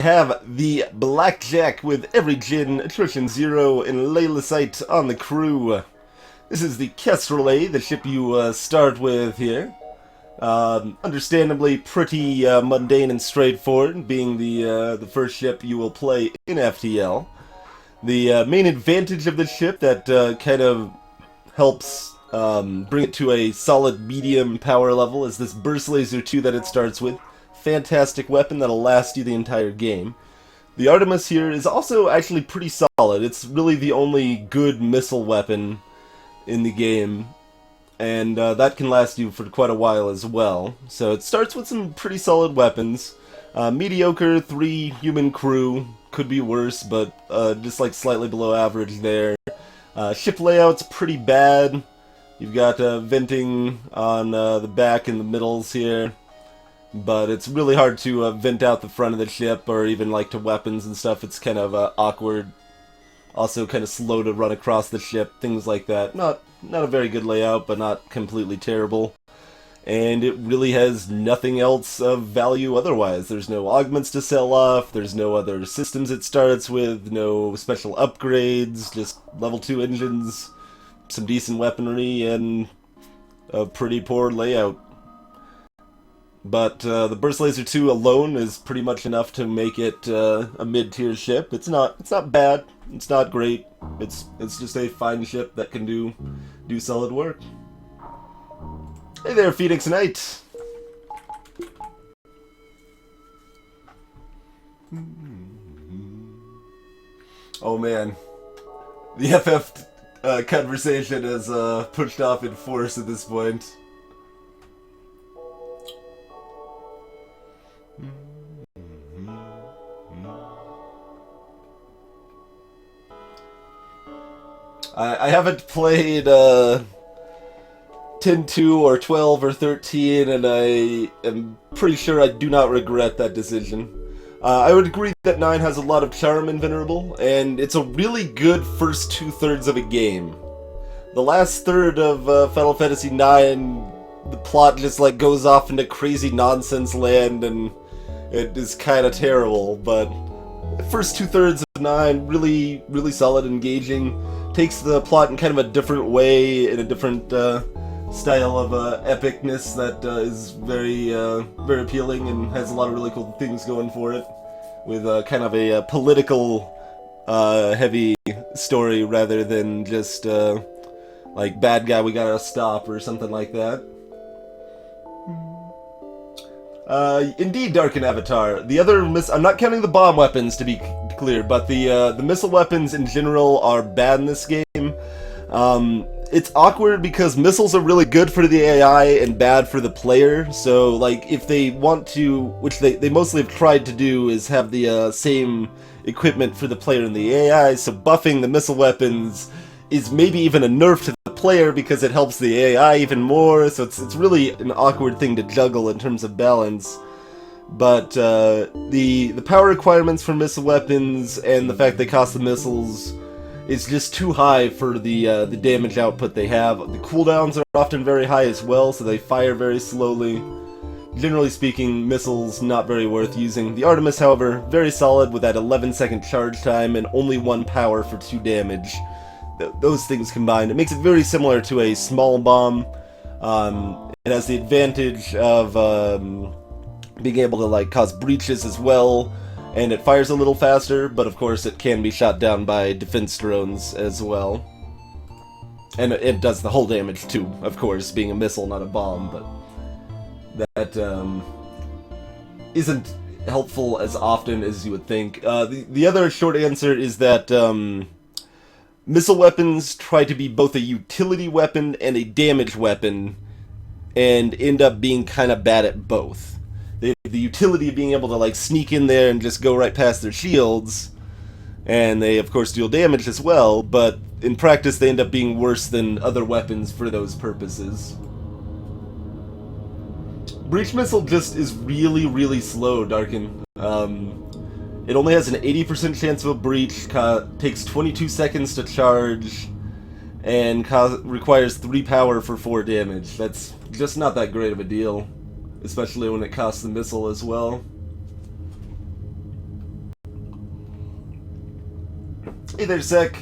have the Blackjack with every gin, attrition 0, and Laylasite on the crew. This is the Kestrel, the ship you start with here. Understandably pretty mundane and straightforward, being the first ship you will play in FTL. The main advantage of this ship that kind of helps bring it to a solid medium power level is this Burst Laser 2 that it starts with. Fantastic weapon that'll last you the entire game. The Artemis here is also actually pretty solid. It's really the only good missile weapon in the game, and that can last you for quite a while as well. So it starts with some pretty solid weapons. Mediocre 3 human crew, could be worse, but just like slightly below average there. Ship layout's pretty bad. You've got venting on the back and the middles here, but it's really hard to vent out the front of the ship, or even like to weapons and stuff. It's kind of awkward. Also kind of slow to run across the ship, things like that. Not a very good layout, but not completely terrible. And it really has nothing else of value otherwise. There's no augments to sell off, there's no other systems it starts with, no special upgrades, just level 2 engines, some decent weaponry, and a pretty poor layout. But the Burst Laser 2 alone is pretty much enough to make it a mid-tier ship. It's not bad. It's not great. It's just a fine ship that can do solid work. Hey there, Phoenix Knight. Oh man, the FF conversation is pushed off in force at this point. I haven't played 10-2 or 12 or 13, and I am pretty sure I do not regret that decision. I would agree that 9 has a lot of charm in Venerable, and it's a really good first 2/3 of a game. The last third of Final Fantasy 9, the plot just like goes off into crazy nonsense land, and it is kind of terrible, but the first 2/3 of 9, really solid, engaging. Takes the plot in kind of a different way, in a different style of epicness that is very appealing and has a lot of really cool things going for it, with kind of a political heavy story rather than just like bad guy we gotta stop or something like that. Indeed, Darken Avatar. The other I'm not counting the bomb weapons, to be clear, but the missile weapons in general are bad in this game. It's awkward because missiles are really good for the AI and bad for the player. So, like, if they want to, which they mostly have tried to do, is have the same equipment for the player and the AI. So buffing the missile weapons is maybe even a nerf to the player because it helps the AI even more, so it's really an awkward thing to juggle in terms of balance. But the power requirements for missile weapons and the fact they cost the missiles is just too high for the damage output they have. The cooldowns are often very high as well, so they fire very slowly. Generally speaking, missiles not very worth using. The Artemis, however, very solid with that 11-second charge time and only 1 power for 2 damage. Those things combined, it makes it very similar to a small bomb. It has the advantage of being able to like cause breaches as well, and it fires a little faster, but of course it can be shot down by defense drones as well. And it does the whole damage too, of course, being a missile, not a bomb, but that isn't helpful as often as you would think. The other short answer is that missile weapons try to be both a utility weapon and a damage weapon, and end up being kind of bad at both. They have the utility of being able to like sneak in there and just go right past their shields, and they of course deal damage as well, but in practice they end up being worse than other weapons for those purposes. Breach Missile just is really slow, Darken. It only has an 80% chance of a breach, takes 22 seconds to charge, and requires 3 power for 4 damage. That's just not that great of a deal, especially when it costs the missile as well. Hey there, Sec.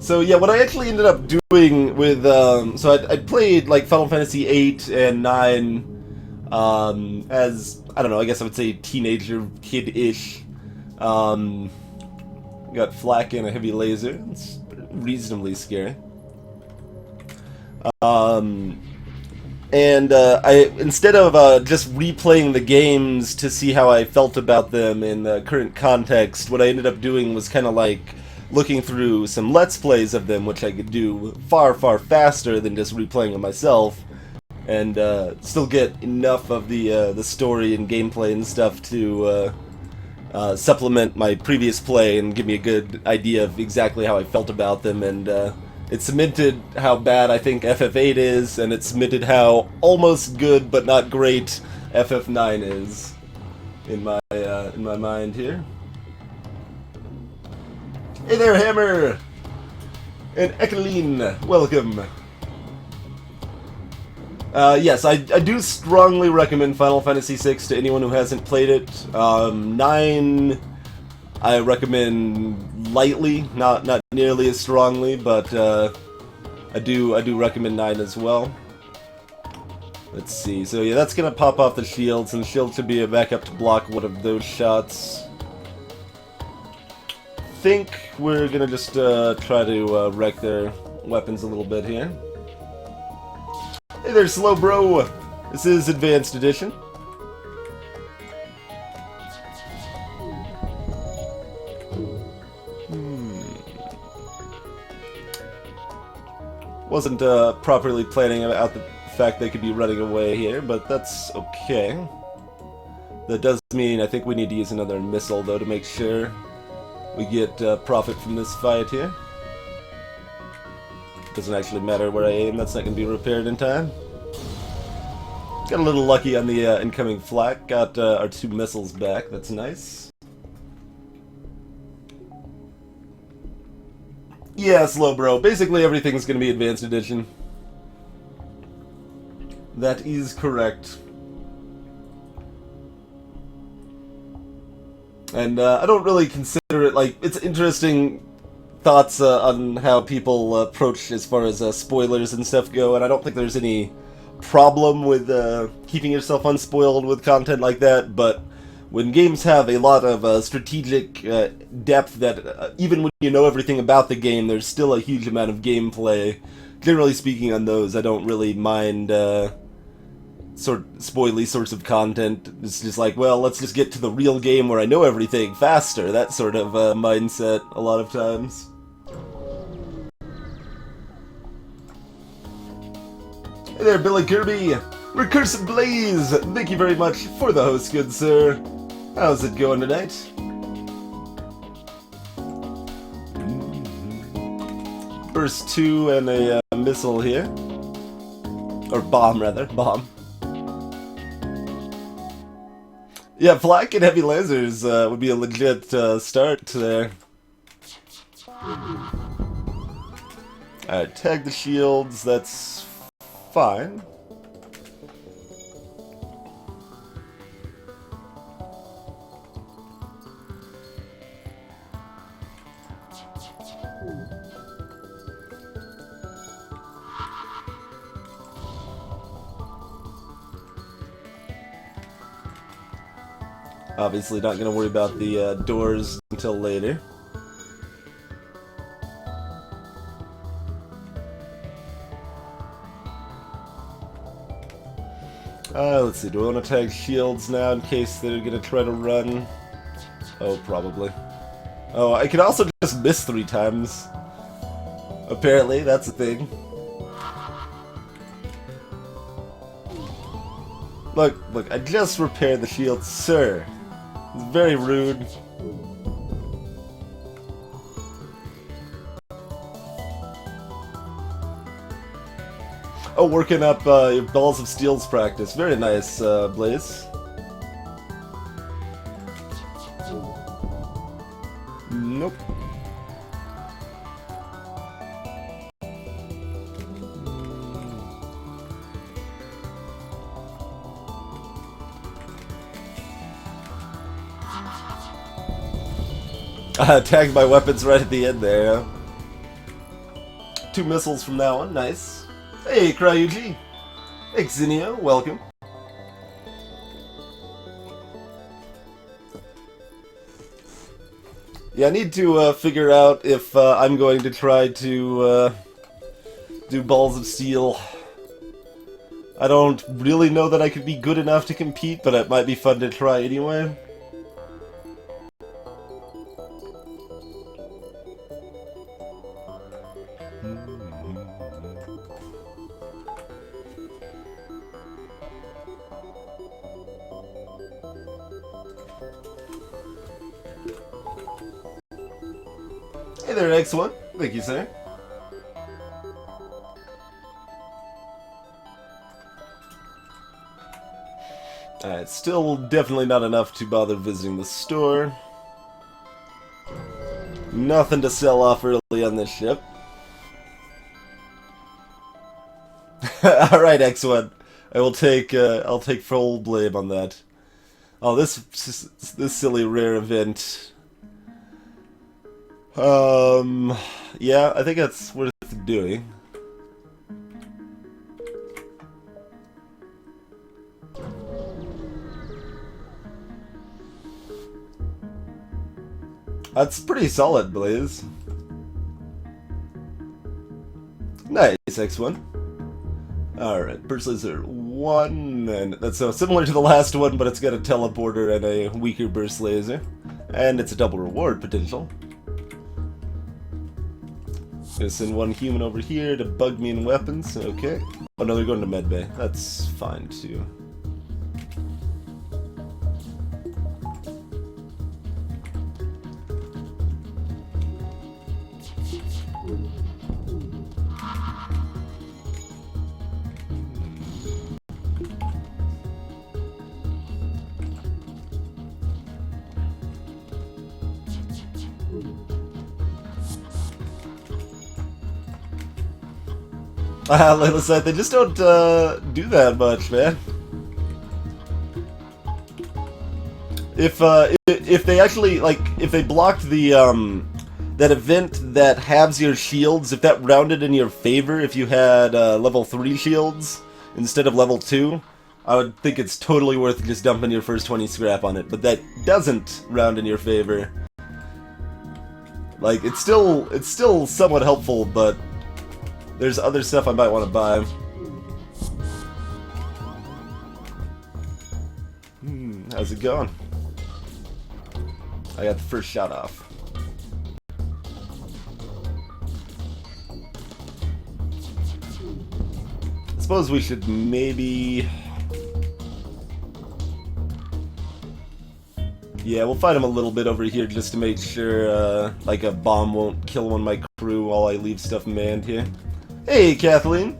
So yeah, what I actually ended up doing with so I'd played like Final Fantasy 8 and 9 as, I don't know, I guess I would say teenager, kid-ish. Got flak and a heavy laser. It's reasonably scary. And I, instead of just replaying the games to see how I felt about them in the current context, what I ended up doing was kind of like looking through some Let's Plays of them, which I could do far, far faster than just replaying them myself, and still get enough of the story and gameplay and stuff to supplement my previous play and give me a good idea of exactly how I felt about them. And it cemented how bad I think FF8 is, and it cemented how almost good but not great FF9 is in my mind here. Hey there, Hammer! And Ekaline, welcome. Yes, I do strongly recommend Final Fantasy VI to anyone who hasn't played it. 9, I recommend lightly, not nearly as strongly, but I do recommend 9 as well. Let's see. So yeah, that's gonna pop off the shields, and the shield should be a backup to block one of those shots. I think we're gonna just try to wreck their weapons a little bit here. Hey there, Slow Bro! This is Advanced Edition. Wasn't properly planning out the fact they could be running away here, but that's okay. That does mean I think we need to use another missile, though, to make sure we get profit from this fight here. Doesn't actually matter where I aim, that's not going to be repaired in time. Got a little lucky on the incoming flak, got our 2 missiles back, that's nice. Yeah, Slow Bro, basically everything's going to be Advanced Edition. That is correct. And I don't really consider it, like, it's interesting thoughts on how people approach as far as spoilers and stuff go, and I don't think there's any problem with keeping yourself unspoiled with content like that, but when games have a lot of strategic depth that even when you know everything about the game, there's still a huge amount of gameplay. Generally speaking, on those, I don't really mind spoily sorts of content. It's just like, well, let's just get to the real game where I know everything faster. That sort of mindset a lot of times. Hey there, Billy Kirby! Recursive Blaze! Thank you very much for the host, good sir. How's it going tonight? Burst 2 and a missile here. Or bomb, rather. Bomb. Yeah, flak and heavy lasers would be a legit start there. Alright, tag the shields, that's fine. Obviously not going to worry about the doors until later. Let's see, do I want to tag shields now in case they're going to try to run? Oh, probably. Oh, I could also just miss 3 times. Apparently, that's a thing. Look, I just repaired the shield, sir. It's very rude. Oh, working up your Balls of Steel's practice. Very nice, Blaze. Nope. Tagged my weapons right at the end there. 2 missiles from that one, nice. Hey, Cryuji. Hey, Xenio, welcome. Yeah, I need to figure out if I'm going to try to do Balls of Steel. I don't really know that I could be good enough to compete, but it might be fun to try anyway. Hey there, X1. Thank you, sir. Alright, still definitely not enough to bother visiting the store. Nothing to sell off early on this ship. Alright, X1. I'll take full blame on that. Oh, this silly rare event. Yeah, I think that's worth doing. That's pretty solid, Blaze. Nice, X1. Alright, burst laser 1, and that's so similar to the last one, but it's got a teleporter and a weaker burst laser. And it's a double reward potential. Gonna send 1 human over here to bug me in weapons, okay. Oh no, they're going to medbay. That's fine too. Layla said they just don't do that much, man. If they actually if they blocked the that event that halves your shields, if that rounded in your favor, if you had level 3 shields instead of level 2, I would think it's totally worth just dumping your first 20 scrap on it. But that doesn't round in your favor. Like it's still somewhat helpful, but there's other stuff I might want to buy. How's it going? I got the first shot off. I suppose we should maybe... Yeah, we'll fight him a little bit over here just to make sure like a bomb won't kill one of my crew while I leave stuff manned here. Hey, Kathleen!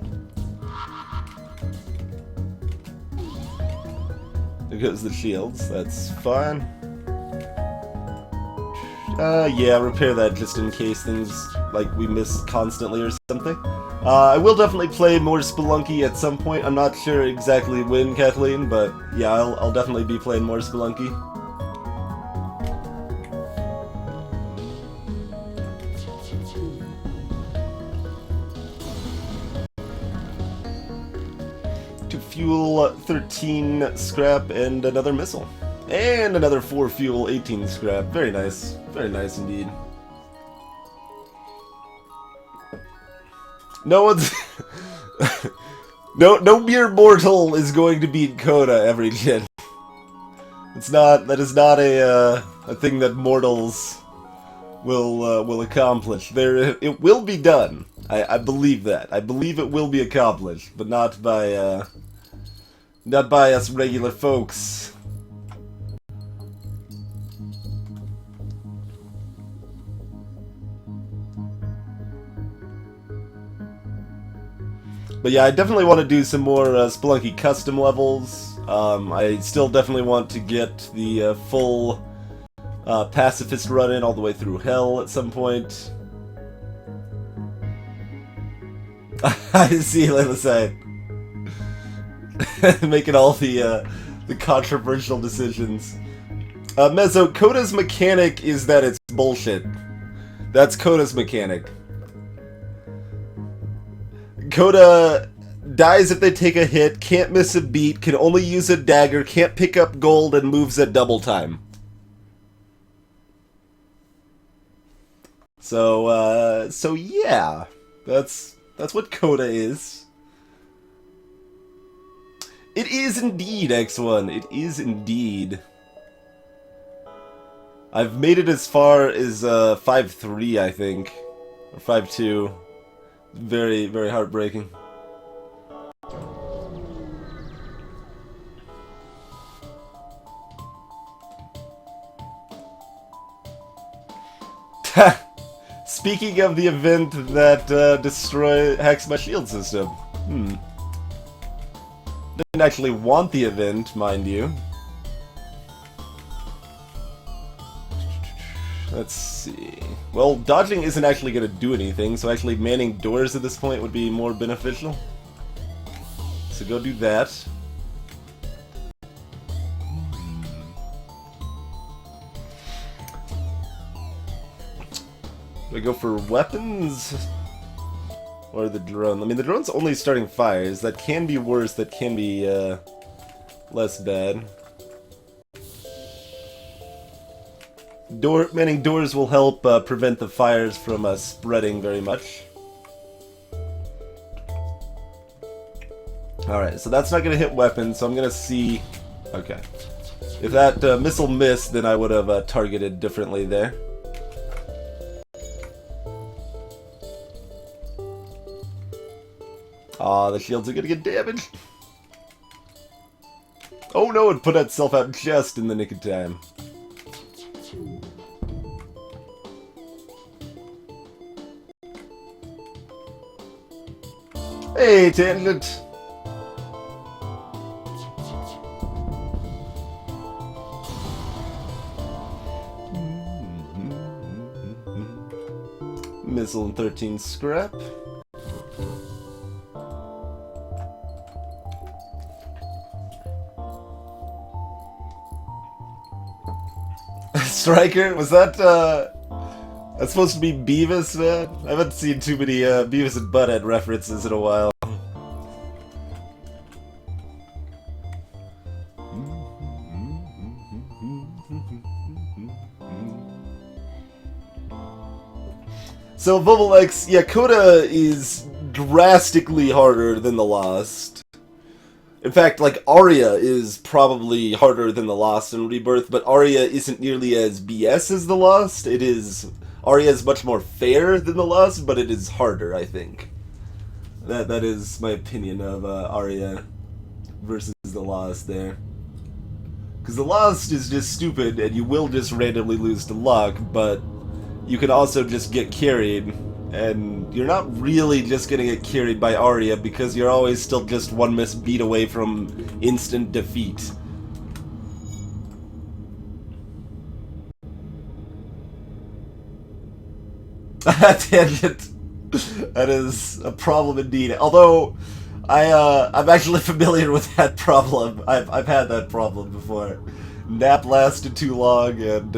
There goes the shields, that's fine. Yeah, repair that just in case things, like, we miss constantly or something. I will definitely play more Spelunky at some point. I'm not sure exactly when, Kathleen, but yeah, I'll definitely be playing more Spelunky. Fuel 13 scrap and another missile. And another 4 fuel 18 scrap. Very nice. Very nice indeed. No one's... no mere mortal is going to beat Coda every gen. That is not a thing that mortals will accomplish. It will be done. I believe that. I believe it will be accomplished, but not by us regular folks. But yeah, I definitely want to do some more Spelunky custom levels. I still definitely want to get the full pacifist run in all the way through hell at some point. I see, Layla say. Making all the controversial decisions. Mezzo, Coda's mechanic is that it's bullshit. That's Coda's mechanic. Coda dies if they take a hit, can't miss a beat, can only use a dagger, can't pick up gold, and moves at double time. So yeah, that's what Coda is. It is indeed, X1. It is indeed. I've made it as far as 5-3, I think, or 5-2. Very, very heartbreaking. Speaking of the event that hacks my shield system. Didn't actually want the event, mind you. Let's see. Well, dodging isn't actually going to do anything, so actually manning doors at this point would be more beneficial. So go do that. Do I go for weapons? Or the drone? I mean, the drone's only starting fires. That can be worse, that can be less bad. Manning doors will help prevent the fires from spreading very much. Alright, so that's not going to hit weapons, so I'm going to see... Okay. If that missile missed, then I would have targeted differently there. Aw, the shields are going to get damaged. Oh no, it put itself out just in the nick of time. Hey, Tangent! Missile and 13 scrap. Striker? Was that, that's supposed to be Beavis, man? I haven't seen too many, Beavis and Butthead references in a while. So, Bubble X, yeah, Coda is drastically harder than the Lost. In fact, like, Aria is probably harder than the Lost in Rebirth, but Aria isn't nearly as BS as the Lost. It is... Aria is much more fair than the Lost, but it is harder, I think. That is my opinion of Aria versus the Lost there. Because the Lost is just stupid, and you will just randomly lose to luck, but you can also just get carried, and you're not really just gonna get carried by Aria because you're always still just one missed beat away from instant defeat. Tangent. That is a problem indeed. Although I'm actually familiar with that problem. I've had that problem before. Nap lasted too long, and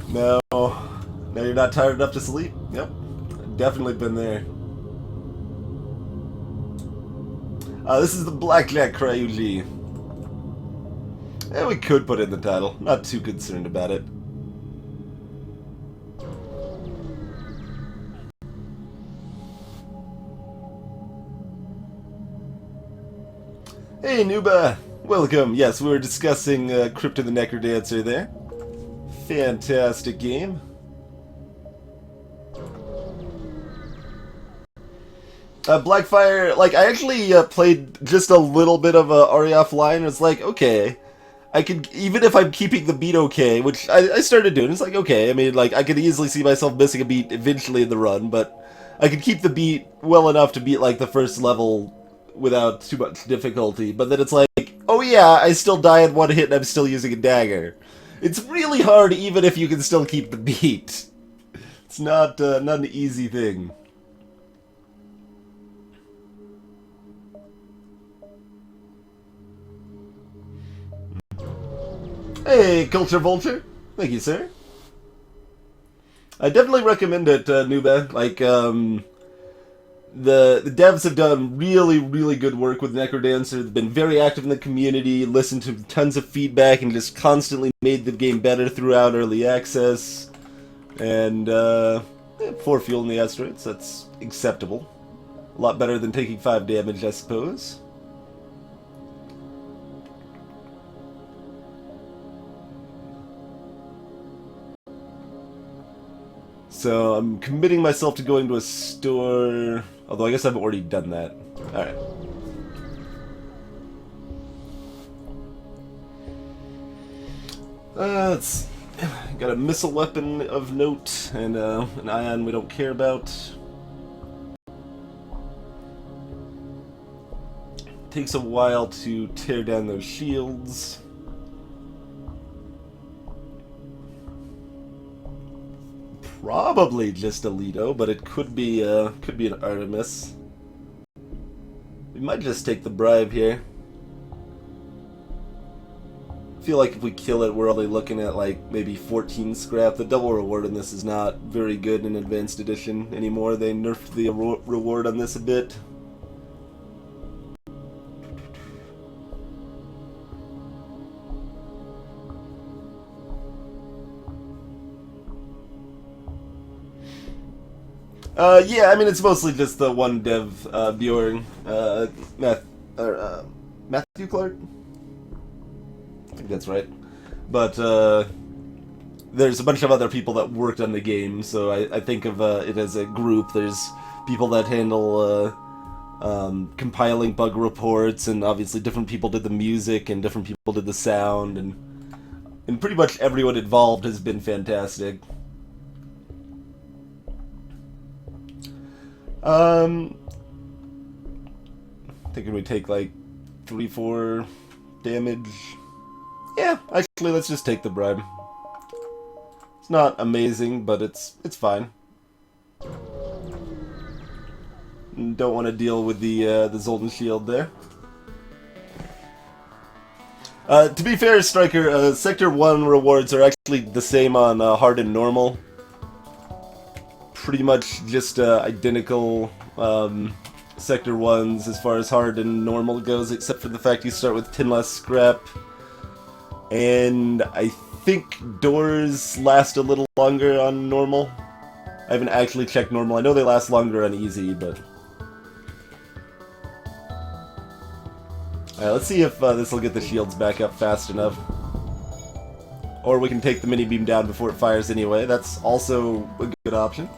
now you're not tired enough to sleep. Yep, definitely been there. This is the Blackjack Cryuji. Yeah, we could put it in the title. Not too concerned about it. Hey, Nuba! Welcome. Yes, we were discussing Crypt of the Necrodancer there. Fantastic game. Blackfire, like, I actually played just a little bit of Aria offline, and it's like, okay, I could, even if I'm keeping the beat okay, which I started doing, it's like, okay, I mean, like, I could easily see myself missing a beat eventually in the run, but I could keep the beat well enough to beat, like, the first level without too much difficulty, but then it's like, oh yeah, I still die in one hit and I'm still using a dagger. It's really hard even if you can still keep the beat. It's not an easy thing. Hey, Culture Vulture. Thank you, sir. I definitely recommend it, Nube. Like, the devs have done really, really good work with Necrodancer. They've been very active in the community, listened to tons of feedback, and just constantly made the game better throughout early access. And, 4 fuel in the asteroids, that's acceptable. A lot better than taking 5 damage, I suppose. So I'm committing myself to going to a store, although I guess I've already done that. Alright. Let's... Got a missile weapon of note, and an ion we don't care about. Takes a while to tear down those shields. Probably just a Lido, but it could be an Artemis. We might just take the bribe here. I feel like if we kill it, we're only looking at like maybe 14 scrap. The double reward on this is not very good in Advanced Edition anymore. They nerfed the reward on this a bit. Yeah, I mean, it's mostly just the one dev, Bjorn, Matthew Clark? I think that's right. But, there's a bunch of other people that worked on the game, so I think of it as a group. There's people that handle, compiling bug reports, and obviously different people did the music, and different people did the sound, and pretty much everyone involved has been fantastic. Thinking we take like 3-4 damage. Yeah, actually, let's just take the bribe. It's not amazing, but it's fine. Don't want to deal with the Zoltan shield there. To be fair, Striker, Sector 1 rewards are actually the same on hard and normal. Pretty much just identical Sector 1s as far as hard and normal goes, except for the fact you start with 10 less scrap. And I think doors last a little longer on normal. I haven't actually checked normal. I know they last longer on easy, but... Alright, let's see if this will get the shields back up fast enough. Or we can take the mini-beam down before it fires anyway. That's also a good option.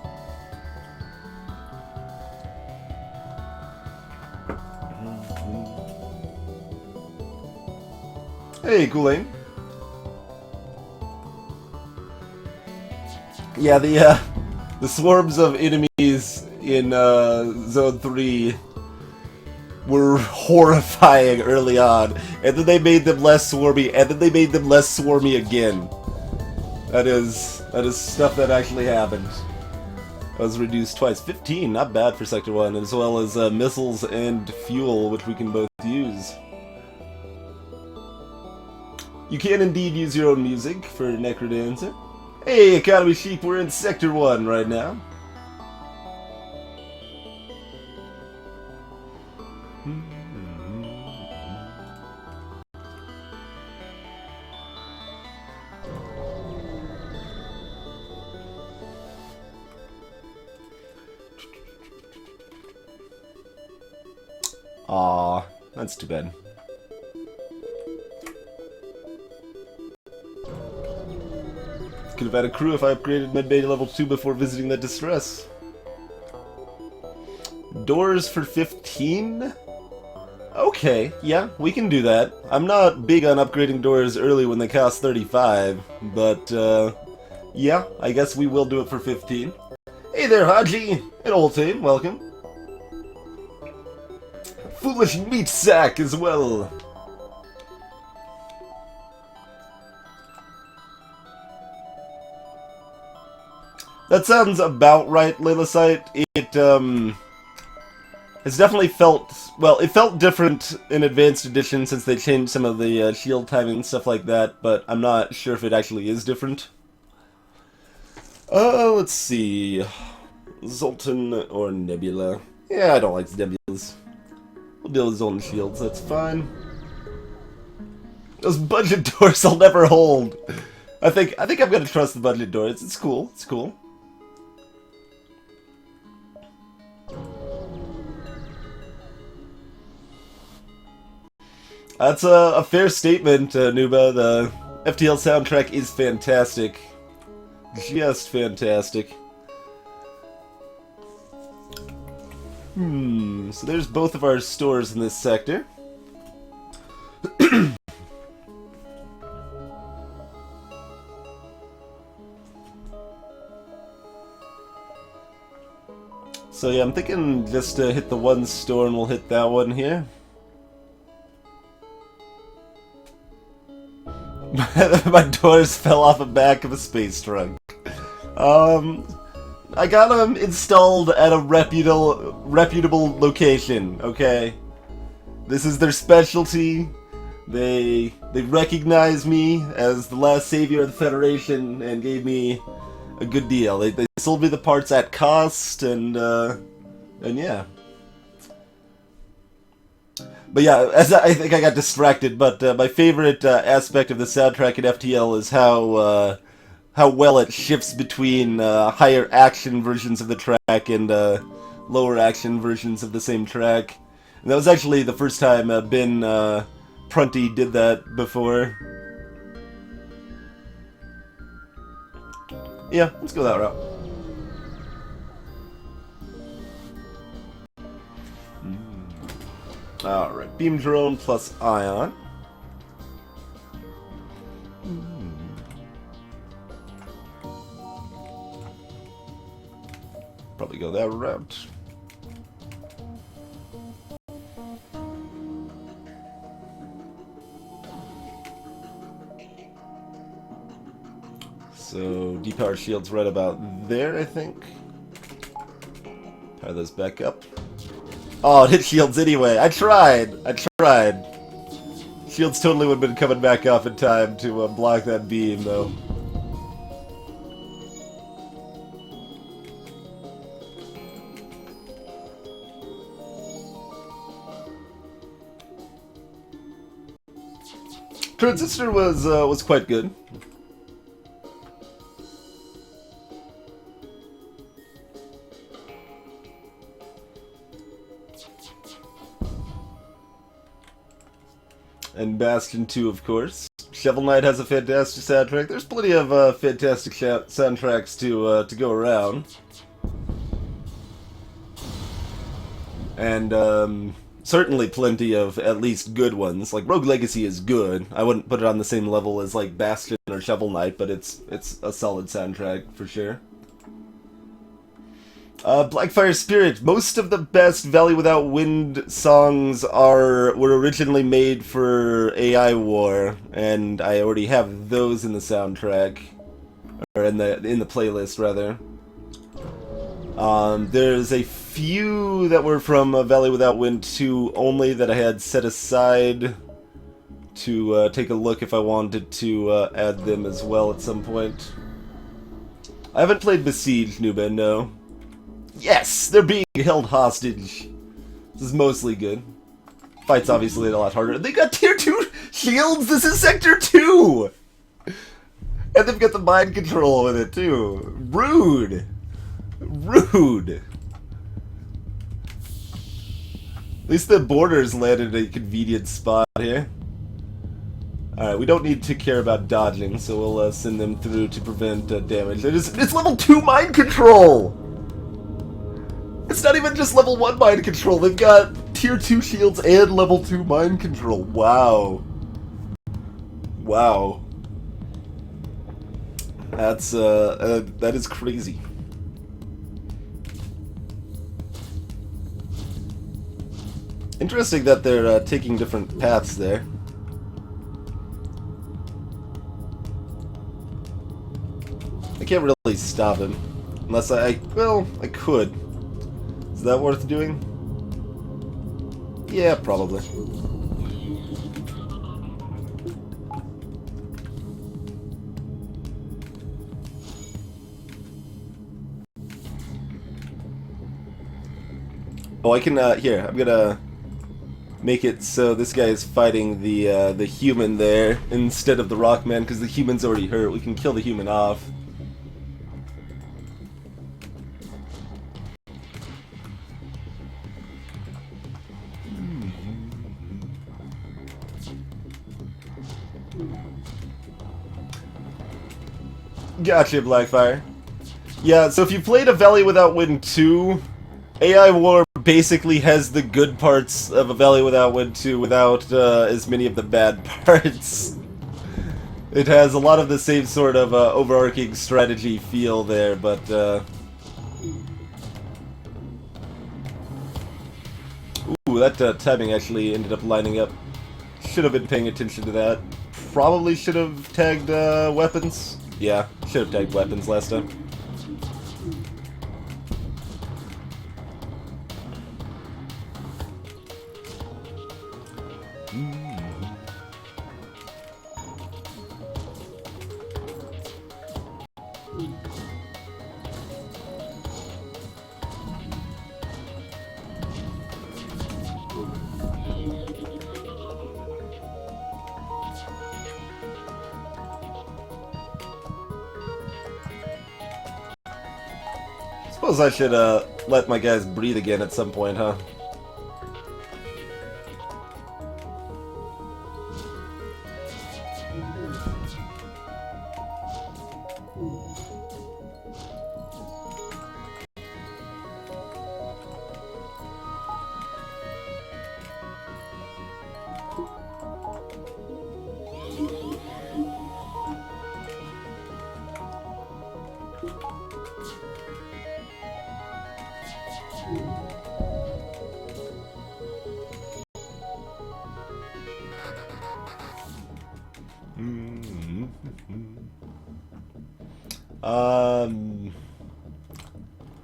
Hey, Kool-Aid. Yeah, the swarms of enemies in Zone 3 were horrifying early on, and then they made them less swarmy, and then they made them less swarmy again. That is stuff that actually happened. I was reduced twice. 15, not bad for Sector 1, as well as missiles and fuel, which we can both use. You can indeed use your own music for Necrodancer. Hey, Economy Sheep, we're in Sector 1 right now. Aw, that's too bad. Could have had a crew if I upgraded Medbay to level 2 before visiting that distress. Doors for 15? Okay, yeah, we can do that. I'm not big on upgrading doors early when they cost 35, but, yeah, I guess we will do it for 15. Hey there, Haji! An old team, welcome. Foolish meat sack as well. That sounds about right, Lilithite. It, has definitely felt... Well, it felt different in Advanced Edition since they changed some of the shield timing and stuff like that, but I'm not sure if it actually is different. Let's see. Zoltan or Nebula? Yeah, I don't like Nebulas. We'll deal with Zoltan shields, that's fine. Those budget doors I'll never hold. I think I'm gonna trust the budget doors. It's cool. It's cool. That's a fair statement, Nuba. The FTL soundtrack is fantastic. Just fantastic. So there's both of our stores in this sector. So yeah, I'm thinking just to hit the one store and we'll hit that one here. My doors fell off the back of a space trunk. I got them installed at a reputable location, okay? This is their specialty. They recognize me as the last savior of the Federation and gave me a good deal. They sold me the parts at cost, and yeah. But yeah, as I think I got distracted, but my favorite aspect of the soundtrack in FTL is how well it shifts between higher action versions of the track and lower action versions of the same track. And that was actually the first time Ben Prunty did that before. Yeah, let's go that route. Alright, beam drone plus ion. Probably go that route. So, depower shield's right about there, I think. Power those back up. Oh, it hit shields anyway. I tried. Shields totally would have been coming back up in time to block that beam, though. Transistor was quite good. And Bastion 2, of course. Shovel Knight has a fantastic soundtrack. There's plenty of fantastic soundtracks to go around. And certainly plenty of at least good ones. Like Rogue Legacy is good. I wouldn't put it on the same level as like Bastion or Shovel Knight, but it's a solid soundtrack for sure. Blackfire Spirit. Most of the best Valley Without Wind songs were originally made for AI War, and I already have those in the soundtrack, or in the playlist rather. There's a few that were from Valley Without Wind 2 only that I had set aside to take a look if I wanted to add them as well at some point. I haven't played Besiege, Nuben, no. Yes! They're being held hostage. This is mostly good. Fight's obviously a lot harder. They got tier 2 shields! This is sector 2! And they've got the mind control with it, too. Rude! Rude! At least the borders landed in a convenient spot here. Alright, we don't need to care about dodging, so we'll send them through to prevent damage. It's level 2 mind control! It's not even just level 1 mind control, they've got tier 2 shields and level 2 mind control. Wow. Wow. That's, that is crazy. Interesting that they're taking different paths there. I can't really stop him. Unless well, I could. Is that worth doing? Yeah, probably. Oh, I can, here, I'm gonna make it so this guy is fighting the human there instead of the Rockman, because the human's already hurt. We can kill the human off. Gotcha, Blackfire. Yeah, so if you played A Valley Without Wind 2, AI War basically has the good parts of A Valley Without Wind 2 without as many of the bad parts. It has a lot of the same sort of overarching strategy feel there, but ooh, that timing actually ended up lining up. Should have been paying attention to that. Probably should have tagged weapons. Yeah, should have tagged weapons last time. Suppose I should let my guys breathe again at some point, huh?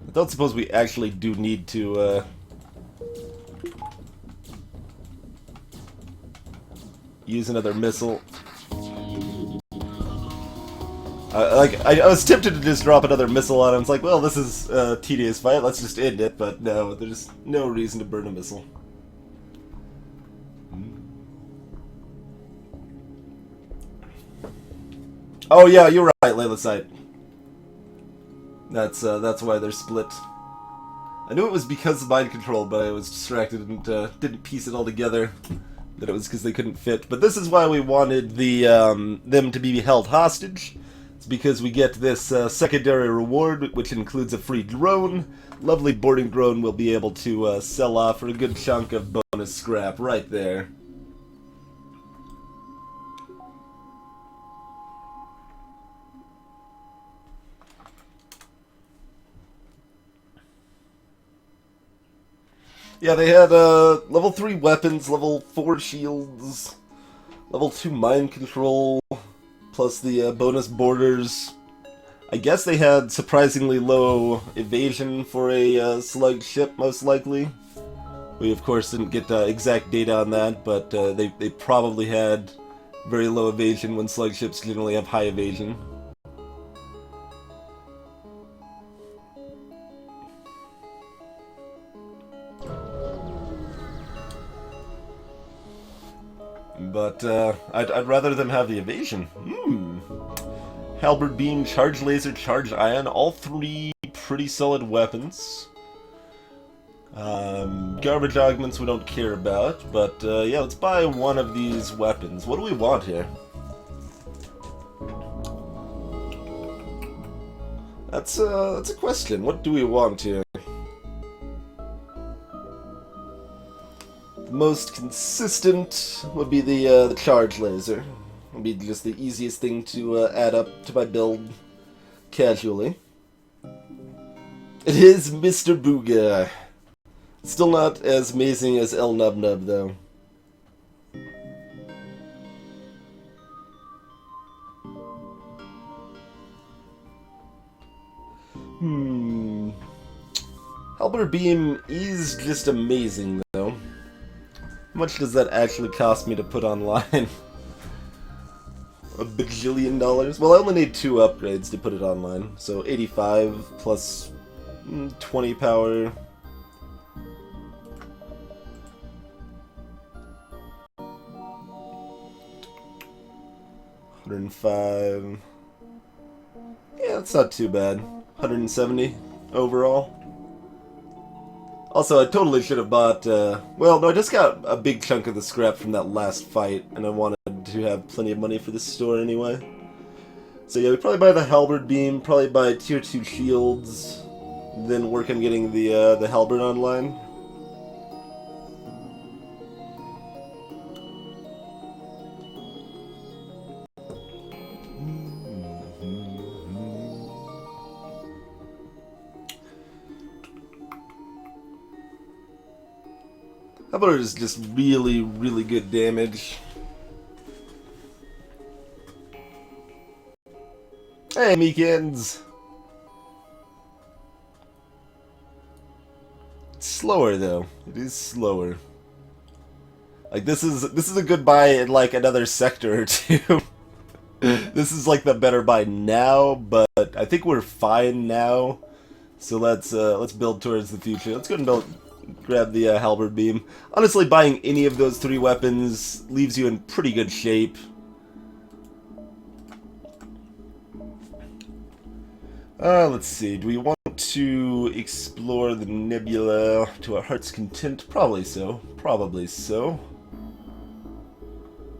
I don't suppose we actually do need to, use another missile. I was tempted to just drop another missile on him. It's like, well, this is a tedious fight, let's just end it, but no, there's no reason to burn a missile. Oh yeah, you're right, Layla Sight. That's why they're split. I knew it was because of mind control, but I was distracted and didn't piece it all together that it was because they couldn't fit. But this is why we wanted them to be held hostage. It's because we get this secondary reward, which includes a free drone. Lovely boarding drone we'll be able to sell off for a good chunk of bonus scrap right there. Yeah, they had level 3 weapons, level 4 shields, level 2 mind control, plus the bonus borders. I guess they had surprisingly low evasion for a slug ship, most likely. We, of course, didn't get exact data on that, but they probably had very low evasion when slug ships generally have high evasion. But I'd rather them have the evasion. Halberd beam, charge laser, charge ion, all three pretty solid weapons. Garbage augments we don't care about, but yeah, let's buy one of these weapons. What do we want here? That's a question. What do we want here? Most consistent would be the charge laser. Would be just the easiest thing to add up to my build casually. It is Mr. Booga. Still not as amazing as El Nub Nub though. Halberd Beam is just amazing though. How much does that actually cost me to put online? $1 bajillion? Well, I only need 2 upgrades to put it online. So 85 plus 20 power. 105. Yeah, that's not too bad. 170 overall. Also, I totally should have bought, well, no, I just got a big chunk of the scrap from that last fight, and I wanted to have plenty of money for this store anyway. So yeah, we probably buy the halberd beam, probably buy tier 2 shields, then work on getting the halberd online. Halberd is just really, really good damage. Hey, Meekins! It's slower though. It is slower. Like this is a good buy in like another sector or two. This is like the better buy now, but I think we're fine now. So let's build towards the future. Let's go and grab the halberd beam. Honestly, buying any of those 3 weapons leaves you in pretty good shape. Let's see. Do we want to explore the nebula to our heart's content? Probably so. Probably so.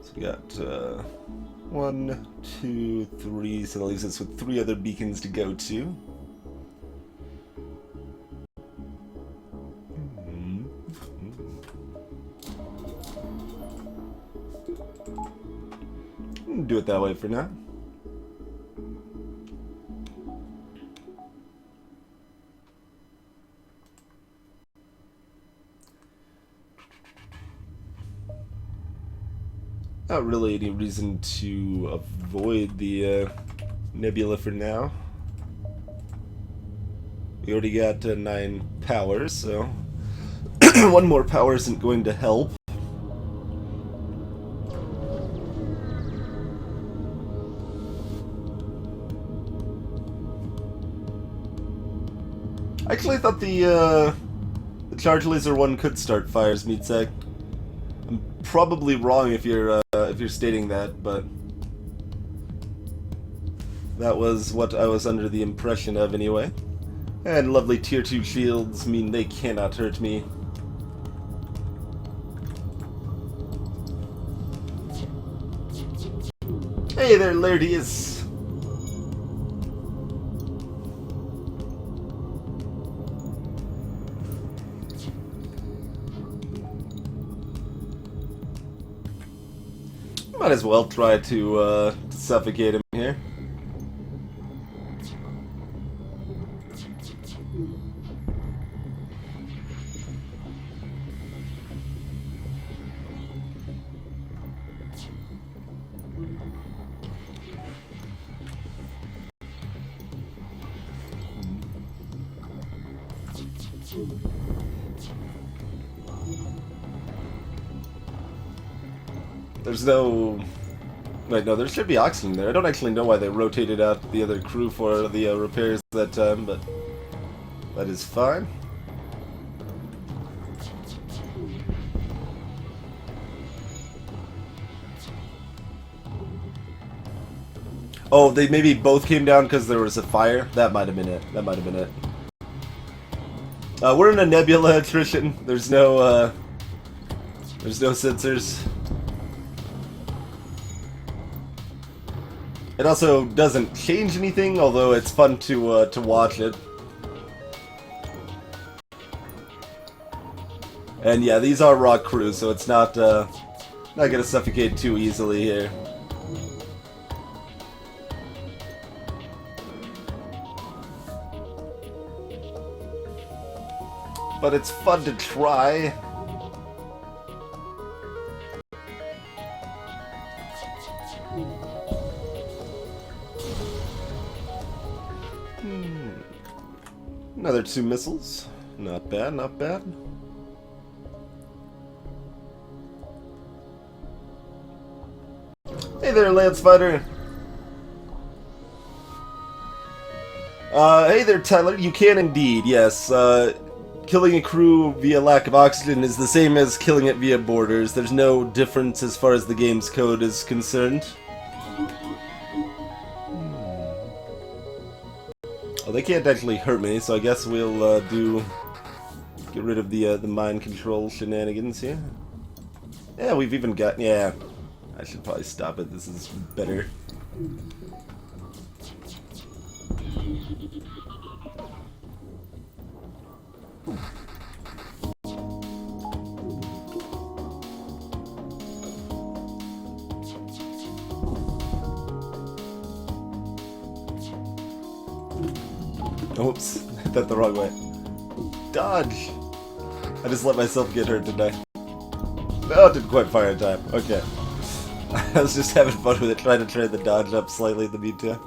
So we got 1, 2, 3. So that leaves us with 3 other beacons to go to. Do it that way for now. Not really any reason to avoid the nebula for now. We already got 9 power, so 1 more power isn't going to help. I actually thought the charge laser one could start fires, Meatsec. I'm probably wrong if you're stating that, but that was what I was under the impression of anyway. And lovely tier 2 shields mean they cannot hurt me. Hey there, Laertius! Might as well try to suffocate him here. There's no... Wait, no, there should be oxygen there. I don't actually know why they rotated out the other crew for the repairs that time, but that is fine. Oh, they maybe both came down because there was a fire? That might have been it. That might have been it. We're in a nebula attrition. There's no sensors. It also doesn't change anything, although it's fun to watch it. And yeah, these are rock crews, so it's not gonna suffocate too easily here. But it's fun to try. Another 2 missiles. Not bad, not bad. Hey there, Lance Fighter. Hey there, Tyler. You can indeed, yes. Killing a crew via lack of oxygen is the same as killing it via borders. There's no difference as far as the game's code is concerned. they can't actually hurt me, so I guess we'll get rid of the mind control shenanigans here. Yeah, we've even got... Yeah, I should probably stop it. This is better. Oops, hit that the wrong way. Dodge! I just let myself get hurt, didn't I? Oh, it didn't quite fire in time. Okay. I was just having fun with it, trying to trade the dodge up slightly in the meantime.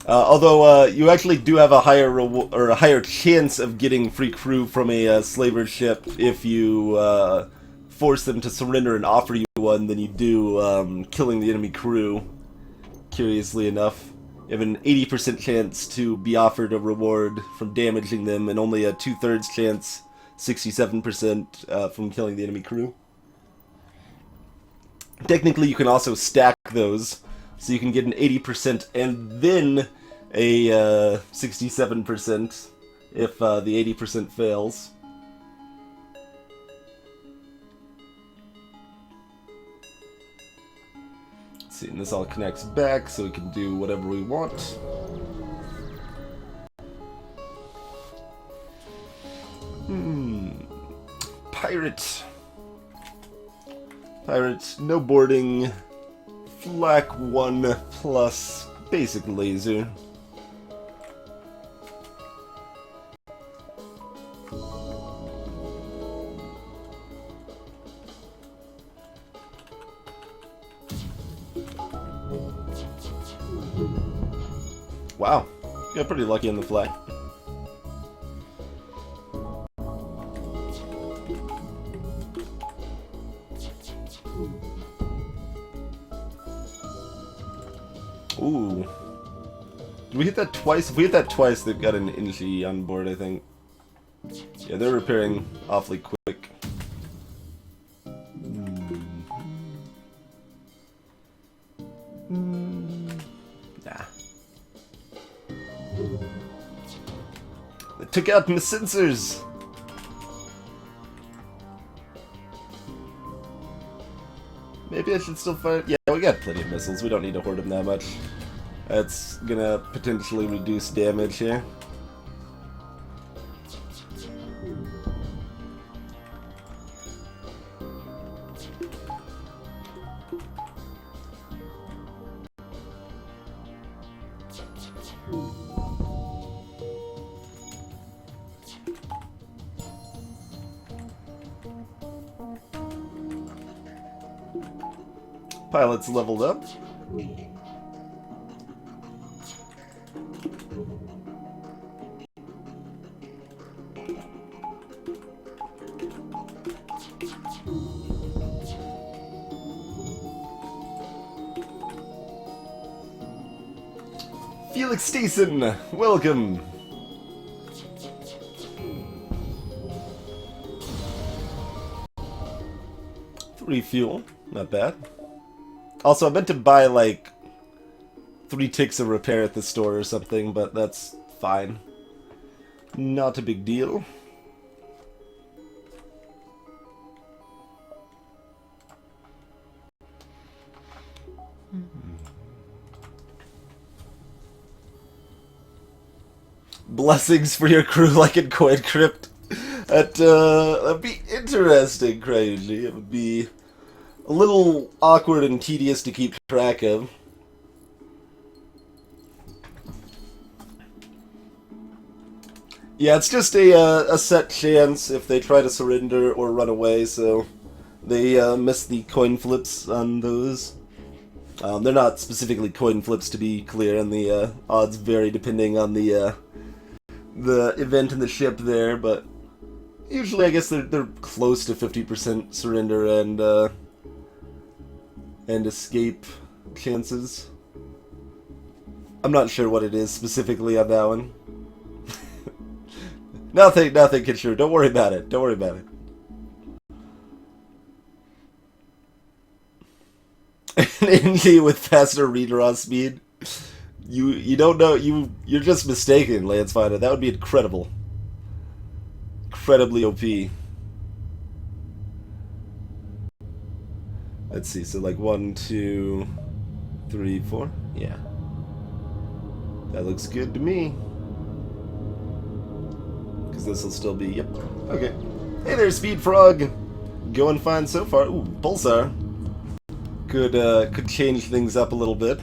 Although you actually do have a higher chance of getting free crew from a slaver ship if you force them to surrender and offer you one than you do killing the enemy crew. Curiously enough, you have an 80% chance to be offered a reward from damaging them, and only a 2/3 chance, 67%, from killing the enemy crew. Technically, you can also stack those, so you can get an 80% and then a 67% if the 80% fails. Let's see, and this all connects back, so we can do whatever we want. Pirate. Pirate, no boarding, flak 1 plus basic laser. Wow, got pretty lucky on the flag. Ooh. Did we hit that twice? If we hit that twice, they've got an Inji on board, I think. Yeah, they're repairing awfully quick. Nah. They took out my sensors! Maybe I should still fire... Yeah, we got plenty of missiles. We don't need to hoard them that much. That's gonna potentially reduce damage here. Pilot's leveled up. Felix Stason, welcome. Refuel, not bad. Also, I meant to buy, like, 3 ticks of repair at the store or something, but that's fine. Not a big deal. Blessings for your crew like in Coin Crypt. That'd be interesting, crazy. It would be a little awkward and tedious to keep track of. Yeah, it's just a set chance if they try to surrender or run away, so they miss the coin flips on those. They're not specifically coin flips, to be clear, and the odds vary depending on the event in the ship there, but usually I guess they're close to 50% surrender and escape chances. I'm not sure what it is specifically on that one. Nothing, Kestrel. Don't worry about it. Don't worry about it. An NG with faster redraw speed. You don't know, you're just mistaken, Lance Finder. That would be incredible. Incredibly OP. Let's see, so like 1, 2, 3, 4? Yeah. That looks good to me. Because this will still be, yep. Okay. Hey there, Speed Frog! Going fine so far. Ooh, Pulsar. Could change things up a little bit.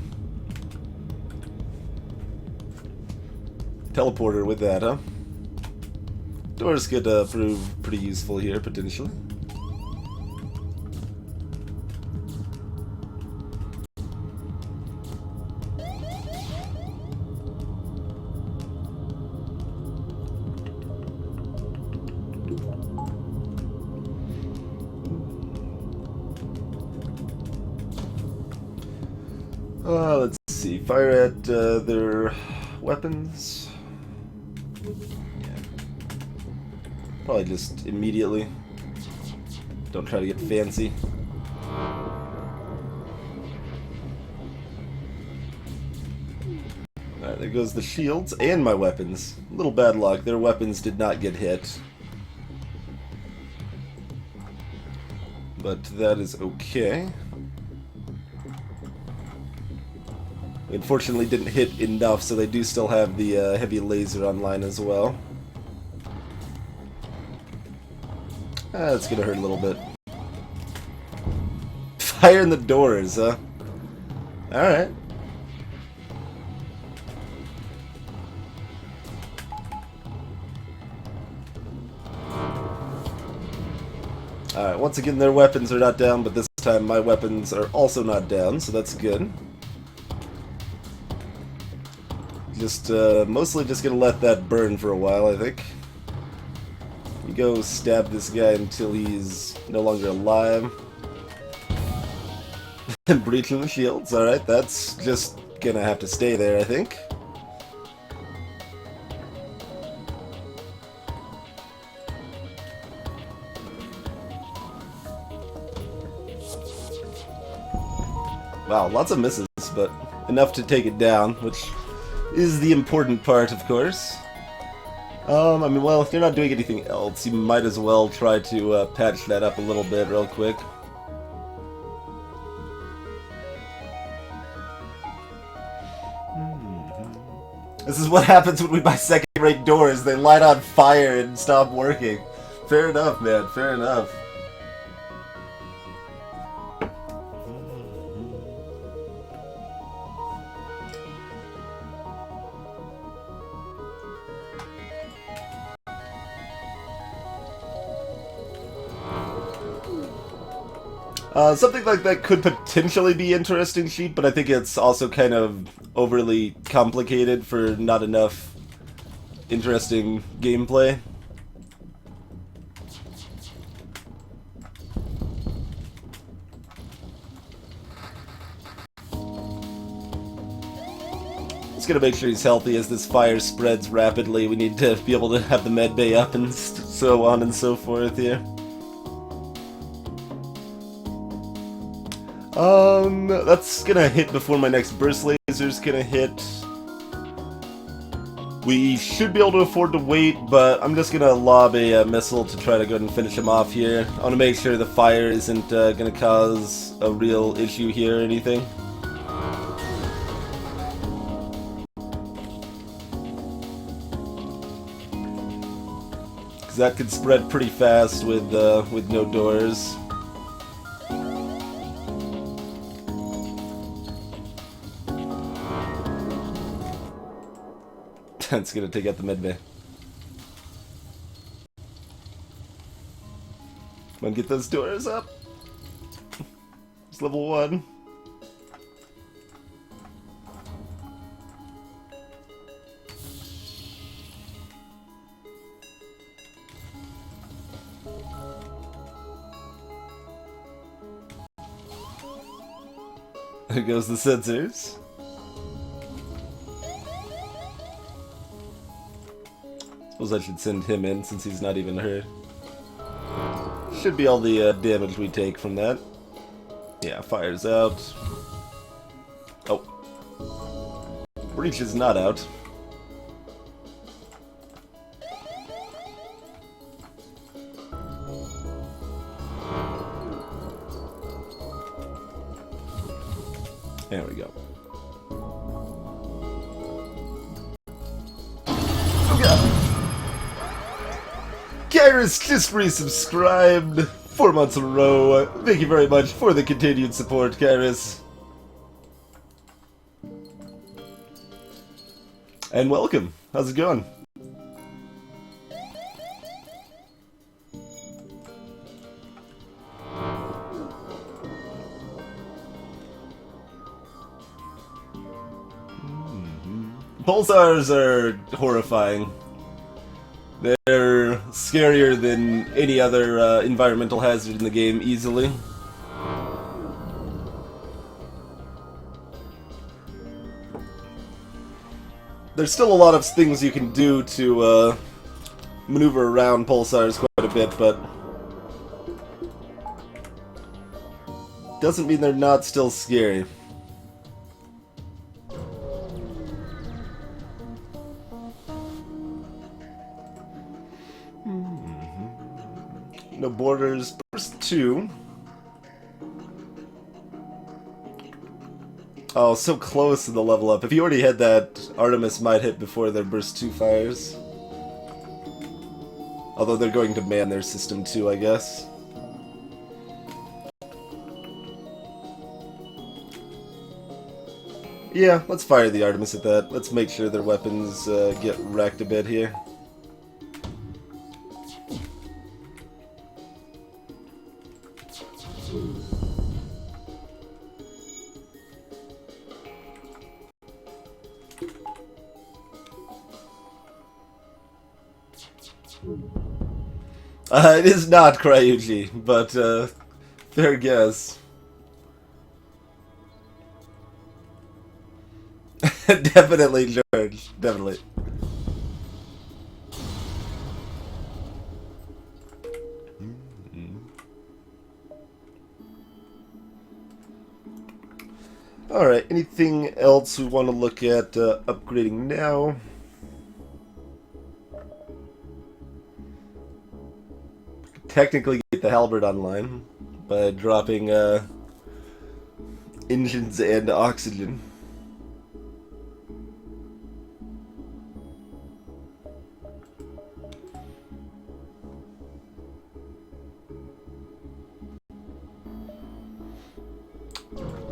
Teleporter with that, huh? Doors could prove pretty useful here, potentially. Let's see. Fire at their weapons. Yeah. Probably just immediately. Don't try to get fancy. Alright, there goes the shields and my weapons. A little bad luck. Their weapons did not get hit. But that is okay. Unfortunately didn't hit enough, so they do still have the heavy laser online as well. That's gonna hurt a little bit. Fire in the doors, huh? Alright. Alright, once again their weapons are not down, but this time my weapons are also not down, so that's good. Just, mostly just gonna let that burn for a while, I think. You go stab this guy until he's no longer alive. Breaching the shields, alright, that's just gonna have to stay there, I think. Wow, lots of misses, but enough to take it down, which is the important part, of course. I mean, well, if you're not doing anything else, you might as well try to patch that up a little bit real quick. This is what happens when we buy second-rate doors. They light on fire and stop working. Fair enough, man. Fair enough. Something like that could potentially be interesting, Sheep, but I think it's also kind of overly complicated for not enough interesting gameplay. Just gonna make sure he's healthy as this fire spreads rapidly. We need to be able to have the med bay up and so on and so forth here. That's gonna hit before my next burst laser's gonna hit. We should be able to afford to wait, but I'm just gonna lob a missile to try to go ahead and finish him off here. I wanna make sure the fire isn't gonna cause a real issue here or anything. Because that could spread pretty fast with no doors. It's gonna take out the medbay. Come on, get those doors up. It's level 1. There goes the sensors. Suppose I should send him in since he's not even hurt. Should be all the damage we take from that. Yeah, fire's out. Oh. breach is not out. There we go. Oh god! Kyrus just resubscribed 4 months in a row. Thank you very much for the continued support, Kyrus. And welcome. How's it going? Pulsars are horrifying. They're scarier than any other environmental hazard in the game, easily. There's still a lot of things you can do to maneuver around pulsars quite a bit, but doesn't mean they're not still scary. No borders. Burst 2. Oh, so close to the level up. If you already had that, Artemis might hit before their Burst 2 fires. Although they're going to man their system too, I guess. Yeah, let's fire the Artemis at that. Let's make sure their weapons get wrecked a bit here. It is not Cryuji, but fair guess. Definitely, George. Definitely. Alright, anything else we want to look at upgrading now? Technically get the halberd online by dropping engines and oxygen.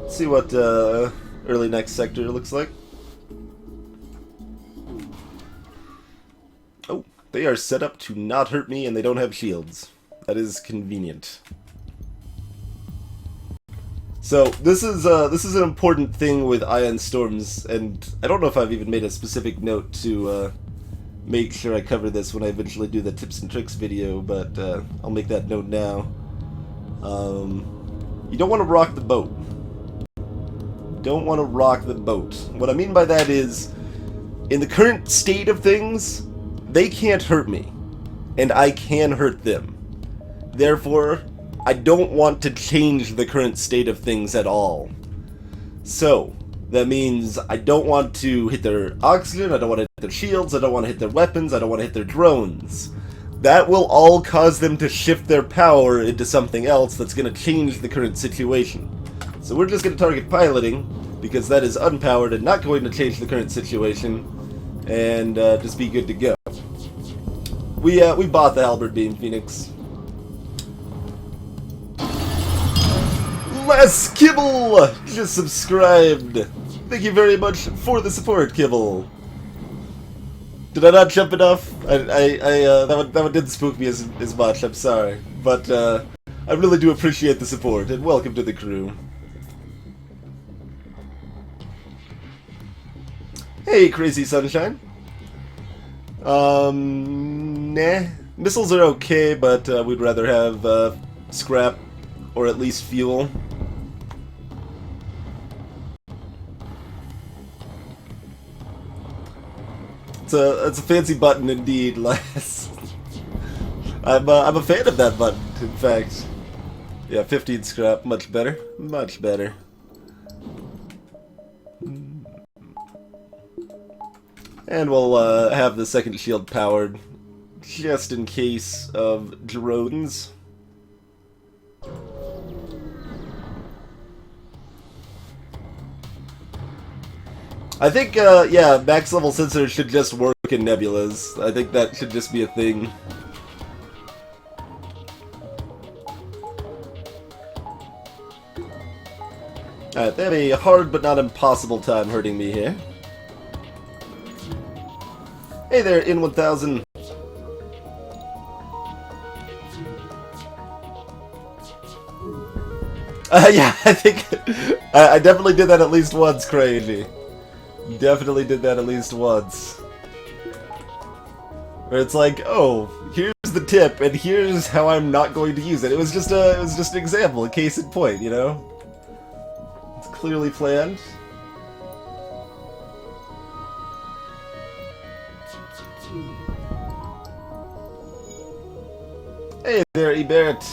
Let's see what early next sector looks like. Oh, they are set up to not hurt me and they don't have shields. That is convenient. So this is an important thing with ion storms, and I don't know if I've even made a specific note to make sure I cover this when I eventually do the tips and tricks video, but I'll make that note now. You don't want to rock the boat. Don't want to rock the boat. What I mean by that is, in the current state of things, they can't hurt me, and I can hurt them. Therefore, I don't want to change the current state of things at all. So, that means I don't want to hit their oxygen, I don't want to hit their shields, I don't want to hit their weapons, I don't want to hit their drones. That will all cause them to shift their power into something else that's going to change the current situation. So we're just going to target piloting, because that is unpowered and not going to change the current situation, and just be good to go. We bought the halberd beam, Phoenix. Les Kibble just subscribed. Thank you very much for the support, Kibble. Did I not jump enough? That one didn't spook me as much. I'm sorry, but I really do appreciate the support and welcome to the crew. Hey, Crazy Sunshine. Nah. Missiles are okay, but we'd rather have scrap or at least fuel. It's a fancy button indeed, Les. I'm a fan of that button, in fact. Yeah, 15 scrap, much better, much better. And we'll have the second shield powered, just in case of drones. I think, yeah, max level sensors should just work in nebulas. I think that should just be a thing. Alright, they have a hard but not impossible time hurting me here. Hey there, in 1000. Yeah, I think I definitely did that at least once, Crazy. Definitely did that at least once. Where it's like, oh, here's the tip, and here's how I'm not going to use it. It was just an example, a case in point, you know? It's clearly planned. Hey there, Ebert.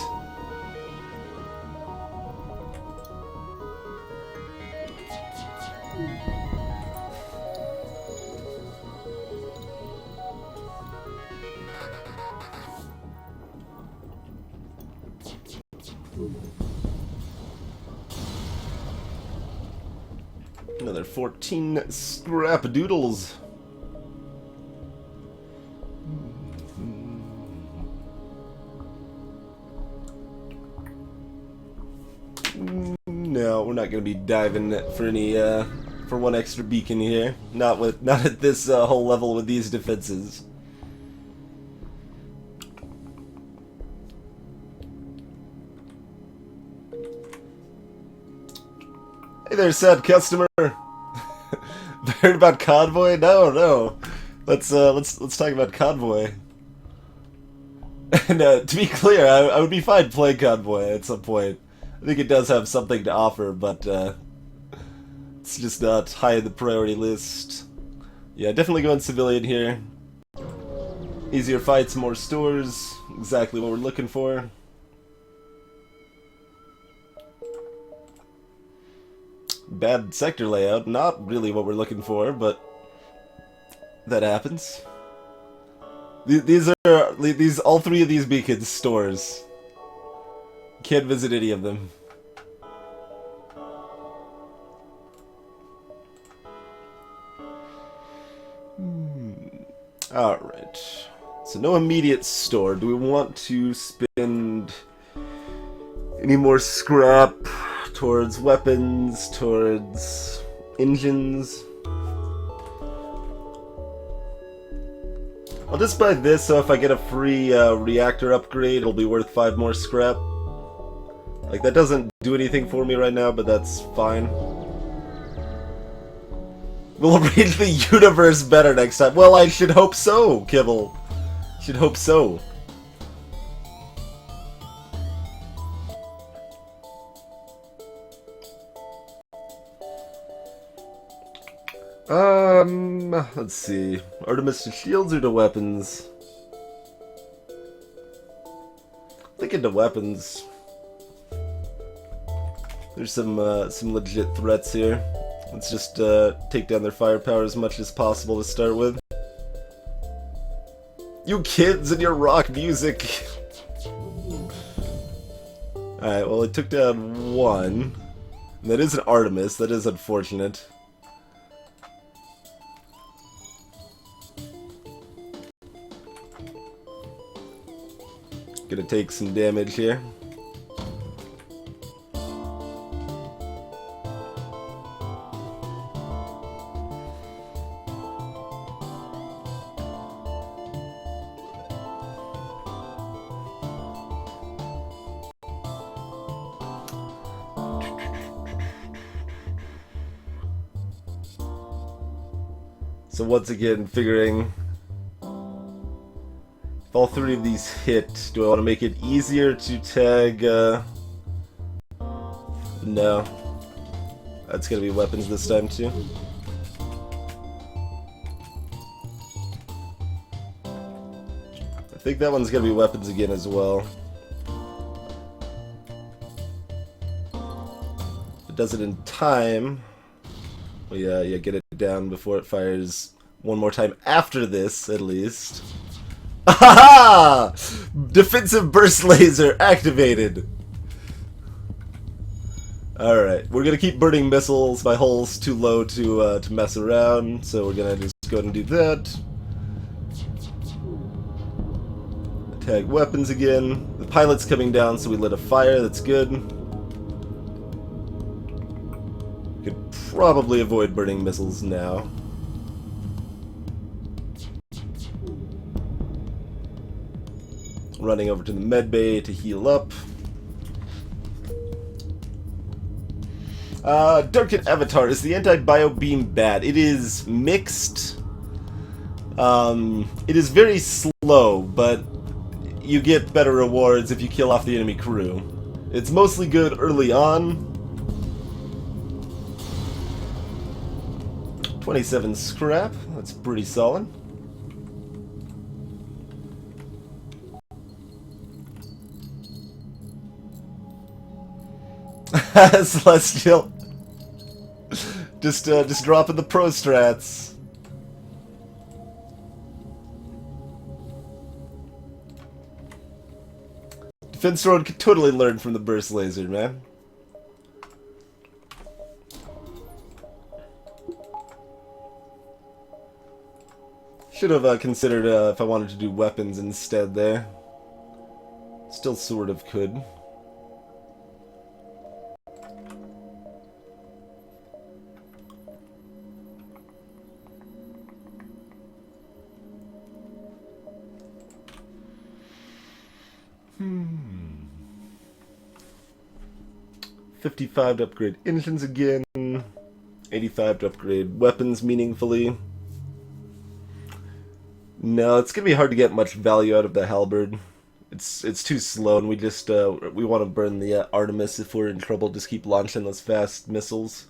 Another 14 scrap doodles. No, we're not gonna be diving for any for one extra beacon here. Not at this whole level with these defenses. Hey there, sad customer. Heard about Convoy? No. Let's talk about Convoy. And to be clear, I would be fine playing Convoy at some point. I think it does have something to offer, but it's just not high in the priority list. Yeah, definitely going civilian here. Easier fights, more stores. Exactly what we're looking for. Bad sector layout, not really what we're looking for, but that happens. These all three of these beacons stores. Can't visit any of them. Alright. So no immediate store. Do we want to spend any more scrap towards weapons, towards engines? I'll just buy this, so if I get a free reactor upgrade, it'll be worth 5 more scrap. Like, that doesn't do anything for me right now, but that's fine. We'll read the universe better next time. Well, I should hope so, Kibble. Should hope so. Let's see. Artemis to shields or to weapons? I think into weapons. There's some legit threats here. Let's just take down their firepower as much as possible to start with. You kids and your rock music! Alright, well, it took down one. That is an Artemis, that is unfortunate. Gonna take some damage here. So once again, figuring if all three of these hit, do I want to make it easier to tag? No. That's gonna be weapons this time too. I think that one's gonna be weapons again as well. If it does it in time, well, yeah, get it down before it fires one more time after this, at least. Aha! Defensive burst laser activated. Alright, we're gonna keep burning missiles. My hull's too low to mess around, so we're gonna just go ahead and do that. Attack weapons again. The pilot's coming down, so we lit a fire. That's good. Could probably avoid burning missiles now. Running over to the med bay to heal up. Darkened Avatar, is the anti-bio beam bad? It is mixed. It is very slow, but you get better rewards if you kill off the enemy crew. It's mostly good early on. 27 scrap, that's pretty solid. Celestial. Just dropping the pro strats. Defense drone could totally learn from the burst laser, man. Should have considered if I wanted to do weapons instead there. Still sort of could. Hmm. 55 to upgrade engines again. 85 to upgrade weapons meaningfully. No, it's gonna be hard to get much value out of the halberd. It's too slow, and we just we want to burn the Artemis if we're in trouble. Just keep launching those fast missiles.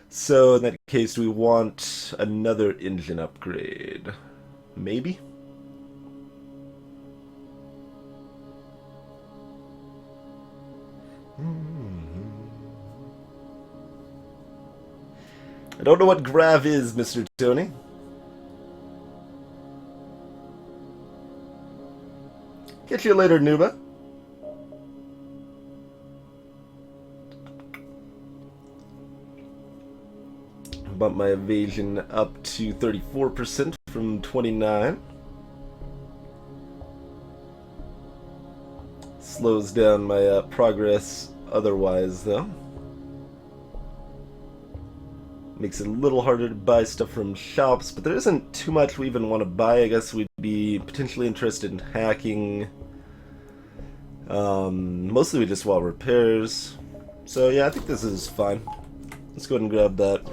So in that case, do we want another engine upgrade? Maybe. I don't know what grav is, Mr. Tony. Catch you later, Nuba. Bump my evasion up to 34% from 29. Slows down my progress otherwise, though. Makes it a little harder to buy stuff from shops, but there isn't too much we even want to buy. I guess we'd be potentially interested in hacking. Mostly we just want repairs. So yeah, I think this is fine. Let's go ahead and grab that.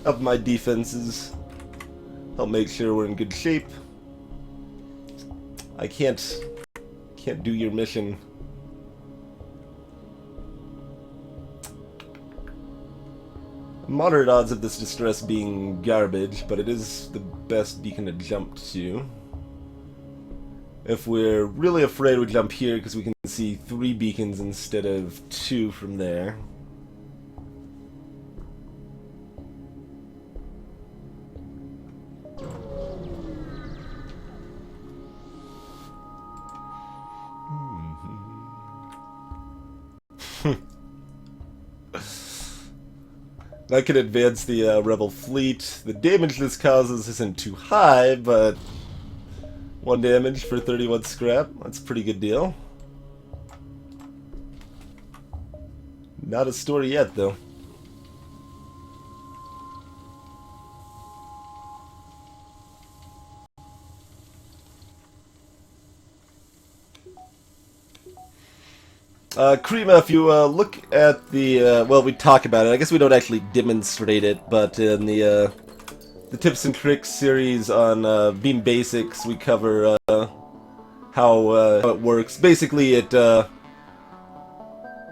Up my defenses. Help make sure we're in good shape. I can't do your mission. Moderate odds of this distress being garbage, but it is the best beacon to jump to. If we're really afraid, we jump here because we can see 3 beacons instead of 2 from there. That could advance the rebel fleet. The damage this causes isn't too high, but 1 damage for 31 scrap. That's a pretty good deal. Not a story yet, though. Krima, if you look at the, well, we talk about it. I guess we don't actually demonstrate it, but in the Tips and Tricks series on Beam Basics, we cover how it works. Basically, it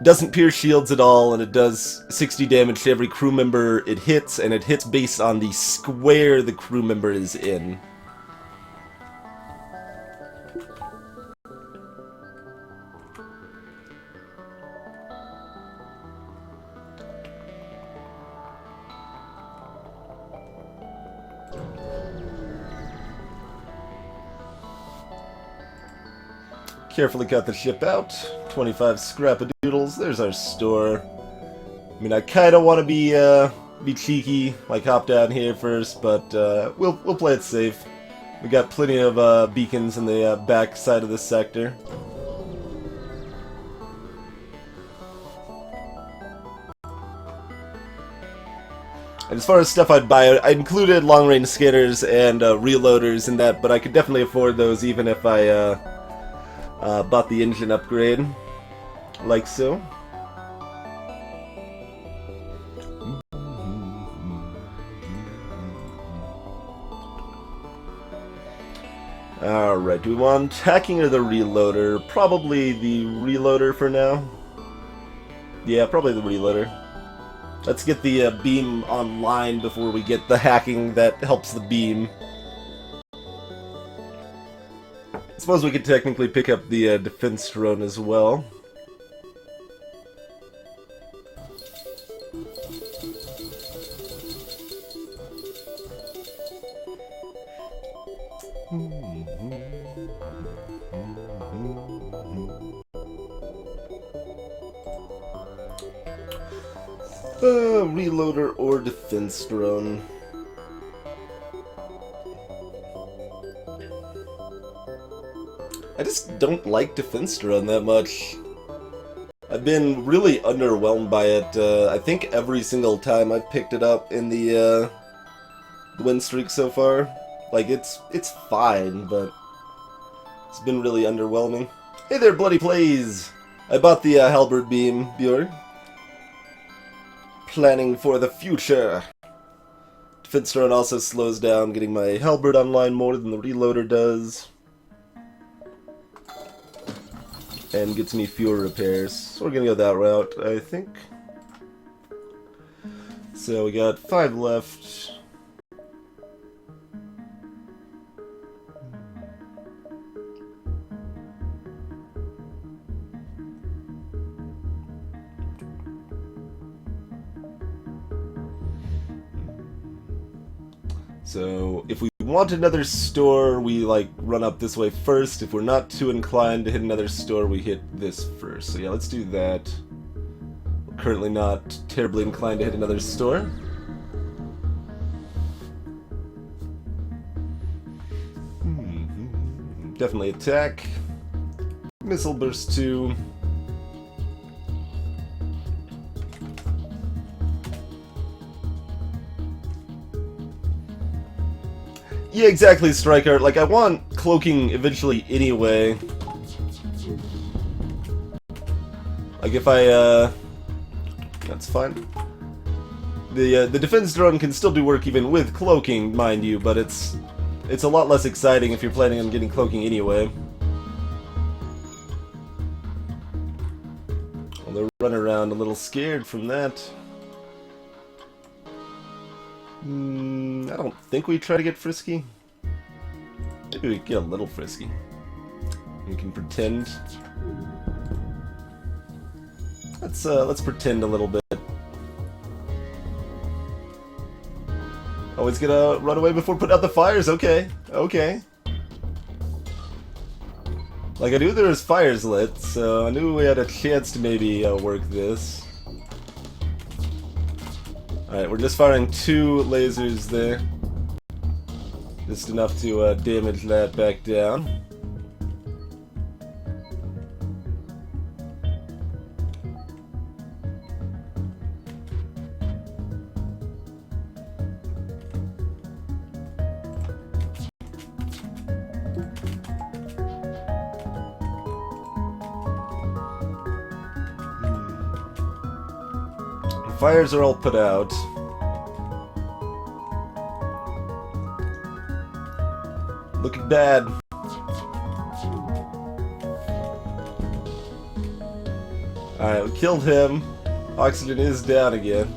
doesn't pierce shields at all, and it does 60 damage to every crew member it hits, and it hits based on the square the crew member is in. Carefully cut the ship out. 25 scrap-a-doodles. There's our store. I mean, I kind of want to be cheeky, like hop down here first, but we'll play it safe. We got plenty of beacons in the back side of this sector. And as far as stuff I'd buy, I included long-range scanners and reloaders in that, but I could definitely afford those even if I bought the engine upgrade, like so. Alright, do we want hacking or the reloader? Probably the reloader for now. Yeah, probably the reloader. Let's get the beam online before we get the hacking that helps the beam. I suppose we could technically pick up the defense drone as well. Reloader or defense drone. I just don't like defense drone that much. I've been really underwhelmed by it. I think every single time I've picked it up in the win streak so far. Like, it's fine, but it's been really underwhelming. Hey there, Bloody Plays! I bought the halberd beam, Bjorn. Planning for the future. Defense drone also slows down getting my halberd online more than the reloader does. And gets me fewer repairs. So we're gonna go that route, I think. So we got 5 left. So, if we want another store, we, like, run up this way first. If we're not too inclined to hit another store, we hit this first. So yeah, let's do that. We're currently not terribly inclined to hit another store. Definitely attack. Missile burst 2. Yeah, exactly, Striker. Like, I want cloaking eventually anyway. Like, if I, that's fine. The defense drone can still do work even with cloaking, mind you, but it's a lot less exciting if you're planning on getting cloaking anyway. Well, they'll run around a little scared from that. I don't think we try to get frisky. Maybe we get a little frisky. We can pretend. Let's pretend a little bit. Always gonna run away before putting out the fires. Okay, okay. Like, I knew there was fires lit, so I knew we had a chance to maybe work this. Alright, we're just firing 2 lasers there. Just enough to damage that back down. Fires are all put out. Looking bad. Alright, we killed him. Oxygen is down again.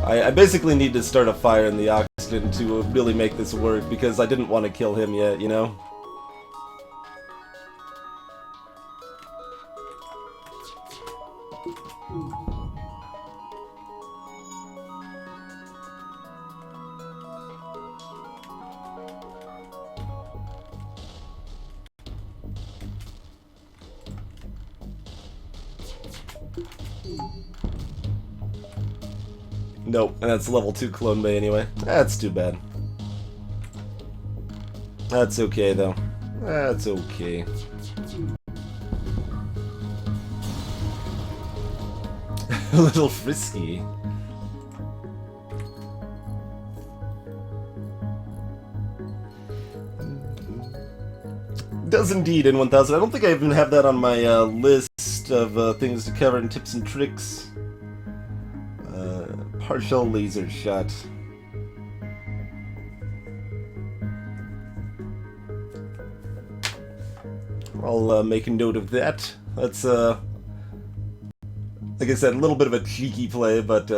I basically need to start a fire in the oxygen to really make this work, because I didn't want to kill him yet, you know? Nope, and that's level 2 Clone Bay anyway. That's too bad. That's okay, though. That's okay. A little frisky. Does indeed in 1000. I don't think I even have that on my list of things to cover in tips and tricks. Partial laser shot. I'll make a note of that. That's, like I said, a little bit of a cheeky play, but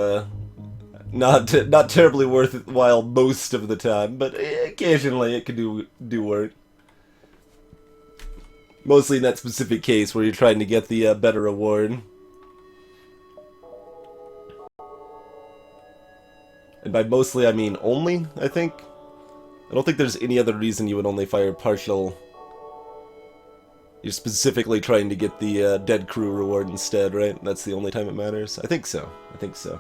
not terribly worthwhile most of the time. But occasionally it can do work. Mostly in that specific case where you're trying to get the better reward. And by mostly I mean only, I think. I don't think there's any other reason you would only fire partial. You're specifically trying to get the dead crew reward instead, right? That's the only time it matters? I think so. I think so.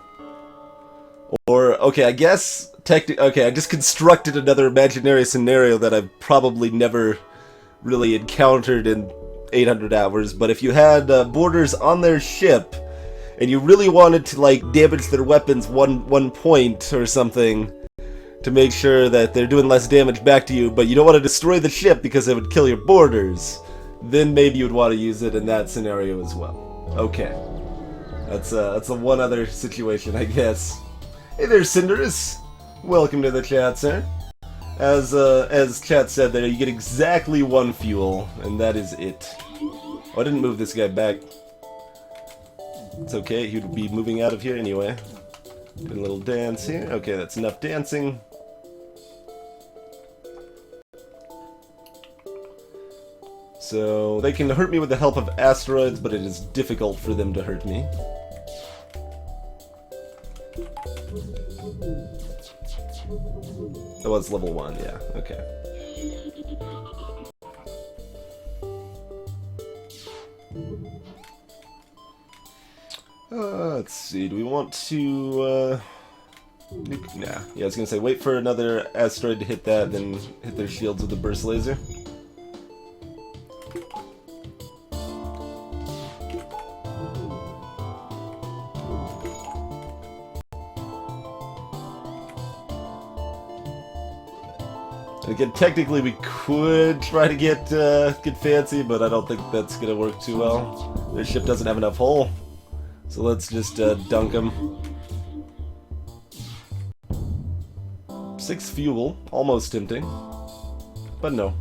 Or, okay, I guess... okay, I just constructed another imaginary scenario that I've probably never really encountered in 800 hours, but if you had boarders on their ship, and you really wanted to, like, damage their weapons one point or something, to make sure that they're doing less damage back to you, but you don't want to destroy the ship because it would kill your boarders, then maybe you would want to use it in that scenario as well. Okay. That's the one other situation, I guess. Hey there, Cinders. Welcome to the chat, sir. As chat said there, you get exactly 1 fuel, and that is it. Oh, I didn't move this guy back. It's okay, he would be moving out of here anyway. Do a little dance here. Okay, that's enough dancing. So, they can hurt me with the help of asteroids, but it is difficult for them to hurt me. That was level 1, yeah, okay. Let's see, do we want to, nuke? Nah. Yeah, I was gonna say, wait for another asteroid to hit that, then hit their shields with the burst laser. Again, technically we could try to get fancy, but I don't think that's gonna work too well. Their ship doesn't have enough hull, so let's just dunk them. 6 fuel, almost tempting, but no.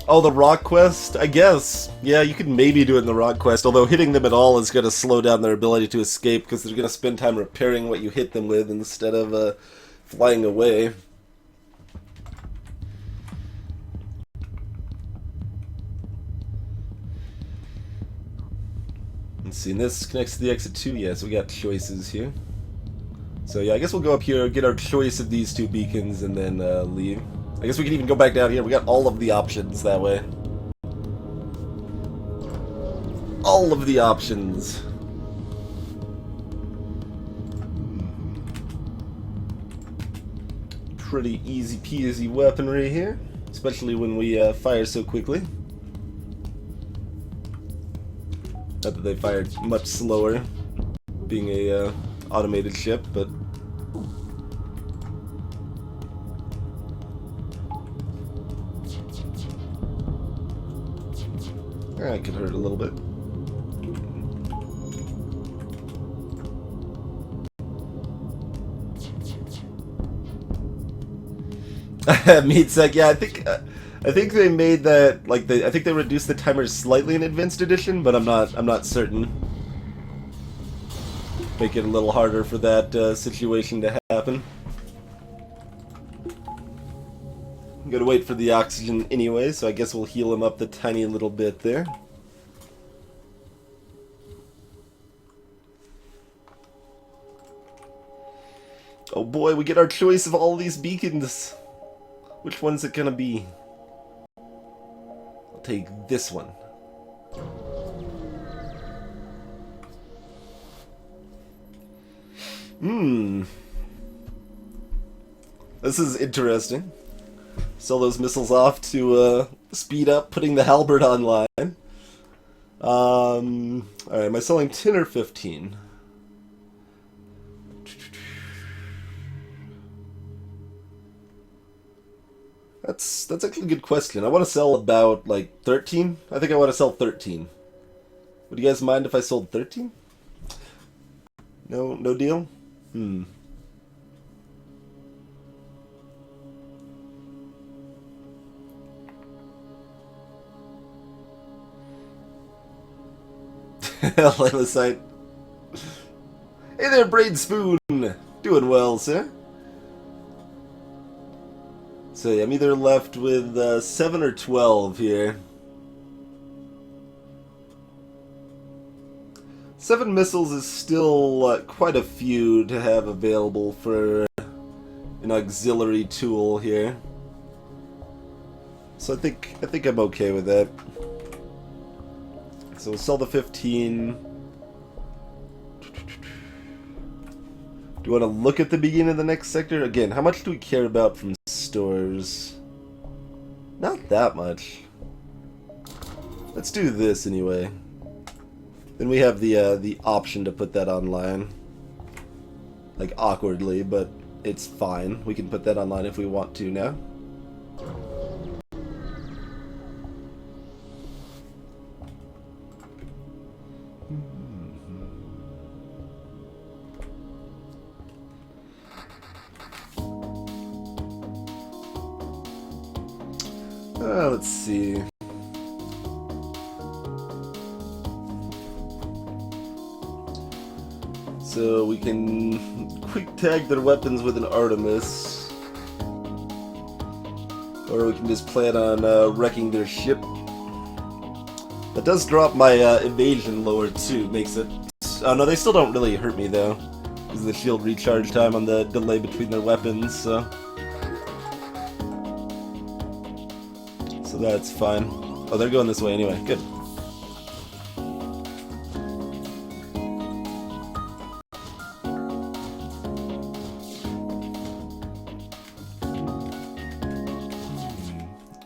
Oh, the rock quest? I guess. Yeah, you could maybe do it in the rock quest, although hitting them at all is going to slow down their ability to escape, because they're going to spend time repairing what you hit them with instead of flying away. Let's see, and this connects to the exit 2, yeah, so we got choices here. So yeah, I guess we'll go up here, get our choice of these 2 beacons, and then leave. I guess we can even go back down here. We got all of the options that way. All of the options. Pretty easy peasy weaponry here, especially when we fire so quickly. Not that they fired much slower, being a automated ship, but that could hurt a little bit. Meat sec, yeah, I think they made that, like, I think they reduced the timer slightly in Advanced Edition, but I'm not certain. Make it a little harder for that situation to happen. I'm gonna wait for the oxygen anyway, so I guess we'll heal him up the tiny little bit there. Oh boy, we get our choice of all these beacons. Which one's it gonna be? I'll take this one. This is interesting. Sell those missiles off to speed up putting the halberd online. Alright, am I selling 10 or 15? That's actually a good question. I want to sell about, like, 13? I think I want to sell 13. Would you guys mind if I sold 13? No deal? Layla site. Hey there, Braid Spoon! Doing well, sir. So yeah, I'm either left with 7 or 12 here. 7 missiles is still quite a few to have available for an auxiliary tool here. So I think I'm okay with that. So we'll sell the 15. Do you want to look at the beginning of the next sector? Again, how much do we care about from stores? Not that much. Let's do this anyway. Then we have the option to put that online. Like, awkwardly, but it's fine. We can put that online if we want to now. Let's see. So we can quick tag their weapons with an Artemis. Or we can just plan on wrecking their ship. That does drop my evasion lower too, makes it... Oh no, they still don't really hurt me though. Because of the shield recharge time on the delay between their weapons, so... So that's fine. Oh, they're going this way anyway. Good.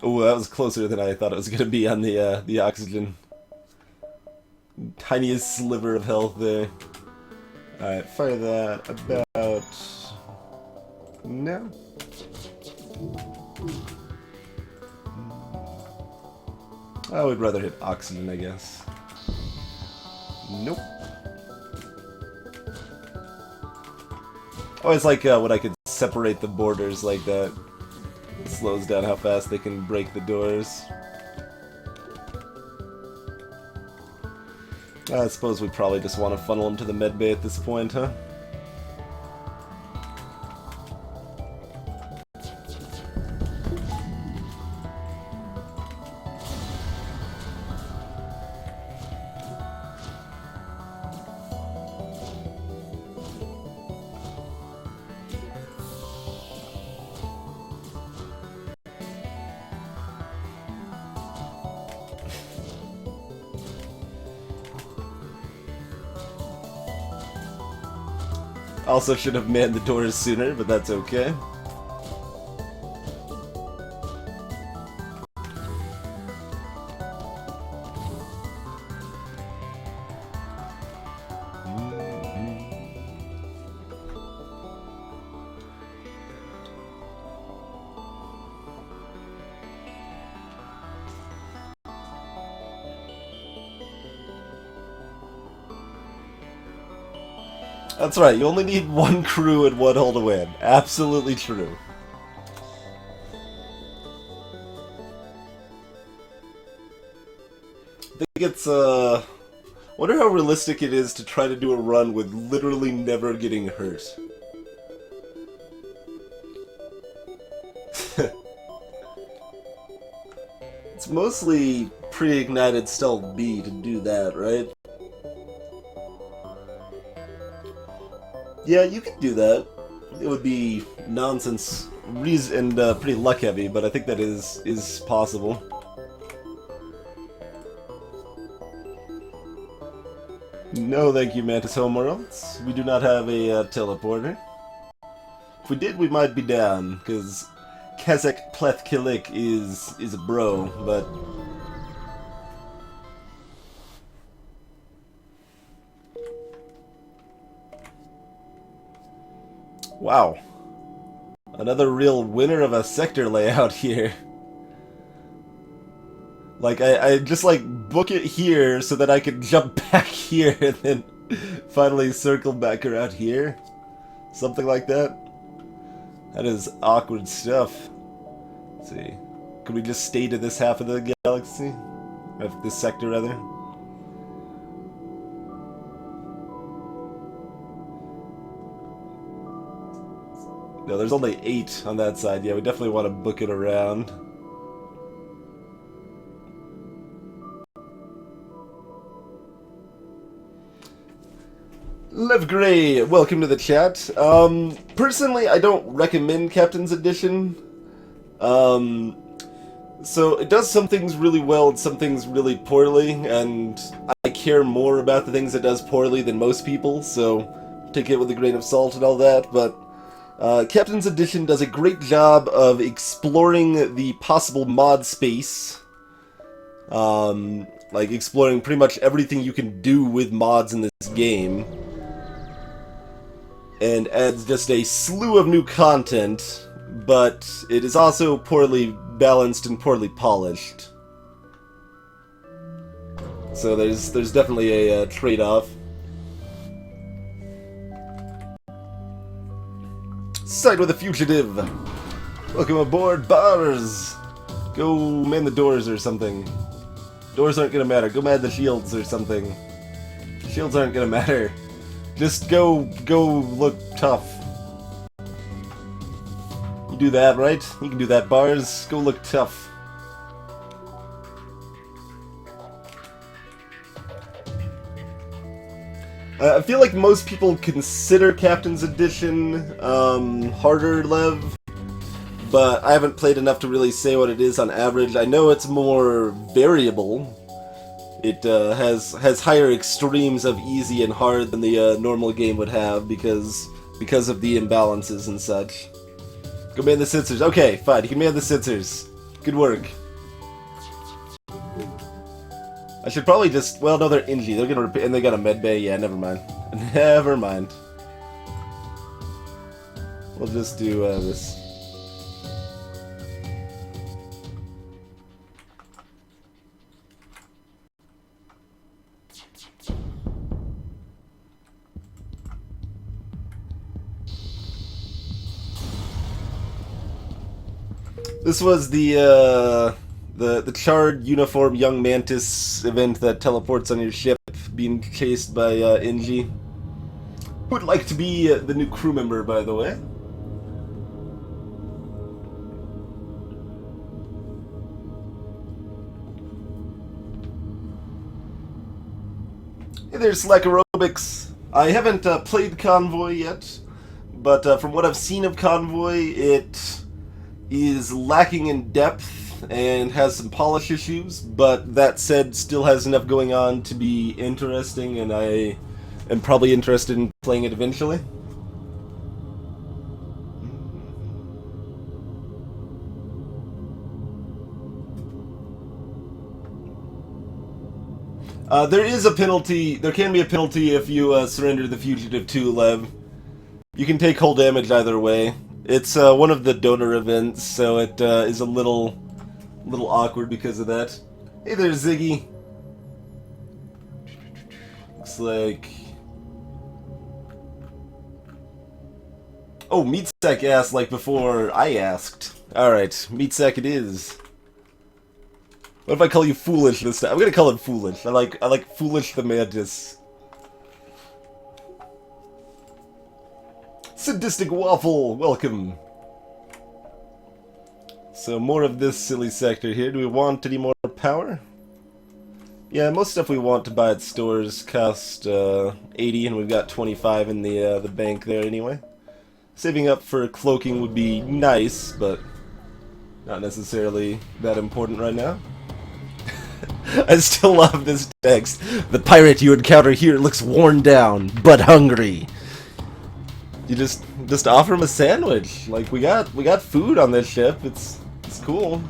Oh, that was closer than I thought it was going to be on the oxygen. Tiniest sliver of health there. Alright, fire that about... now. I would rather hit oxygen, I guess. Nope. I always like when I could separate the borders like that. It slows down how fast they can break the doors. I suppose we probably just want to funnel them to the medbay at this point, huh? Also should have manned the doors sooner, but that's okay. That's right, you only need one crew and one hull to win. Absolutely true. I think it's, wonder how realistic it is to try to do a run with literally never getting hurt. It's mostly pre-ignited stealth B to do that, right? Yeah, you can do that. it would be nonsense and pretty luck heavy, but I think that is possible. No, thank you, Mantis Homeworlds. We do not have a teleporter. If we did, we might be down, because Kazakh Pleth Kilik is a bro, but... Wow. Another real winner of a sector layout here. Like, I just, like, book it here so that I can jump back here and then finally circle back around here. Something like that. That is awkward stuff. Let's see. Could we just stay to this half of the galaxy? Of this sector, rather? No, there's only 8 on that side. Yeah, we definitely want to book it around. Lev Gray, welcome to the chat. Personally, I don't recommend Captain's Edition. So it does some things really well and some things really poorly, and I care more about the things it does poorly than most people, so take it with a grain of salt and all that, but Captain's Edition does a great job of exploring the possible mod space. Like exploring pretty much everything you can do with mods in this game. And adds just a slew of new content, but it is also poorly balanced and poorly polished. So there's definitely a trade-off. Side with a fugitive! Welcome aboard, bars! Go man the doors or something. Doors aren't gonna matter. Go man the shields or something. Shields aren't gonna matter. Just go look tough. You do that, right? You can do that, bars. Go look tough. I feel like most people consider Captain's Edition harder, Lev, but I haven't played enough to really say what it is on average. I know it's more variable. It has higher extremes of easy and hard than the normal game would have because of the imbalances and such. Go man the sensors. Okay, fine. You can man the sensors. Good work. I should probably just... Well, no, they're Ingy. They're gonna and they got a med bay. Yeah, never mind. Never mind. We'll just do this. This was the charred uniform young mantis event that teleports on your ship, being chased by Ingy. Who would like to be the new crew member, by the way? Hey there, Slack Aerobics. I haven't played Convoy yet, but from what I've seen of Convoy, it is lacking in depth and has some polish issues, but that said, still has enough going on to be interesting, and I am probably interested in playing it eventually. There is a penalty. There can be a penalty if you surrender the Fugitive 2, Lev. You can take hull damage either way. It's one of the donor events, so it is a little awkward because of that. Hey there, Ziggy. Looks like... Oh, Meatsack asked like before I asked. Alright, Meatsack it is. What if I call you Foolish this time? I'm gonna call him Foolish. I like Foolish the Mantis. Sadistic Waffle, welcome. So more of this silly sector here. Do we want any more power? Yeah, most stuff we want to buy at stores cost 80, and we've got 25 in the bank there anyway. Saving up for cloaking would be nice, but not necessarily that important right now. I still love this text. The pirate you encounter here looks worn down, but hungry. You just offer him a sandwich. Like, we got food on this ship. It's cool.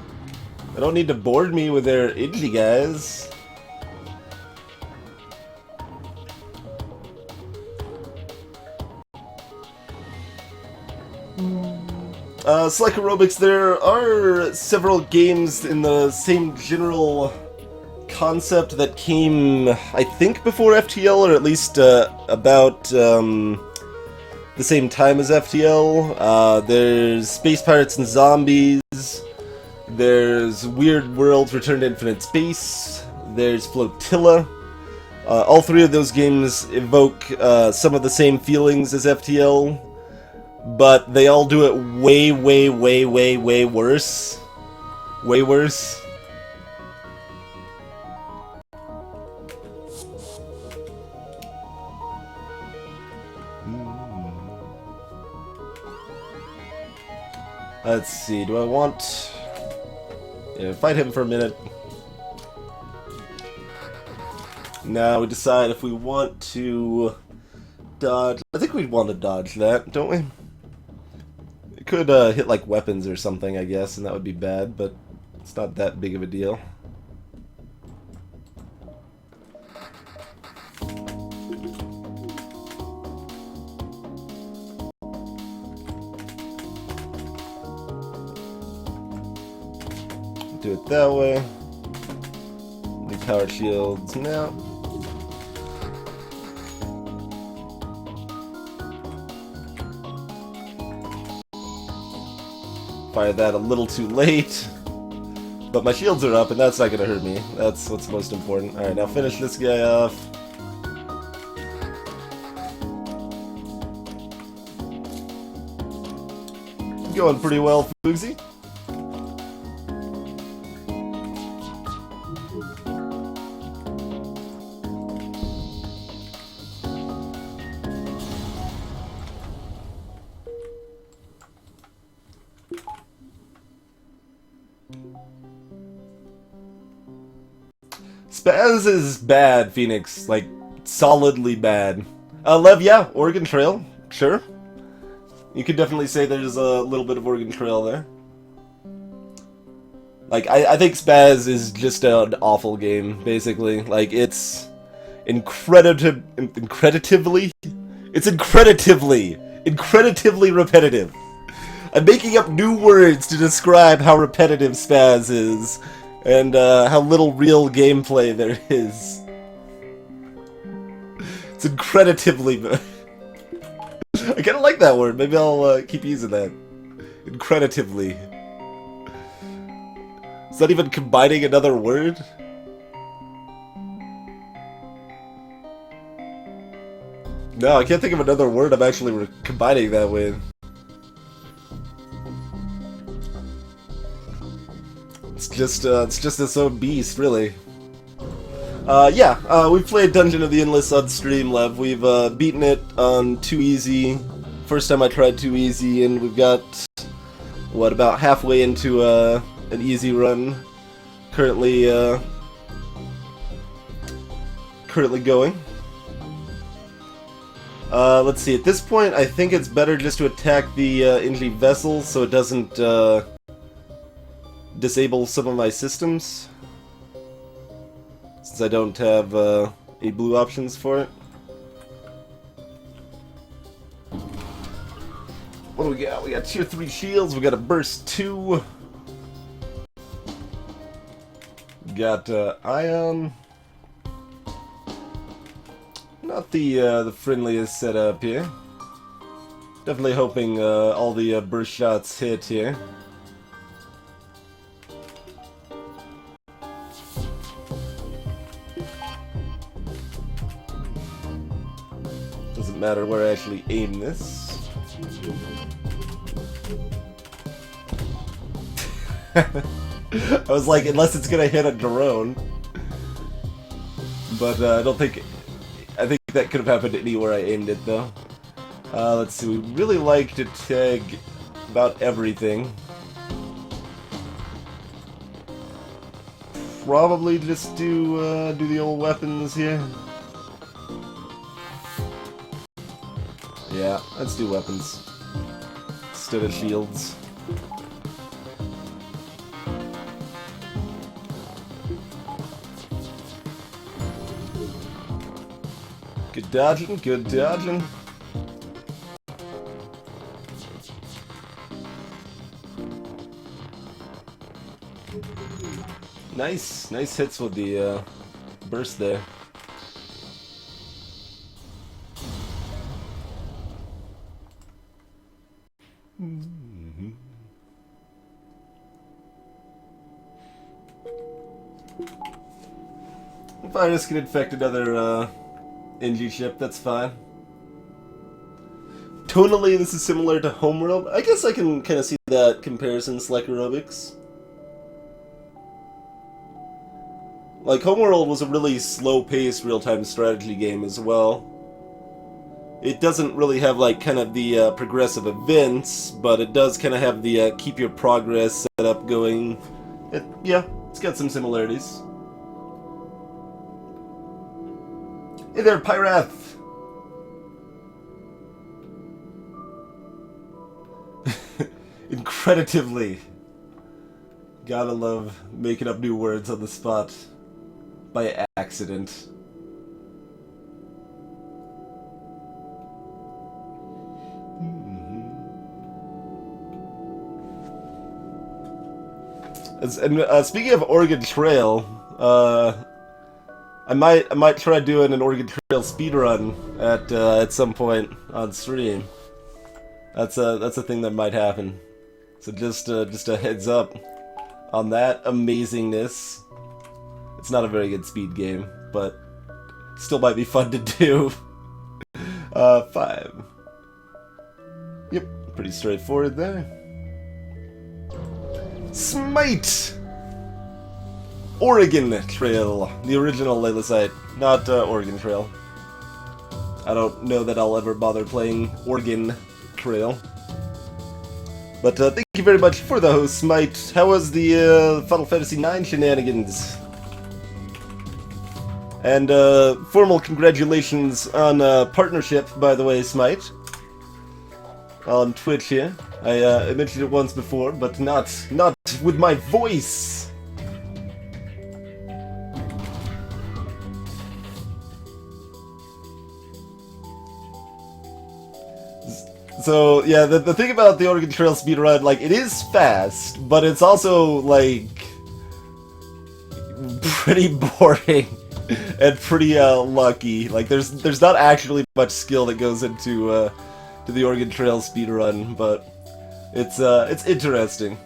They don't need to board me with their idly guys. Slack Aerobics, there are several games in the same general concept that came, I think, before FTL, or at least about the same time as FTL. There's Space Pirates and Zombies, there's Weird Worlds Return to Infinite Space, there's Flotilla. All three of those games evoke some of the same feelings as FTL, but they all do it way, way, way, way, way worse. Way worse. Let's see, do I want... Yeah, fight him for a minute. Now we decide if we want to dodge... I think we'd want to dodge that, don't we? It could hit like weapons or something, I guess, and that would be bad, but it's not that big of a deal. Do it that way. The power shields now. Fired that a little too late. But my shields are up and that's not gonna hurt me. That's what's most important. Alright, now finish this guy off. Going pretty well, Foogsy. Spaz is bad, Phoenix. Like, solidly bad. Lev, yeah, Oregon Trail, sure. You could definitely say there's a little bit of Oregon Trail there. Like, I think Spaz is just an awful game, basically. Like, it's increditively repetitive. I'm making up new words to describe how repetitive Spaz is. And how little real gameplay there is. It's increditively... I kinda like that word. Maybe I'll keep using that. Increditively. Is that even combining another word? No, I can't think of another word I'm actually combining that with. It's just its own beast, really. Yeah, we've played Dungeon of the Endless on stream, Lev. We've beaten it on 2 easy. First time I tried 2 easy, and we've got, what, about halfway into an easy run. Currently going. Let's see, at this point, I think it's better just to attack the Inji vessel so it doesn't disable some of my systems, since I don't have any blue options for it. What do we got? We got tier 3 shields, we got a burst 2. We got ion. Not the friendliest setup here. Definitely hoping all the burst shots hit here. Doesn't matter where I actually aim this. I was like, unless it's gonna hit a drone. But I don't think... I think that could have happened anywhere I aimed it, though. Let's see, we really like to tag about everything. Probably just do the old weapons here. Yeah, let's do weapons instead of shields. Good dodging, good dodging. Nice, nice hits with the burst there. Virus can infect another NG ship, that's fine. Tonally, this is similar to Homeworld. I guess I can kind of see that comparison, Slack Aerobics. Like, Homeworld was a really slow-paced real-time strategy game as well. It doesn't really have, like, kind of the progressive events, but it does kind of have the keep your progress setup going. Yeah, it's got some similarities. Hey there, Pyrath! Increditively. Gotta love making up new words on the spot. By accident. And speaking of Oregon Trail, I might try doing an Oregon Trail speedrun at some point on stream. That's a thing that might happen. So just a heads up on that amazingness. It's not a very good speed game, but still might be fun to do. 5. Yep, pretty straightforward there. Smite! Oregon Trail, the original Layla site, not Oregon Trail. I don't know that I'll ever bother playing Oregon Trail. But thank you very much for the host, Smite. How was the Final Fantasy IX shenanigans? And formal congratulations on partnership, by the way, Smite. On Twitch here. I mentioned it once before, but not with my voice. So, yeah, the thing about the Oregon Trail speedrun, like, it is fast, but it's also, like, pretty boring and pretty lucky. Like, there's not actually much skill that goes into to the Oregon Trail speedrun, but it's interesting.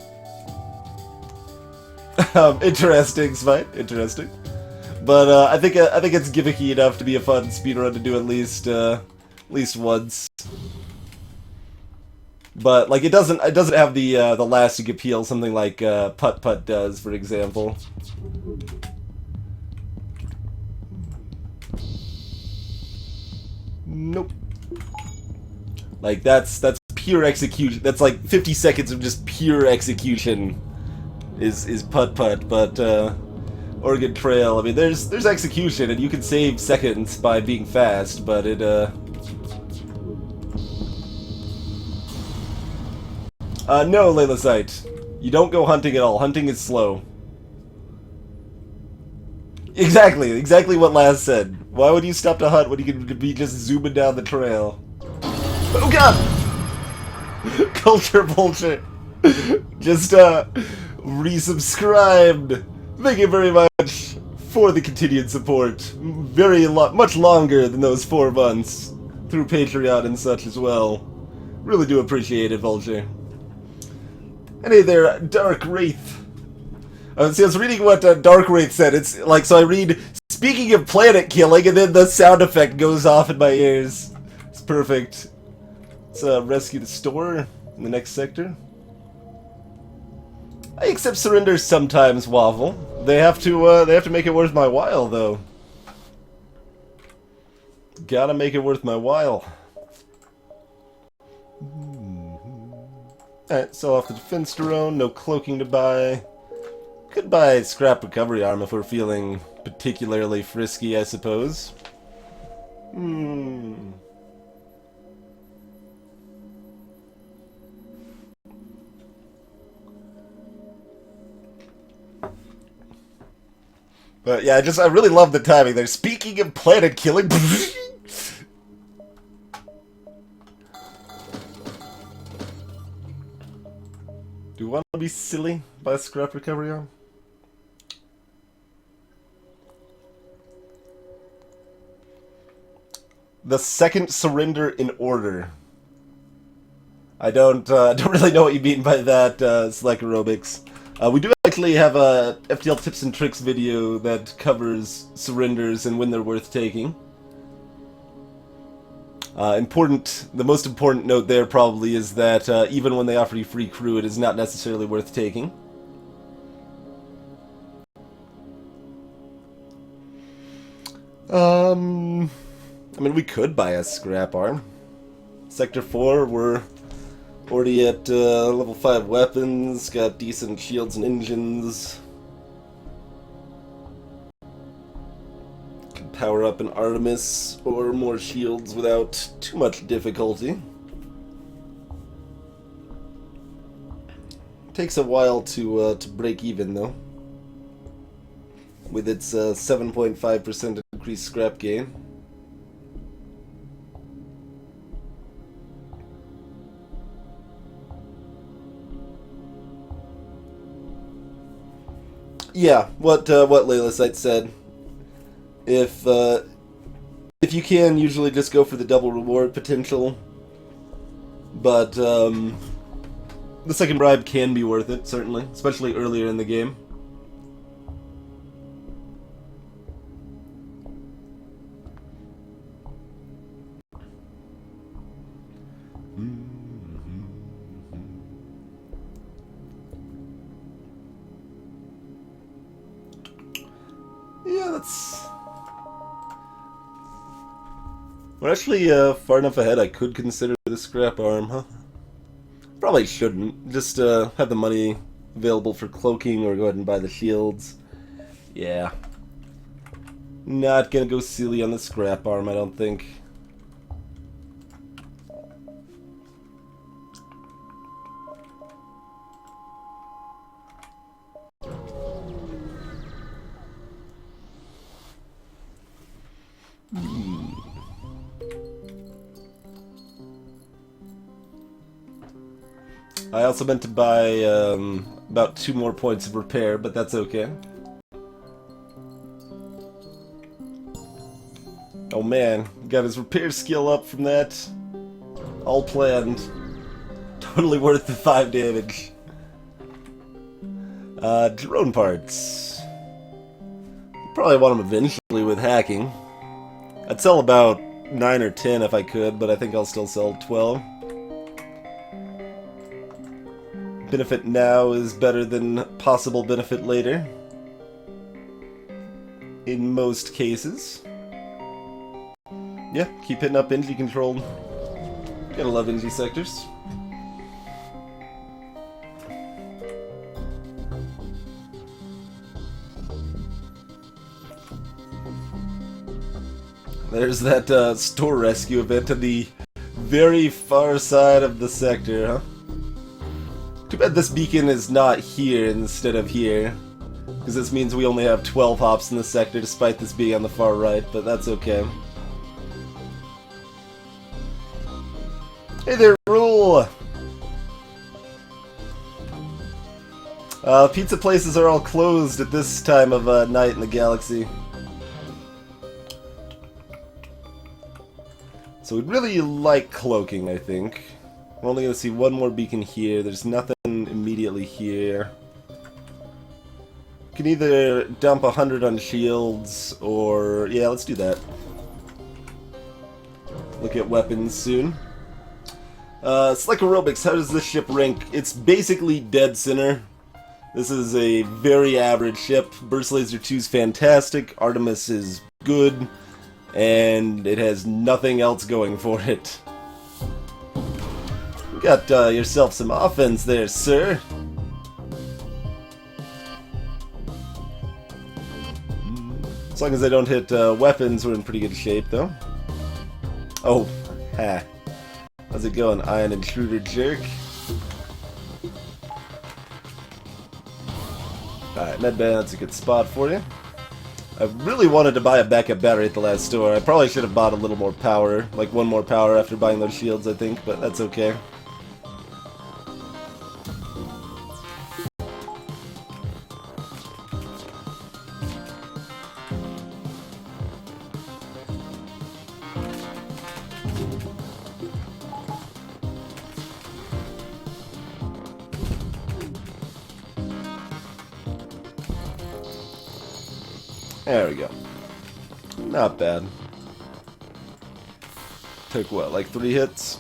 Interesting, Smite. Interesting. But I think it's gimmicky enough to be a fun speedrun to do at least once. But like it doesn't have the lasting appeal something like Putt Putt does, for example. Nope. Like that's pure execution. That's like 50 seconds of just pure execution. Is Putt Putt, but Oregon Trail. I mean, there's execution, and you can save seconds by being fast, but it no, Layla Sight. You don't go hunting at all. Hunting is slow. Exactly what Laz said. Why would you stop to hunt when you could be just zooming down the trail? Oh god! Culture Vulture! Just, resubscribed! Thank you very much for the continued support. Much longer than those 4 months. Through Patreon and such as well. Really do appreciate it, Vulture. And hey there, Dark Wraith. See, I was reading what Dark Wraith said. It's like, so I read, speaking of planet killing, and then the sound effect goes off in my ears. It's perfect. Let's rescue the store in the next sector. I accept surrender sometimes, Waffle. They have to make it worth my while, though. Gotta make it worth my while. Alright, sell off the defense drone, no cloaking to buy. Could buy scrap recovery arm if we're feeling particularly frisky, I suppose. But yeah, I really love the timing there. Speaking of planet killing... Do you want to be silly by scrap recovery arm? The second surrender in order. I don't really know what you mean by that, Slack Aerobics. We do actually have a FTL tips and tricks video that covers surrenders and when they're worth taking. The most important note there probably is that even when they offer you free crew, it is not necessarily worth taking. I mean, we could buy a scrap arm. Sector 4, we're already at level 5 weapons, got decent shields and engines. Can power up an Artemis or more shields without too much difficulty. Takes a while to break even though, with its 7.5% increased scrap gain. Yeah, what Layla Sight said. If you can, usually just go for the double reward potential. But the second bribe can be worth it, certainly, especially earlier in the game. Yeah, that's... We're actually far enough ahead I could consider the scrap arm, huh? Probably shouldn't. Just have the money available for cloaking or go ahead and buy the shields. Yeah. Not gonna go silly on the scrap arm, I don't think. I also meant to buy about 2 more points of repair, but that's okay. Oh man, got his repair skill up from that. All planned. Totally worth the 5 damage. Drone parts. Probably want them eventually with hacking. I'd sell about 9 or 10 if I could, but I think I'll still sell 12. Benefit now is better than possible benefit later. In most cases. Yeah, keep hitting up NG controlled. Gotta love NG sectors. There's that store rescue event on the very far side of the sector, huh? Too bad this beacon is not here instead of here, because this means we only have 12 hops in the sector despite this being on the far right, but that's okay. Hey there, Rule! Pizza places are all closed at this time of night in the galaxy. So we'd really like cloaking, I think. We're only going to see one more beacon here. There's nothing immediately here. We can either dump 100 on shields, or... yeah, let's do that. Look at weapons soon. Slack Aerobics, how does this ship rank? It's basically dead center. This is a very average ship. Burst Laser 2 is fantastic. Artemis is good. And it has nothing else going for it. got yourself some offense there, sir. As long as I don't hit weapons, we're in pretty good shape, though. Oh, ha. How's it going, Iron Intruder Jerk? Alright, medbay, that's a good spot for you. I really wanted to buy a backup battery at the last store. I probably should have bought a little more power, like one more power after buying those shields, I think, but that's okay. There we go. Not bad. Took what, like 3 hits?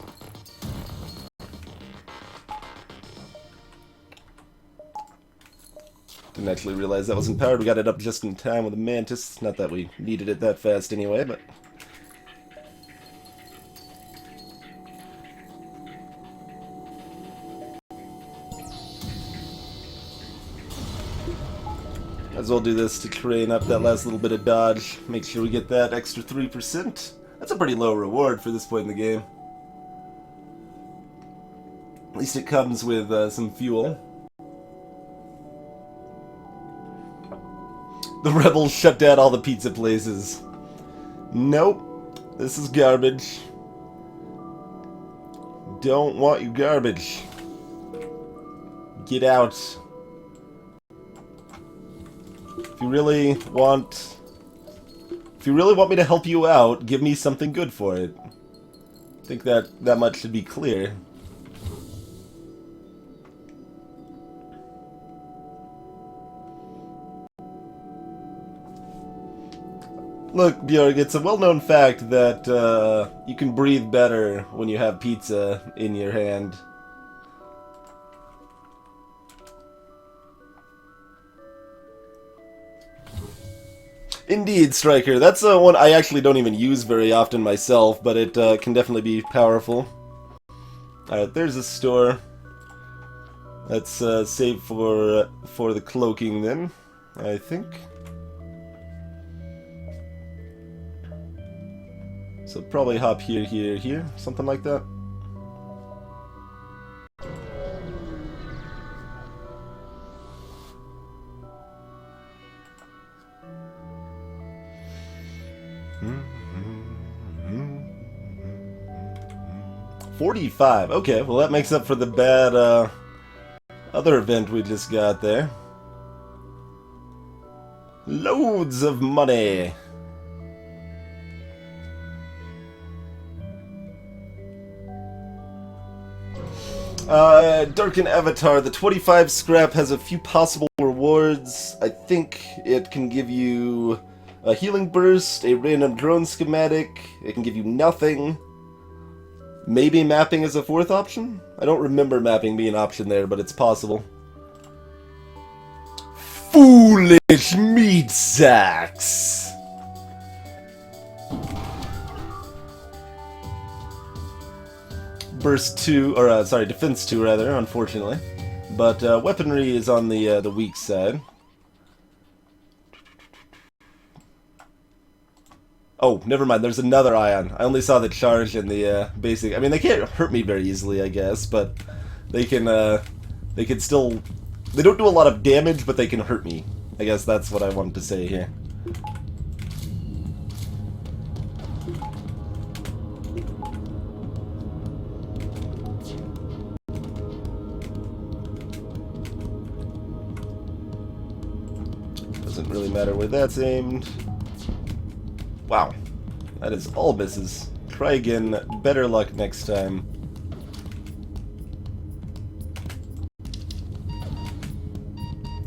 Didn't actually realize that wasn't powered. We got it up just in time with a mantis. Not that we needed it that fast anyway, but... Might as well do this to crane up that last little bit of dodge. Make sure we get that extra 3%. That's a pretty low reward for this point in the game. At least it comes with some fuel. The rebels shut down all the pizza places. Nope. This is garbage. Don't want your garbage. Get out. If you really want me to help you out, give me something good for it. I think that much should be clear. Look, Björg, it's a well-known fact that you can breathe better when you have pizza in your hand. Indeed, Striker. That's one I actually don't even use very often myself, but it can definitely be powerful. Alright, there's a store. Let's save for the cloaking then, I think. So probably hop here, here, here, something like that. $45. Okay, well that makes up for the bad other event we just got there. Loads of money. Darken Avatar. The 25 scrap has a few possible rewards. I think it can give you a healing burst, a random drone schematic. It can give you nothing. Maybe mapping is a 4th option? I don't remember mapping being an option there, but it's possible. Foolish meat sacks! Burst 2, or sorry, defense 2 rather, unfortunately. But weaponry is on the weak side. Oh, never mind, there's another ion. I only saw the charge and the basic. I mean, they can't hurt me very easily, I guess, but they can still... They don't do a lot of damage, but they can hurt me. I guess that's what I wanted to say here. Doesn't really matter where that's aimed. Wow, that is all misses. Try again, better luck next time.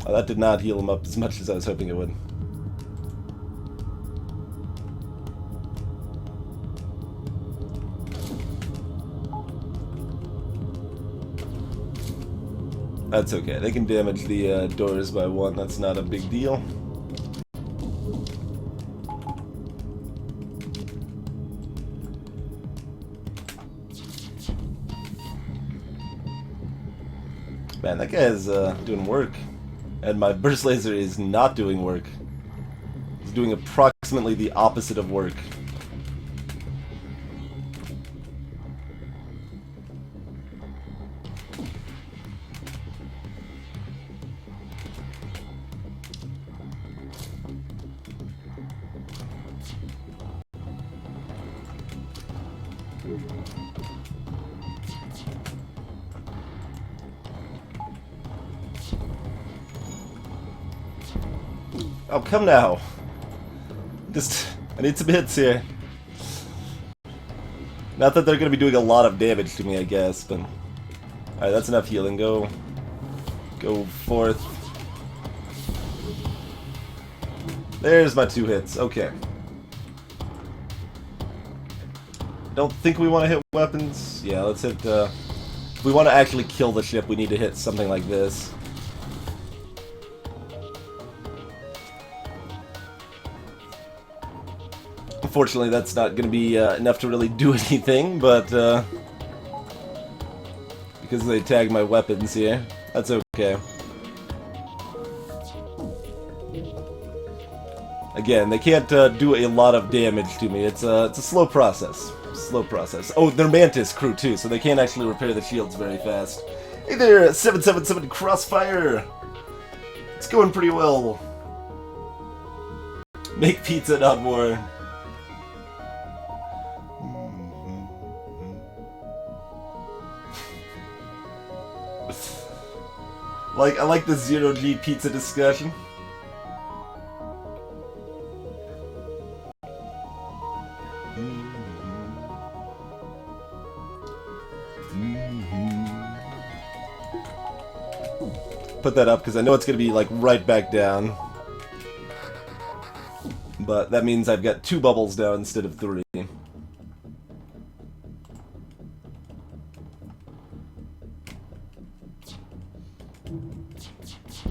Oh, that did not heal him up as much as I was hoping it would. That's okay, they can damage the doors by 1, that's not a big deal. Man, that guy is doing work. And my burst laser is not doing work. It's doing approximately the opposite of work. Oh, come now. I need some hits here. Not that they're going to be doing a lot of damage to me, I guess, but... Alright, that's enough healing. Go forth. There's my 2 hits. Okay. Don't think we want to hit weapons. Yeah, let's hit, if we want to actually kill the ship, we need to hit something like this. Unfortunately, that's not going to be enough to really do anything, but because they tag my weapons here, that's okay. Again, they can't do a lot of damage to me. It's a slow process. Slow process. Oh, they're Mantis crew too, so they can't actually repair the shields very fast. Hey there, 777 Crossfire. It's going pretty well. Make pizza, not war. I like the 0G pizza discussion. Put that up because I know it's going to be like right back down. But that means I've got 2 bubbles now instead of 3.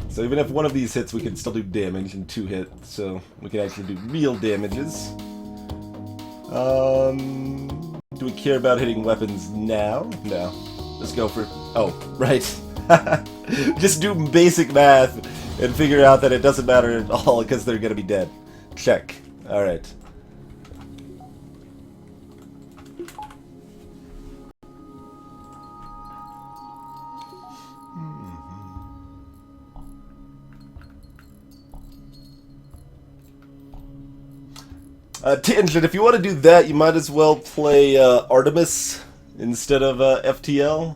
So even if one of these hits, we can still do damage in 2 hits, so we can actually do real damages. Do we care about hitting weapons now? No. Let's go for... Oh, right. Just do basic math and figure out that it doesn't matter at all because they're gonna be dead. Check. Alright. Tangent, if you want to do that, you might as well play Artemis instead of FTL,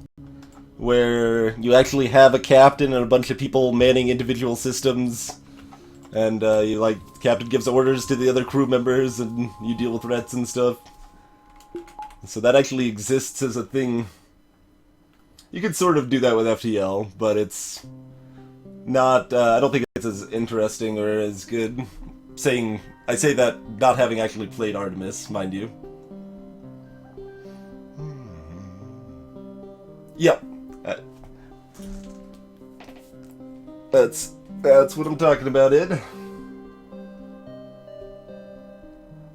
where you actually have a captain and a bunch of people manning individual systems, and the captain gives orders to the other crew members, and you deal with threats and stuff. So that actually exists as a thing. You could sort of do that with FTL, but it's not, I don't think it's as interesting or as good. I say that not having actually played Artemis, mind you. Yep. That's what I'm talking about, Ed.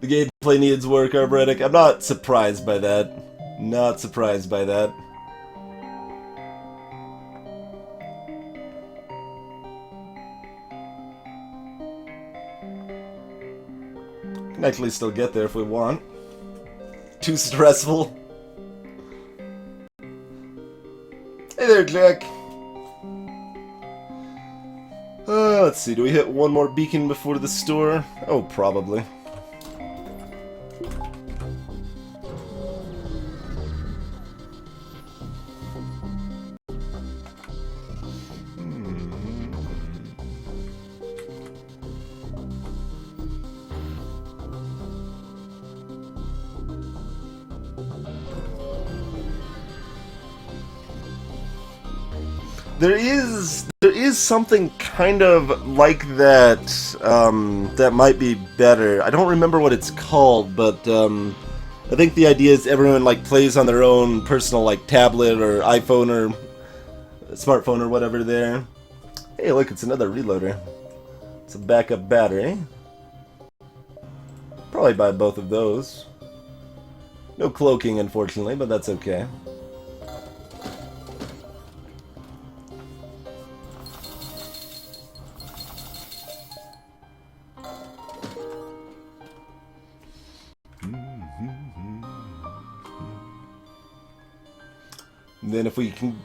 The gameplay needs work, Arboretic. I'm not surprised by that. Not surprised by that. Can actually still get there if we want. Too stressful. Hey there, Jack. Let's see, do we hit one more beacon before the store? Oh, probably. There is something kind of like that, that might be better. I don't remember what it's called, but, I think the idea is everyone, plays on their own personal, tablet or iPhone or smartphone or whatever there. Hey, look, it's another reloader. It's a backup battery. Probably buy both of those. No cloaking, unfortunately, but that's okay. And then if we can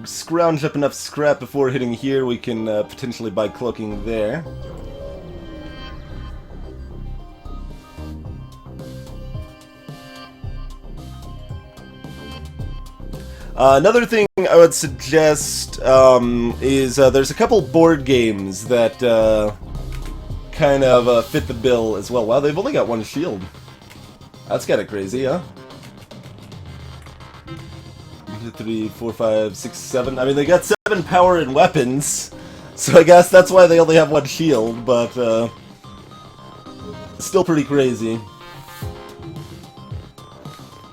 scrounge up enough scrap before hitting here, we can potentially buy cloaking there. Another thing I would suggest is there's a couple board games that kind of fit the bill as well. Wow, they've only got one shield. That's kind of crazy, huh? 1, 2, 3, 4, 5, 6, 7. I mean, they got 7 power and weapons, so I guess that's why they only have one shield, but still pretty crazy.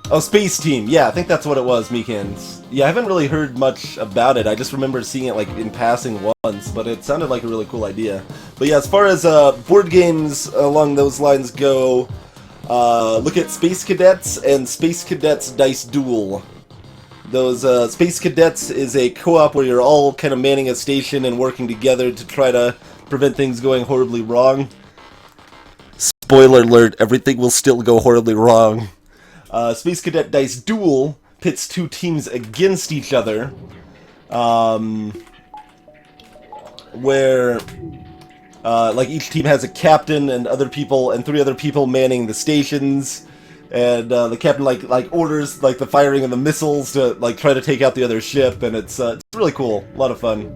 Oh, Space Team. Yeah, I think that's what it was, Meekans. Yeah, I haven't really heard much about it. I just remember seeing it like in passing once, but it sounded like a really cool idea. But yeah, as far as board games along those lines go, look at Space Cadets and Space Cadets Dice Duel. Those Space Cadets is a co-op where you're all kind of manning a station and working together to try to prevent things going horribly wrong. Spoiler alert, everything will still go horribly wrong. Space Cadet Dice Duel pits 2 teams against each other, where like each team has a captain and 3 other people manning the stations, and the captain like orders like the firing of the missiles to like try to take out the other ship, and it's really cool, a lot of fun.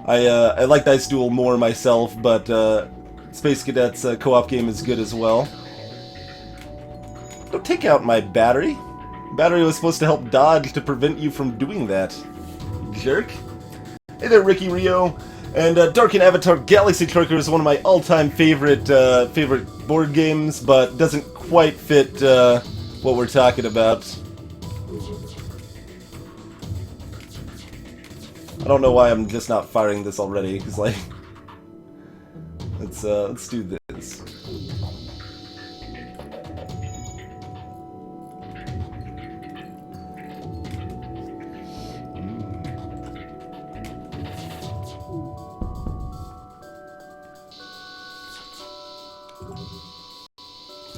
I like Dice Duel more myself, but Space Cadets co-op game is good as well. Don't take out my battery. Battery was supposed to help dodge to prevent you from doing that, jerk. Hey there, Ricky Rio. And Dark Avatar Galaxy Trucker is one of my all-time favorite board games, but doesn't quite fit what we're talking about. I don't know why I'm just not firing this already, because like, let's do this.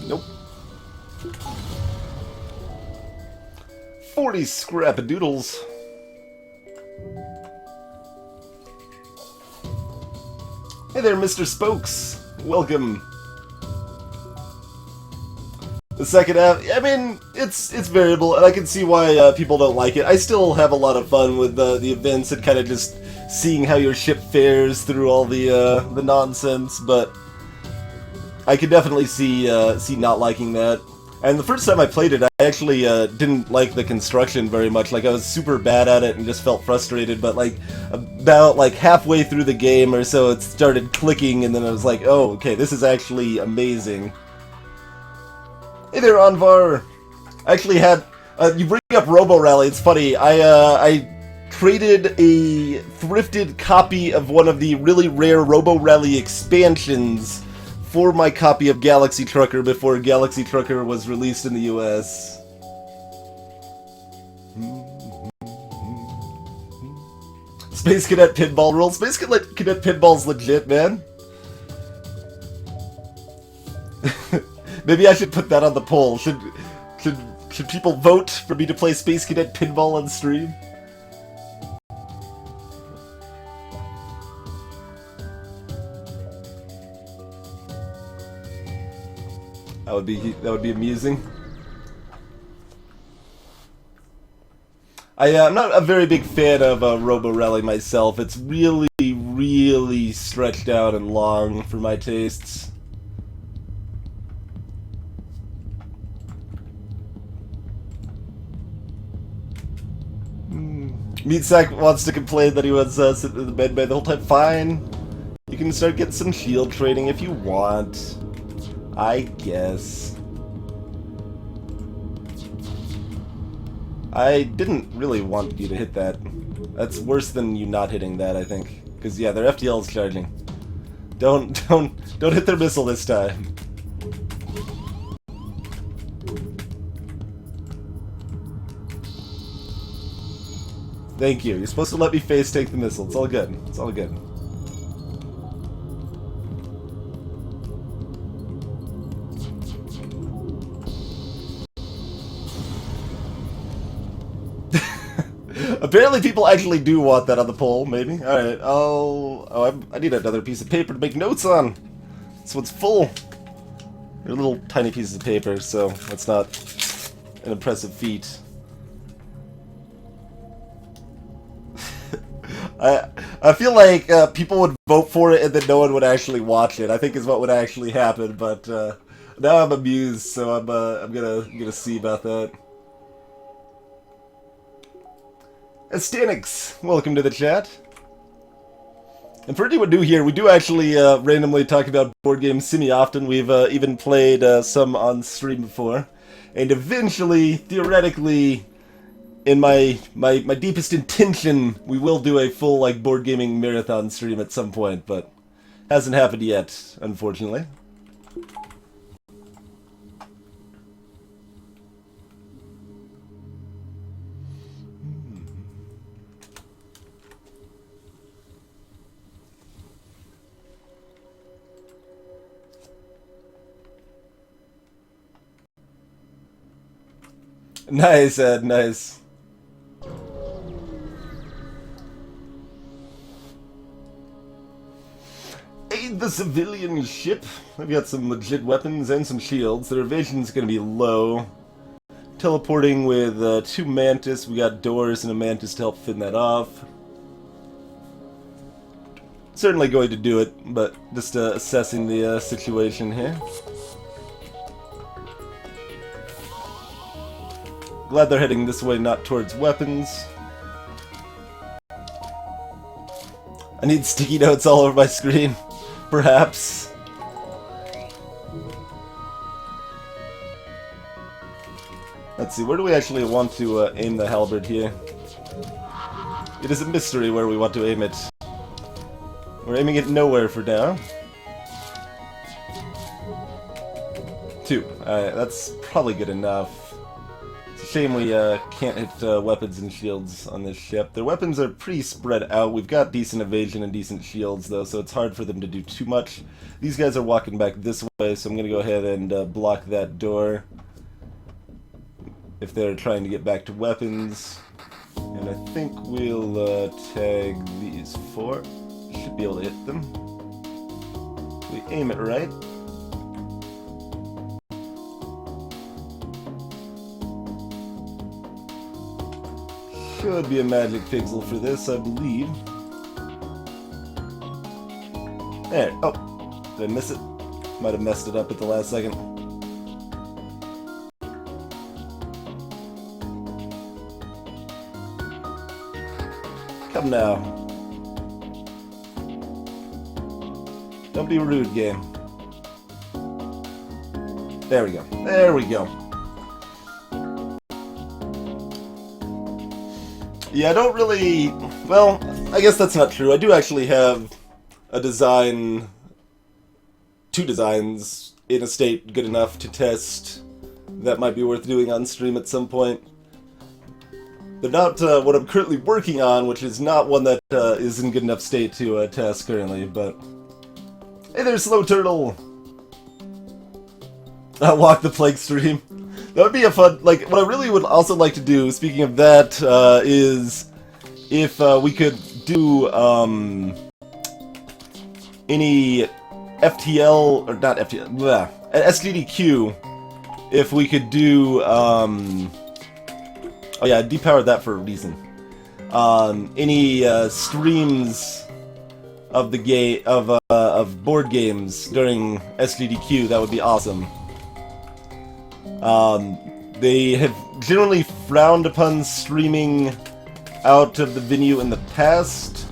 Nope. 40 scrap-a-doodles. Hey there, Mr. Spokes. Welcome. The second half, I mean, it's variable, and I can see why people don't like it. I still have a lot of fun with the events and kind of just seeing how your ship fares through all the nonsense, but I could definitely see not liking that. And the first time I played it, I actually didn't like the construction very much. Like, I was super bad at it and just felt frustrated, but like about like halfway through the game or so, it started clicking, and then I was like, oh, okay, this is actually amazing. Hey there, Anvar. I actually had you bring up Robo Rally. It's funny. I traded a thrifted copy of one of the really rare Robo Rally expansions for my copy of Galaxy Trucker before Galaxy Trucker was released in the US. Space Cadet Pinball rules. Space Cadet Pinball's legit, man. Maybe I should put that on the poll. Should people vote for me to play Space Cadet Pinball on stream? That would be amusing. I'm not a very big fan of Robo Rally myself. It's really, really stretched out and long for my tastes. Meatsack wants to complain that he was sitting in the bed the whole time. Fine. You can start getting some shield training if you want. I guess. I didn't really want you to hit that. That's worse than you not hitting that, I think. Because yeah, their FTL is charging. Don't hit their missile this time. Thank you. You're supposed to let me face take the missile. It's all good. It's all good. Apparently people actually do want that on the poll, maybe. Alright, I need another piece of paper to make notes on. This one's full. They're little tiny pieces of paper, so that's not an impressive feat. I feel like people would vote for it and then no one would actually watch it. I think is what would actually happen, but now I'm amused, so I'm gonna see about that. Astanix, welcome to the chat. And for anyone new here, we do actually randomly talk about board games semi-often. We've even played some on stream before. And eventually, theoretically, in my deepest intention, we will do a full like board gaming marathon stream at some point, but hasn't happened yet, unfortunately. Nice, Ed, nice. Aid the civilian ship. I've got some legit weapons and some shields. Their evasion's gonna be low. Teleporting with 2 mantis. We got doors and a mantis to help fin that off. Certainly going to do it, but just assessing the situation here. Glad they're heading this way, not towards weapons. I need sticky notes all over my screen, perhaps. Let's see, where do we actually want to aim the halberd here? It is a mystery where we want to aim it. We're aiming it nowhere for now. 2. Alright, that's probably good enough. Shame we can't hit weapons and shields on this ship. Their weapons are pretty spread out. We've got decent evasion and decent shields, though, so it's hard for them to do too much. These guys are walking back this way, so I'm going to go ahead and block that door if they're trying to get back to weapons. And I think we'll tag these 4. Should be able to hit them. We aim it right. Should be a magic pixel for this, I believe. There. Oh, did I miss it? Might have messed it up at the last second. Come now. Don't be rude, game. There we go. There we go. Yeah, I don't really... Well, I guess that's not true. I do actually have a design... 2 designs in a state good enough to test that might be worth doing on stream at some point. They're not what I'm currently working on, which is not one that is in good enough state to test currently, but... Hey there, Slow Turtle! Walk the Plague stream. That would be a fun, like, what I really would also like to do, speaking of that, is if we could do, any FTL, or not FTL, bleh, SGDQ, if we could do, oh yeah, I depowered that for a reason. Any, streams of the of board games during SGDQ, that would be awesome. They have generally frowned upon streaming out of the venue in the past.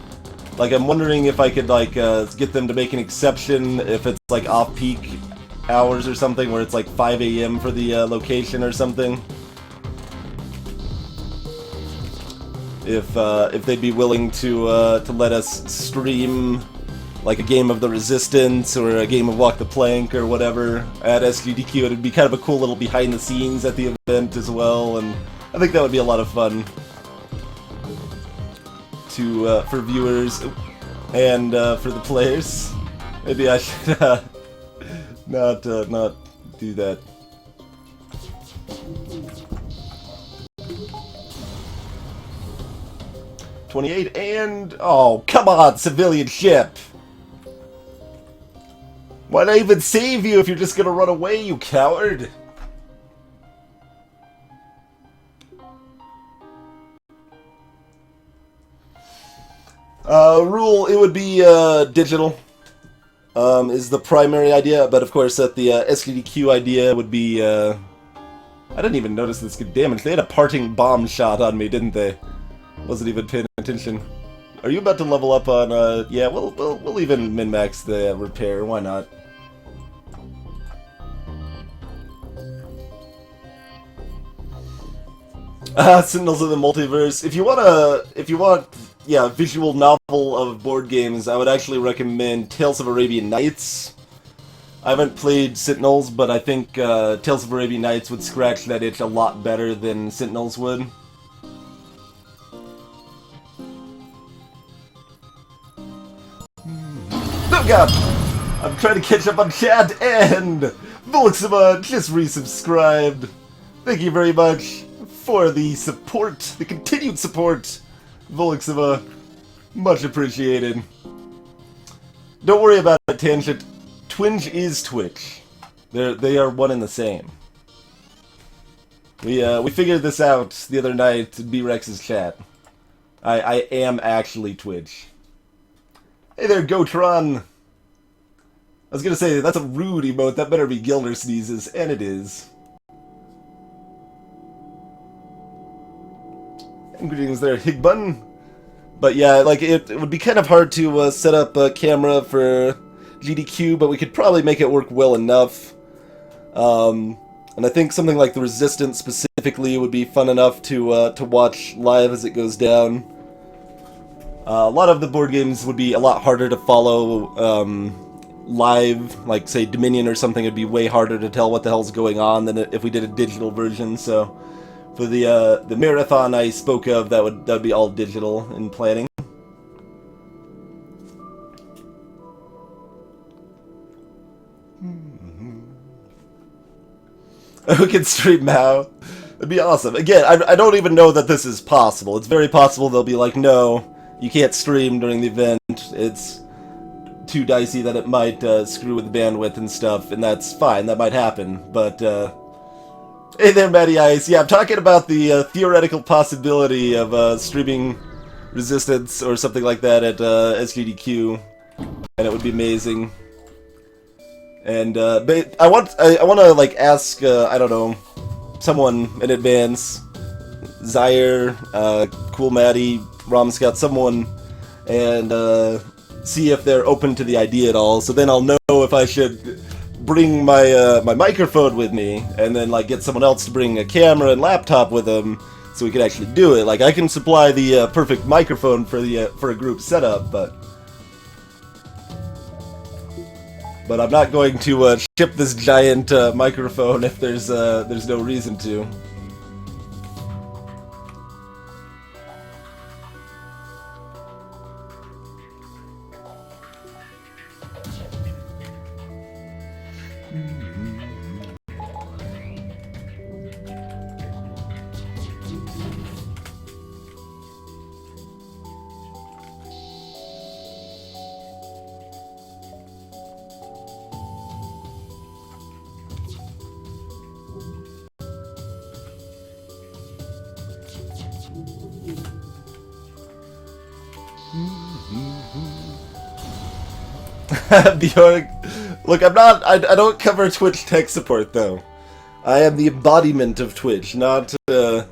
Like, I'm wondering if I could, like, get them to make an exception if it's, like, off-peak hours or something, where it's, like, 5 a.m. for the location or something. If they'd be willing to let us stream, like, a game of the Resistance or a game of Walk the Plank or whatever at SGDQ. It'd be kind of a cool little behind the scenes at the event as well, and I think that would be a lot of fun to for viewers and for the players. Maybe I should not do that. 28, and... Oh, come on, civilian ship! Why'd I even save you if you're just gonna run away, you coward? Rule, it would be, digital, is the primary idea, but of course that the, SGDQ idea would be, I didn't even notice this good damage. They had a parting bomb shot on me, didn't they? Wasn't even paying attention. Are you about to level up on, yeah, we'll even min-max the repair, why not? Sentinels of the Multiverse. If you want, yeah, visual novel of board games, I would actually recommend Tales of Arabian Nights. I haven't played Sentinels, but I think Tales of Arabian Nights would scratch that itch a lot better than Sentinels would. Oh god! I'm trying to catch up on chat, and Volksima just resubscribed. Thank you very much for the support, the continued support, Volksima. Much appreciated. Don't worry about it, Tangent. Twinge is Twitch. They are one and the same. We figured this out the other night in B-Rex's chat. I am actually Twitch. Hey there, Gotron! I was gonna say, that's a rude emote, that better be Gilder sneezes, and it is. And greetings there, Higbun. But yeah, like, it would be kind of hard to set up a camera for GDQ, but we could probably make it work well enough. And I think something like the Resistance specifically would be fun enough to watch live as it goes down. A lot of the board games would be a lot harder to follow live, like say Dominion or something. It'd be way harder to tell what the hell's going on than if we did a digital version. So for the marathon I spoke of, that would be all digital in planning. We can stream now. It'd be awesome. Again, I don't even know that this is possible. It's very possible they'll be like, no, you can't stream during the event. It's too dicey that it might screw with the bandwidth and stuff, and that's fine. That might happen. But, hey there, Matty Ice. Yeah, I'm talking about the theoretical possibility of streaming Resistance or something like that at SGDQ, and it would be amazing. And but I want to like ask I don't know, someone in advance, Zaire, Cool Maddie, Rom Scout, someone, and see if they're open to the idea at all. So then I'll know if I should bring my my microphone with me, and then like get someone else to bring a camera and laptop with them, so we could actually do it. Like I can supply the perfect microphone for the for a group setup, but I'm not going to ship this giant microphone if there's no reason to. Bjork, look, I don't cover Twitch tech support though. I am the embodiment of Twitch, not the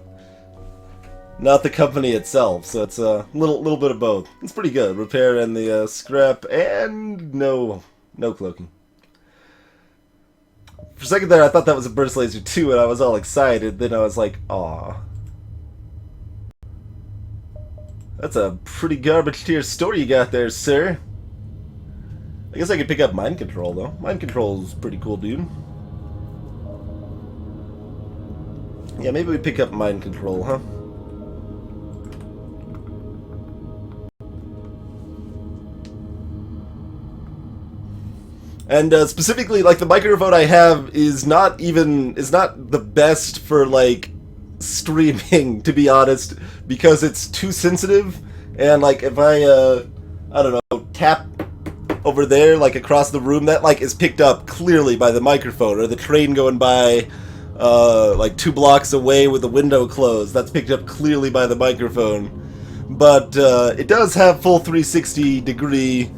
company itself. So it's a little bit of both. It's pretty good. Repair and the scrap, and no cloaking. For a second there, I thought that was a burst laser too, and I was all excited. Then I was like, aw. That's a pretty garbage tier story you got there, sir. I guess I could pick up Mind Control, though. Mind Control is pretty cool, dude. Yeah, maybe we pick up Mind Control, huh? And specifically, like, the microphone I have is not the best for, like, streaming, to be honest, because it's too sensitive. And like if I don't know, tap over there, like across the room, that like is picked up clearly by the microphone, or the train going by like 2 blocks away with the window closed, that's picked up clearly by the microphone. But it does have full 360 degree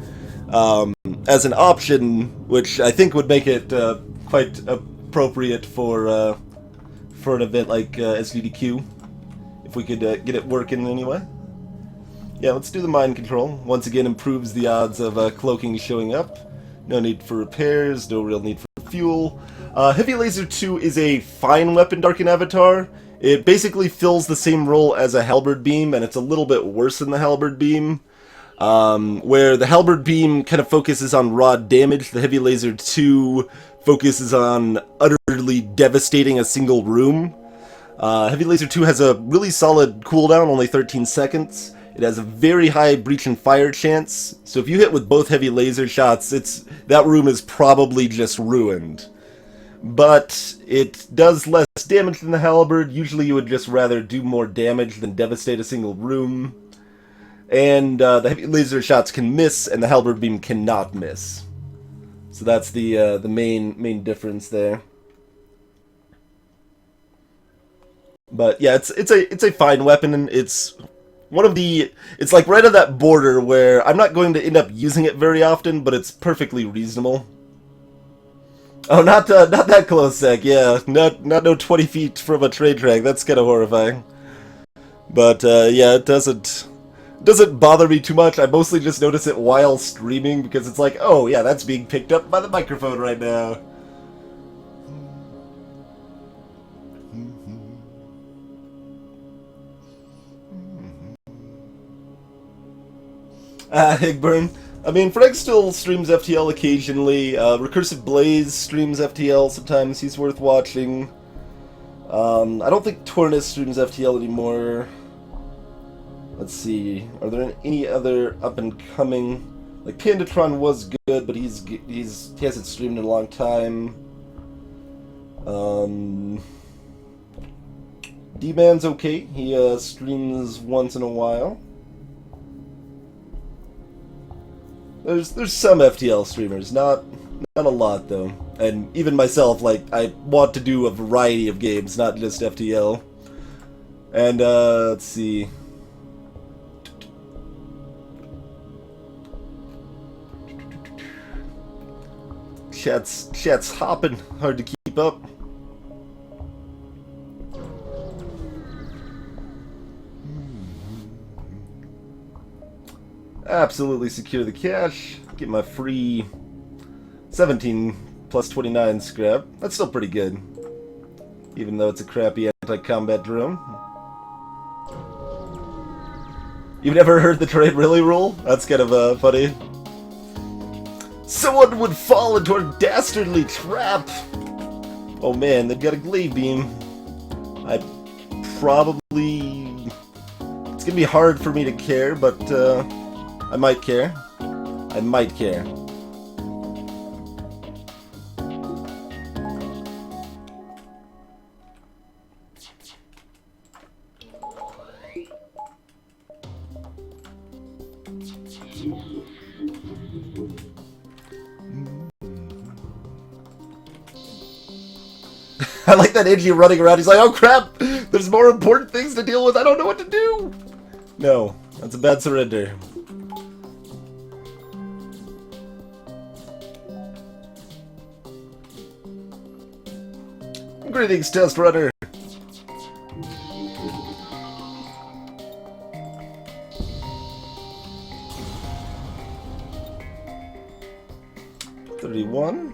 as an option, which I think would make it quite appropriate for an event like SGDQ, if we could get it working anyway. Yeah, let's do the mind control. Once again, improves the odds of cloaking showing up. No need for repairs, no real need for fuel. Heavy Laser 2 is a fine weapon Darken Avatar. It basically fills the same role as a Halberd Beam, and it's a little bit worse than the Halberd Beam. Where the Halberd Beam kind of focuses on raw damage, the Heavy Laser 2 focuses on utterly devastating a single room. Heavy Laser 2 has a really solid cooldown, only 13 seconds. It has a very high breach and fire chance, so if you hit with both heavy laser shots, that room is probably just ruined. But it does less damage than the Halberd. Usually you would just rather do more damage than devastate a single room. And the heavy laser shots can miss, and the Halberd Beam cannot miss. So that's the main difference there. But yeah, it's a fine weapon, and it's like right on that border where I'm not going to end up using it very often, but it's perfectly reasonable. Oh, not that close, Zach. Yeah, not no 20 feet from a train track. That's kind of horrifying. But yeah, it doesn't bother me too much. I mostly just notice it while streaming because it's like, oh yeah, that's being picked up by the microphone right now. Higburn. I mean, Frank still streams FTL occasionally. Recursive Blaze streams FTL sometimes. He's worth watching. I don't think Tornus streams FTL anymore. Let's see. Are there any other up and coming? Like Pandatron was good, but he hasn't streamed in a long time. D-Man's okay. He streams once in a while. There's some FTL streamers, not a lot though. And even myself, like, I want to do a variety of games, not just FTL. And let's see. Chat's hopping, hard to keep up. Absolutely secure the cache. Get my free 17 plus 29 scrap. That's still pretty good, even though it's a crappy anti-combat drone. You've never heard the trade really rule? That's kind of funny. Someone would fall into a dastardly trap. Oh man, they've got a glaive beam. It's gonna be hard for me to care, but I might care. I might care. I like that Angie running around. He's like, oh crap! There's more important things to deal with. I don't know what to do! No, that's a bad surrender. Greetings, Test Runner. $31.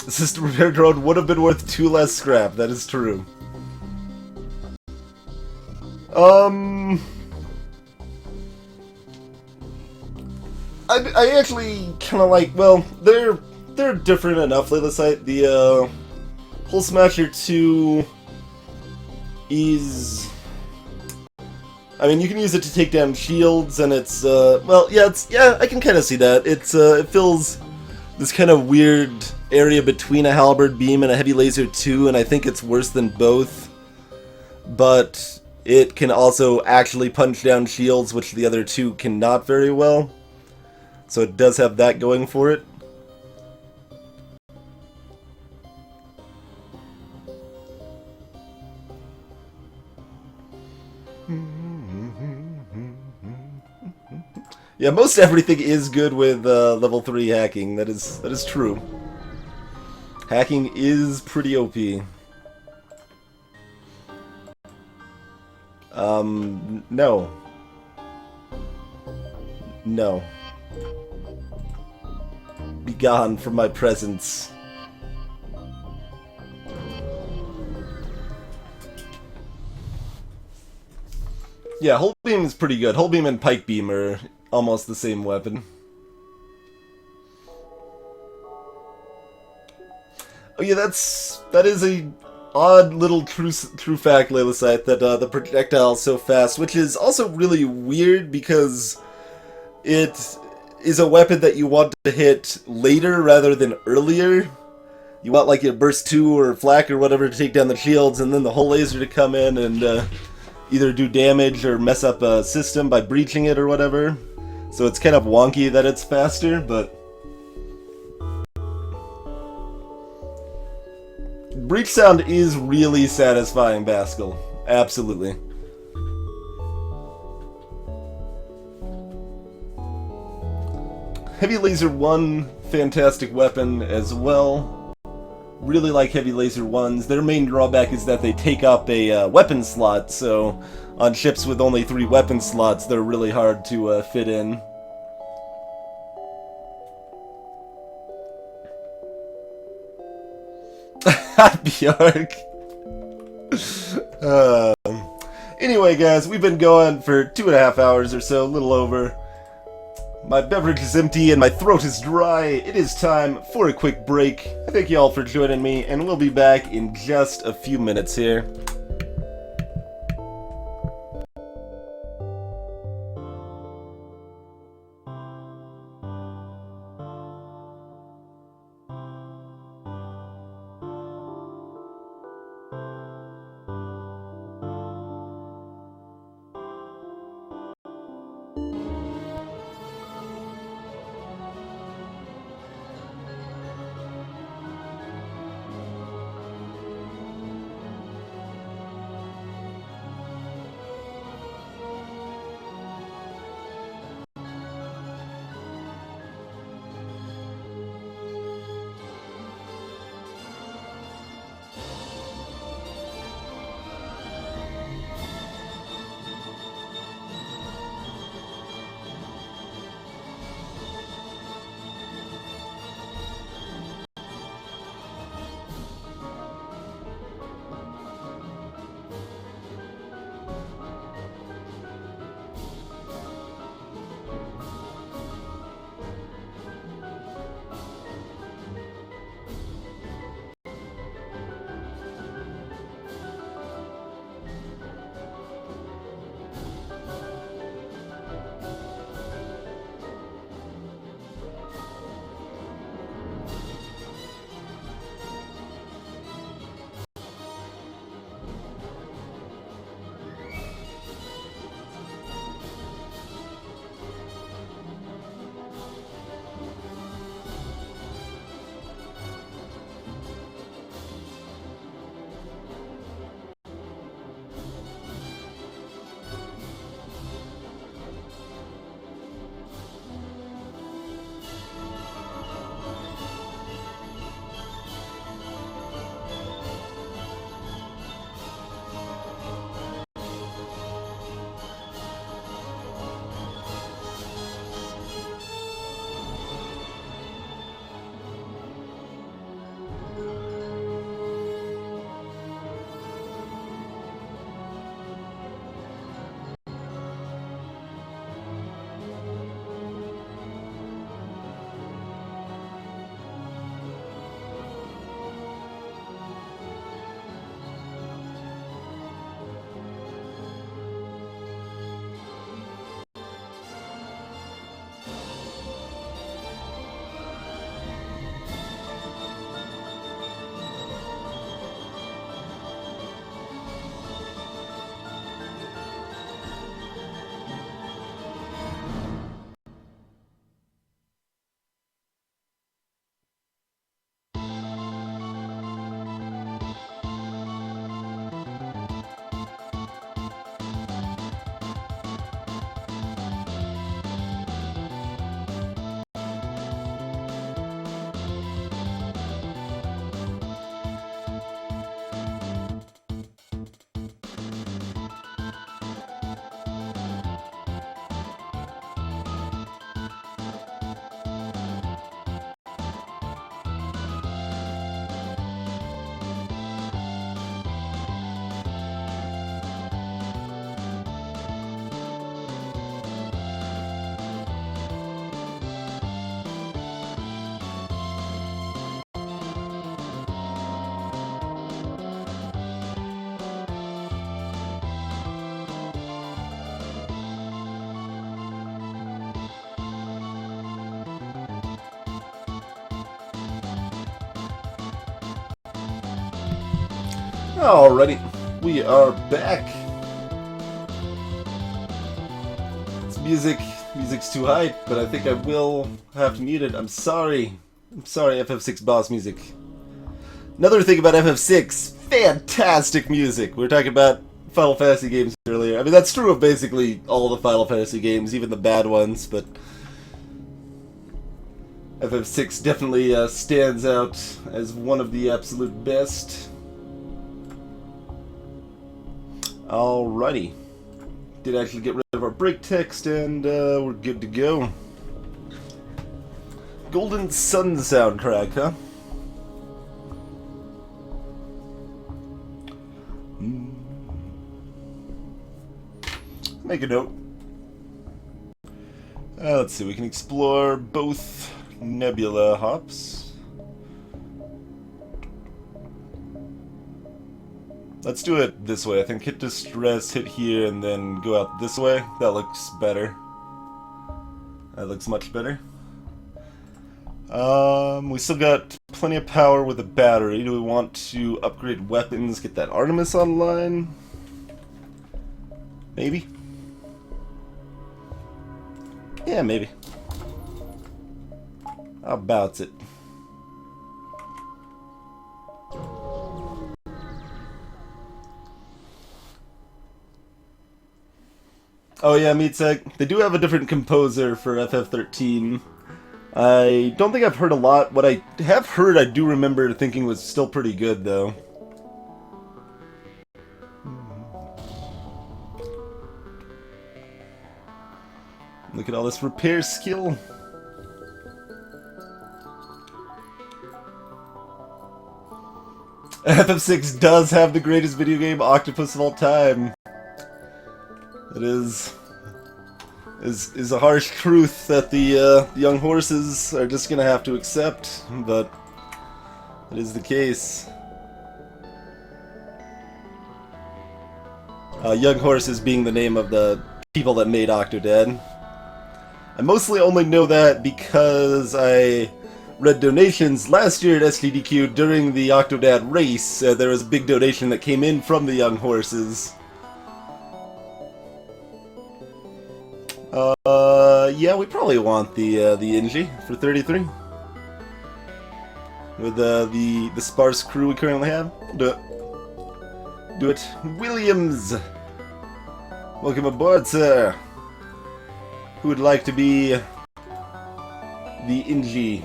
The system repair drone would have been worth 2 less scrap. That is true. I actually kind of like. Well, they're different enough. Let's say the Hull Smasher 2 is I mean, you can use it to take down shields, and it's, well, yeah, I can kind of see that. It fills this kind of weird area between a halberd beam and a heavy laser 2, and I think it's worse than both. But it can also actually punch down shields, which the other two cannot very well. So it does have that going for it. Yeah, most everything is good with level 3 hacking. That is true. Hacking is pretty OP. No. No. Be gone from my presence. Yeah, Hull Beam is pretty good. Hull Beam and Pike Beam are almost the same weapon. Oh yeah, that is a odd little true fact, Lelisite, that the projectile is so fast, which is also really weird because it is a weapon that you want to hit later rather than earlier. You want like your burst 2 or flak or whatever to take down the shields, and then the whole laser to come in and either do damage or mess up a system by breaching it or whatever. So it's kind of wonky that it's faster, but breach sound is really satisfying, Baskel. Absolutely. Heavy Laser 1, fantastic weapon as well. Really like Heavy Laser 1s. Their main drawback is that they take up a weapon slot, so on ships with only 3 weapon slots, they're really hard to fit in. Bjork. Anyway, guys, we've been going for 2.5 hours or so, a little over. My beverage is empty and my throat is dry. It is time for a quick break. I thank you all for joining me, and we'll be back in just a few minutes here. Alrighty, we are back. It's music's too high, but I think I will have to mute it. I'm sorry, FF6 boss music. Another thing about FF6, fantastic music. We were talking about Final Fantasy games earlier. I mean, that's true of basically all the Final Fantasy games, even the bad ones, but FF6 definitely stands out as one of the absolute best. Alrighty. Did actually get rid of our break text, and we're good to go. Golden Sun soundtrack, huh? Make a note. Let's see, we can explore both nebula hops. Let's do it this way. I think hit distress, hit here, and then go out this way. That looks better. That looks much better. We still got plenty of power with the battery. Do we want to upgrade weapons, get that Artemis online? Maybe? Yeah, maybe. How about it? Oh yeah, Meatsec. They do have a different composer for FF13. I don't think I've heard a lot. What I have heard, I do remember thinking was still pretty good, though. Look at all this repair skill. FF6 does have the greatest video game octopus of all time. It is a harsh truth that the young horses are just gonna have to accept, but it is the case. Young horses being the name of the people that made Octodad. I mostly only know that because I read donations last year at STDQ during the Octodad race. There was a big donation that came in from the young horses. Yeah, we probably want the Inji for 33. With the sparse crew we currently have. Do it. Do it. Williams! Welcome aboard, sir. Who would like to be the Inji?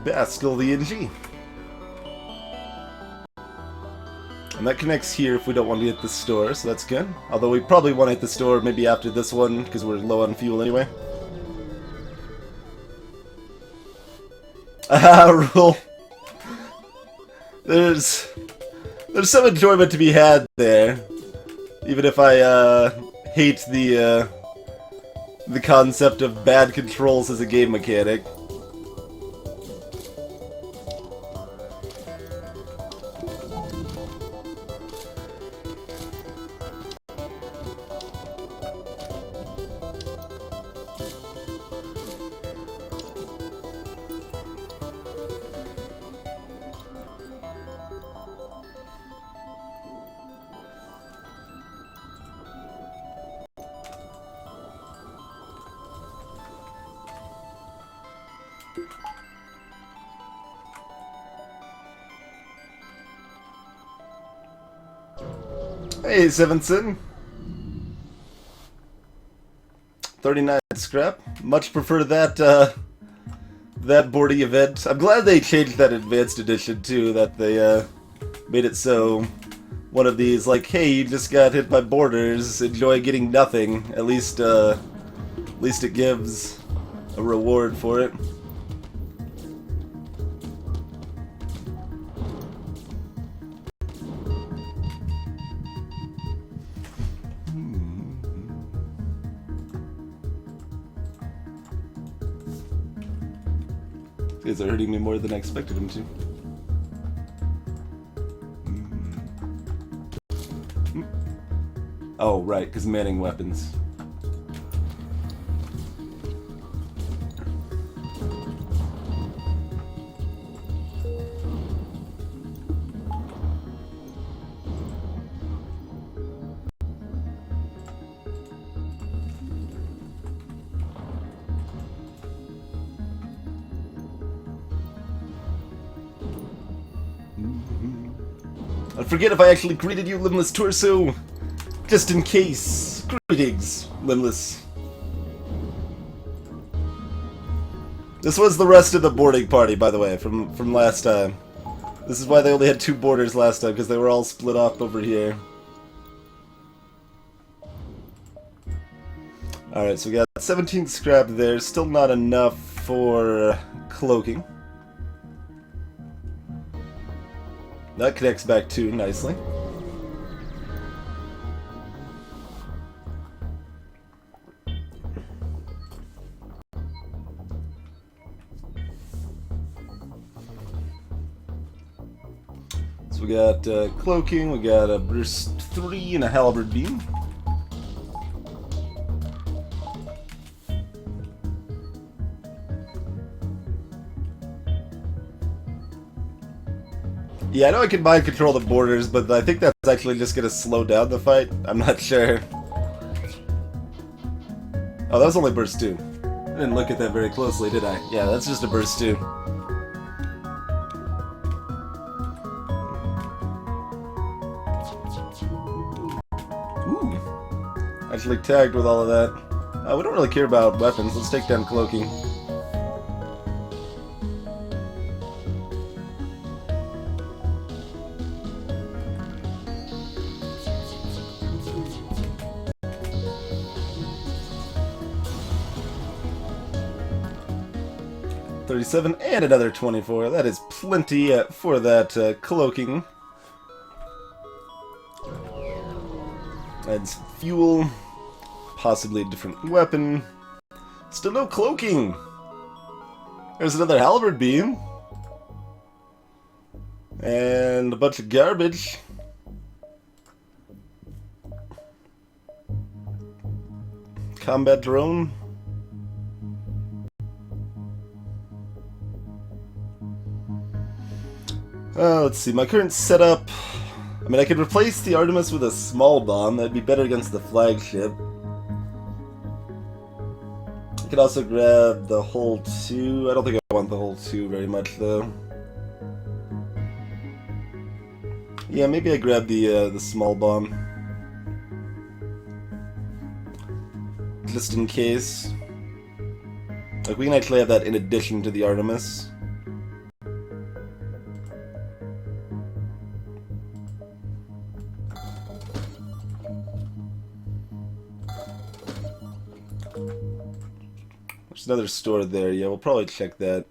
Baskel the Inji. And that connects here if we don't want to hit the store, so that's good. Although we probably want to hit the store maybe after this one, because we're low on fuel anyway. Rule. There's some enjoyment to be had there. Even if I hate the concept of bad controls as a game mechanic. Hey, Sevenson. 39 scrap. Much prefer that, that boarding event. I'm glad they changed that advanced edition, too, that they, made it so one of these, like, hey, you just got hit by boarders, enjoy getting nothing. At least it gives a reward for it. These are hurting me more than I expected them to. Oh, right, because manning weapons. I forget if I actually greeted you, Limbless Torso. Just in case. Greetings, Limbless. This was the rest of the boarding party, by the way, from last time. This is why they only had 2 boarders last time, because they were all split up over here. Alright, so we got 17 scrap there. Still not enough for cloaking. That connects back too nicely. So we got cloaking, we got a burst 3 and a halberd beam. Yeah, I know I can mind control the borders, but I think that's actually just gonna slow down the fight. I'm not sure. Oh, that was only burst 2. I didn't look at that very closely, did I? Yeah, that's just a burst 2. Ooh. Actually tagged with all of that. We don't really care about weapons. Let's take down cloaking. $37 and another 24. That is plenty for that cloaking. Adds fuel, possibly a different weapon. Still no cloaking. There's another halberd beam. And a bunch of garbage. Combat drone. Let's see, my current setup... I mean, I could replace the Artemis with a small bomb. That'd be better against the flagship. I could also grab the hull 2. I don't think I want the hull 2 very much, though. Yeah, maybe I grab the small bomb. Just in case. Like, we can actually have that in addition to the Artemis. There's another store there. Yeah, we'll probably check that.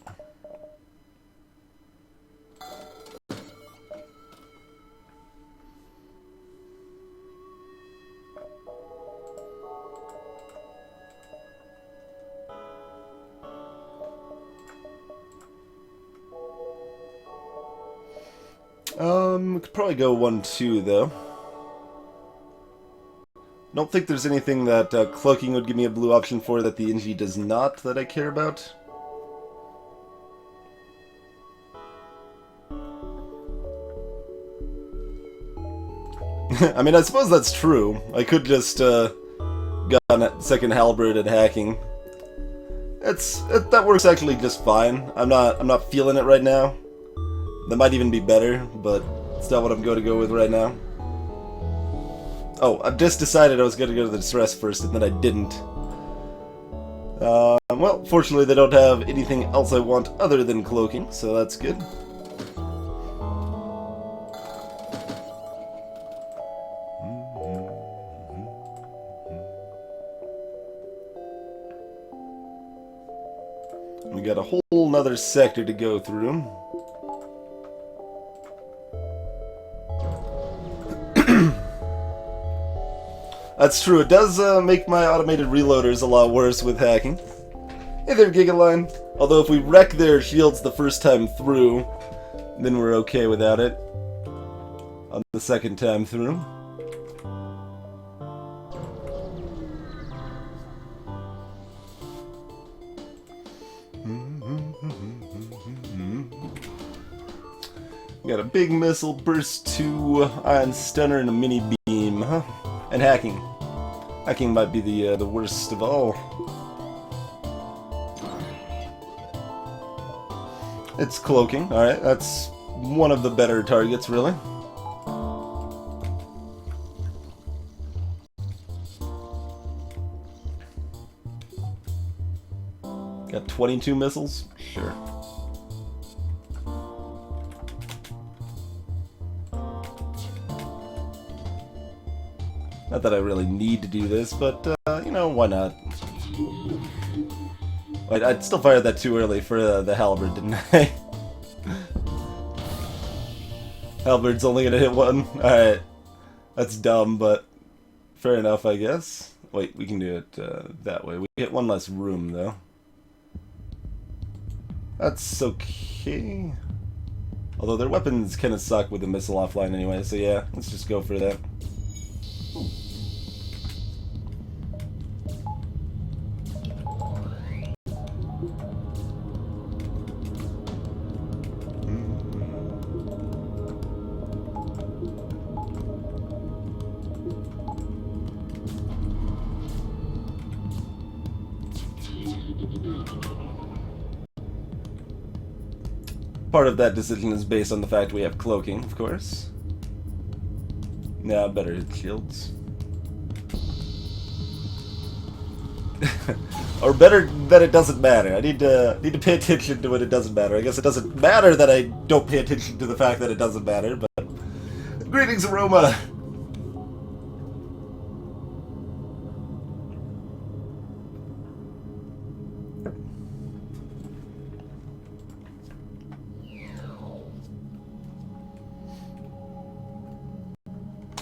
We could probably go 1-2 though. Don't think there's anything that cloaking would give me a blue option for that the NG does not that I care about. I mean, I suppose that's true. I could just gotten a second halberd at hacking. That works actually just fine. I'm not feeling it right now. That might even be better, but it's not what I'm going to go with right now. Oh, I've just decided I was going to go to the distress first, and then I didn't. Well, fortunately they don't have anything else I want other than cloaking, so that's good. We got a whole nother sector to go through. That's true, it does make my automated reloaders a lot worse with hacking. Hey there, Gigaline. Although if we wreck their shields the first time through, then we're okay without it. On the second time through. We got a big missile, burst 2, ion stunner, and a mini beam, huh? And hacking. Hacking might be the worst of all. It's cloaking. Alright, that's one of the better targets, really. Got 22 missiles? Sure. Not that I really need to do this, but, you know, why not? Wait, I still fired that too early for the halberd, didn't I? Halberd's only gonna hit one? Alright. That's dumb, but fair enough, I guess. Wait, we can do it that way. We get one less room, though. That's okay. Although their weapons kind of suck with the missile offline anyway, so yeah, let's just go for that. Part of that decision is based on the fact we have cloaking, of course. Nah, better hit shields. Or better that it doesn't matter. I need to pay attention to when it doesn't matter. I guess it doesn't matter that I don't pay attention to the fact that it doesn't matter, but... Greetings, Aroma!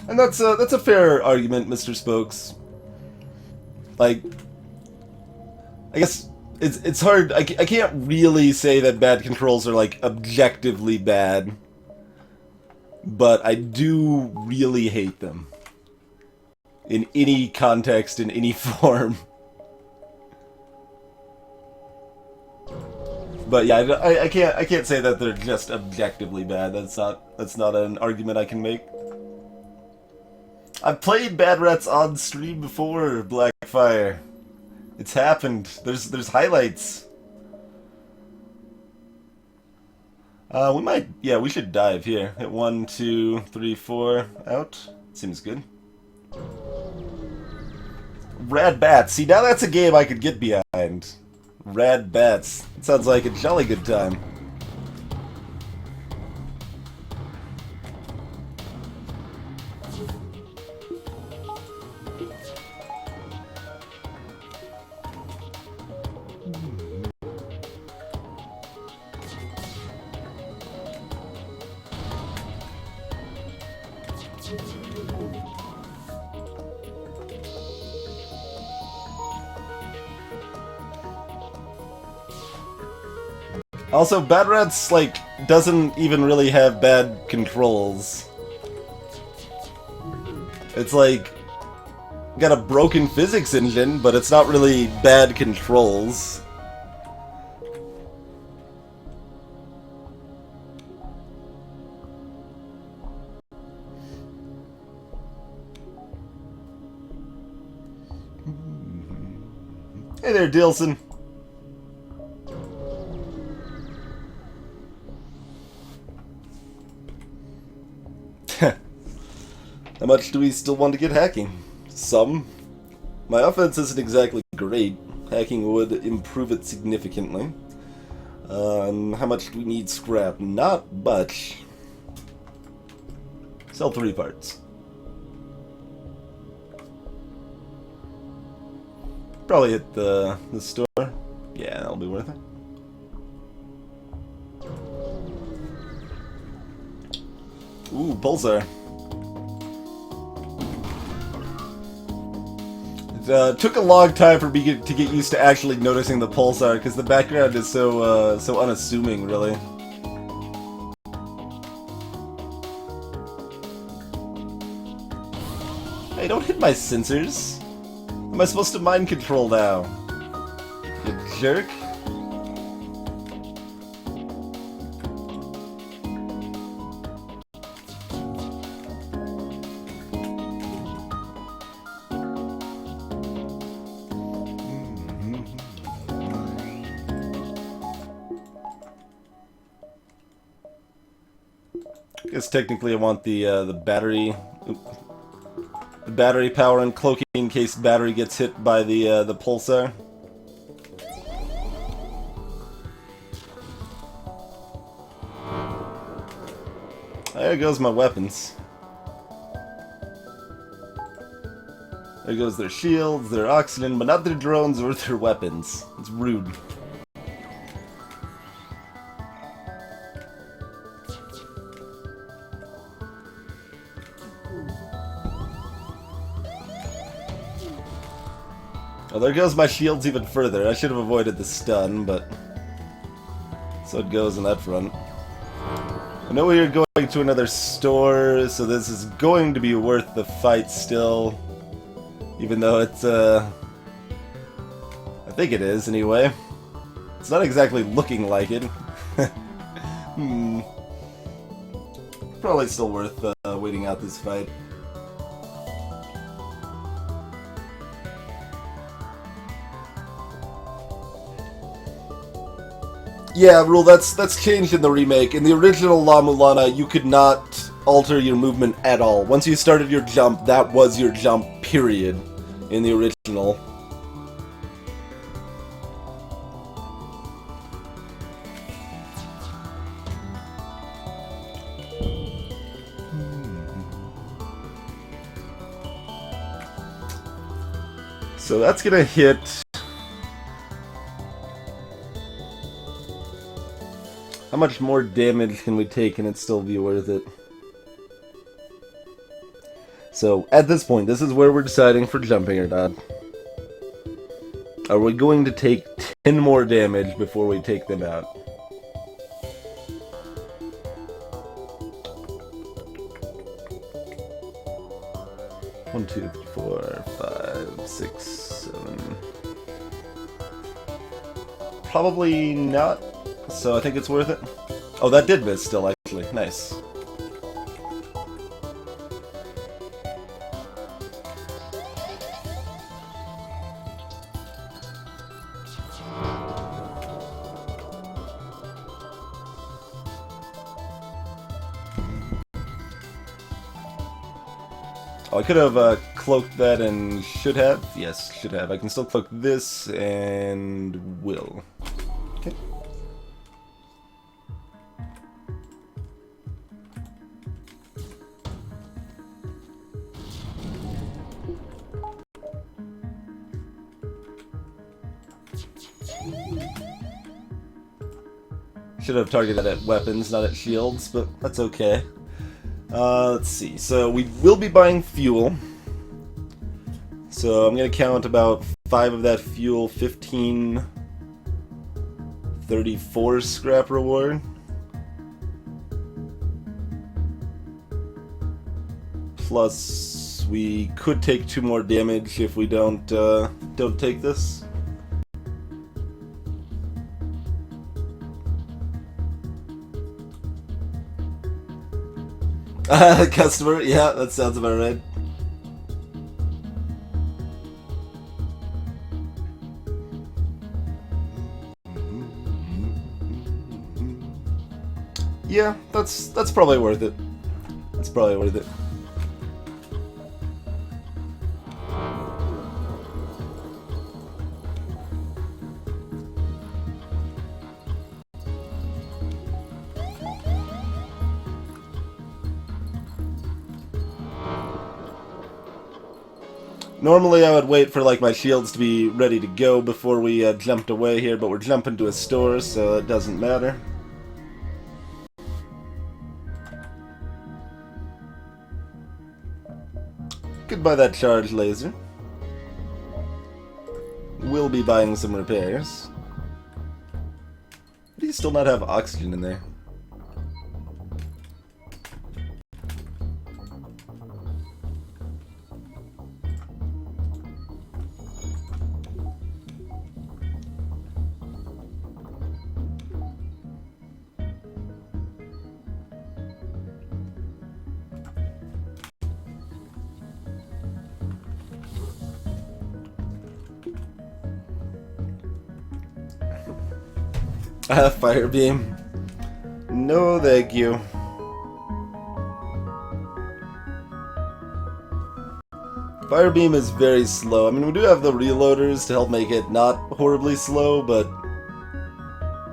And that's a fair argument, Mr. Spokes. Like, I guess it's hard. I can't really say that bad controls are like objectively bad, but I do really hate them in any context, in any form. But yeah, I can't say that they're just objectively bad. That's not an argument I can make. I've played Bad Rats on stream before, Blackfire. It's happened. There's highlights. We should dive here. Hit 1, 2, 3, 4, out. Seems good. Rad Bats. See, now that's a game I could get behind. Rad Bats. It sounds like a jolly good time. Also, Bad Rats, like, doesn't even really have bad controls. It's like, got a broken physics engine, but it's not really bad controls. Hey there, Dilson. How much do we still want to get hacking? Some. My offense isn't exactly great. Hacking would improve it significantly. How much do we need scrap? Not much. Sell 3 parts. Probably at the store. Yeah, that'll be worth it. Ooh, Pulsar. It took a long time for me to get used to actually noticing the pulsar, because the background is so unassuming, really. Hey, don't hit my sensors. Am I supposed to mind control now? You jerk. guess technically I want the battery, the battery power and cloaking in case battery gets hit by the pulsar. There goes my weapons. There goes their shields, their oxygen, but not their drones or their weapons. It's rude. Oh, there goes my shields even further. I should have avoided the stun, but so it goes on that front. I know we are going to another store, so this is going to be worth the fight still. Even though it's, I think it is, anyway. It's not exactly looking like it. Probably still worth waiting out this fight. Yeah, Rule, that's changed in the remake. In the original La Mulana, you could not alter your movement at all. Once you started your jump, that was your jump, period, in the original. So that's gonna hit... How much more damage can we take and it still be worth it? So, at this point, this is where we're deciding for jumping or not. Are we going to take 10 more damage before we take them out? One, two, three, 4, 5, 6, 7. Probably not. So I think it's worth it. Oh, that did miss still, actually. Nice. Oh, I could have cloaked that and should have. Yes, should have. I can still cloak this and will. Okay. Should have targeted at weapons, not at shields, but that's okay. Let's see. So we will be buying fuel. So I'm going to count about 5 of that fuel, 15, 34 scrap reward. Plus, we could take 2 more damage if we don't take this. Customer, yeah, that sounds about right. Yeah, that's probably worth it. That's probably worth it. Normally I would wait for like my shields to be ready to go before we jumped away here, but we're jumping to a store, so it doesn't matter. Goodbye that charged laser. We'll be buying some repairs. Do you still not have oxygen in there? Fire beam. No, thank you. Fire Beam is very slow. I mean, we do have the reloaders to help make it not horribly slow, but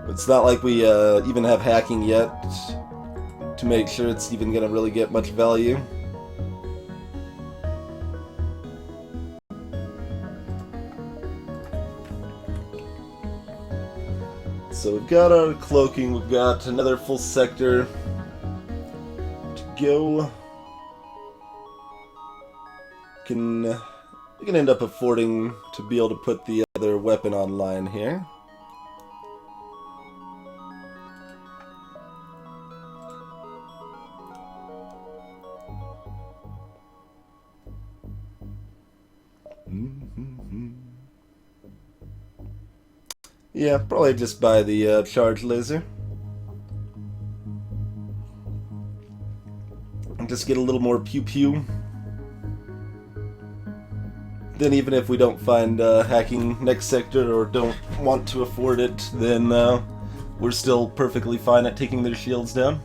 it's not like we even have hacking yet to make sure it's even going to really get much value. So we've got our cloaking, we've got another full sector to go. We can end up affording to be able to put the other weapon online here. Yeah, probably just buy the charge laser. And just get a little more pew-pew. Then even if we don't find hacking next sector or don't want to afford it, then we're still perfectly fine at taking their shields down.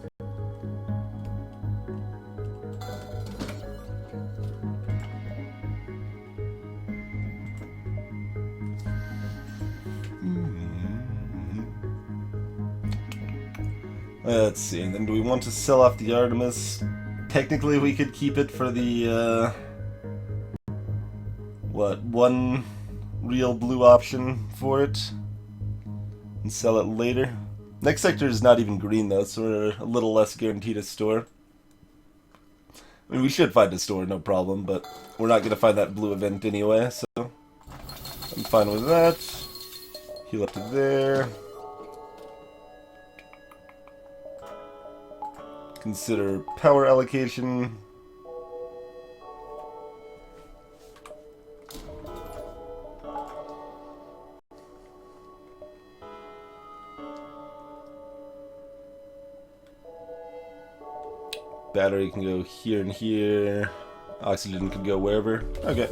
Let's see, and then do we want to sell off the Artemis? Technically we could keep it for the one real blue option for it and sell it later. Next sector is not even green though, so we're a little less guaranteed a store. I mean, we should find a store, no problem, but we're not going to find that blue event anyway, so I'm fine with that. Heal up to there. Consider power allocation. Battery can go here and here. Oxygen can go wherever. Okay.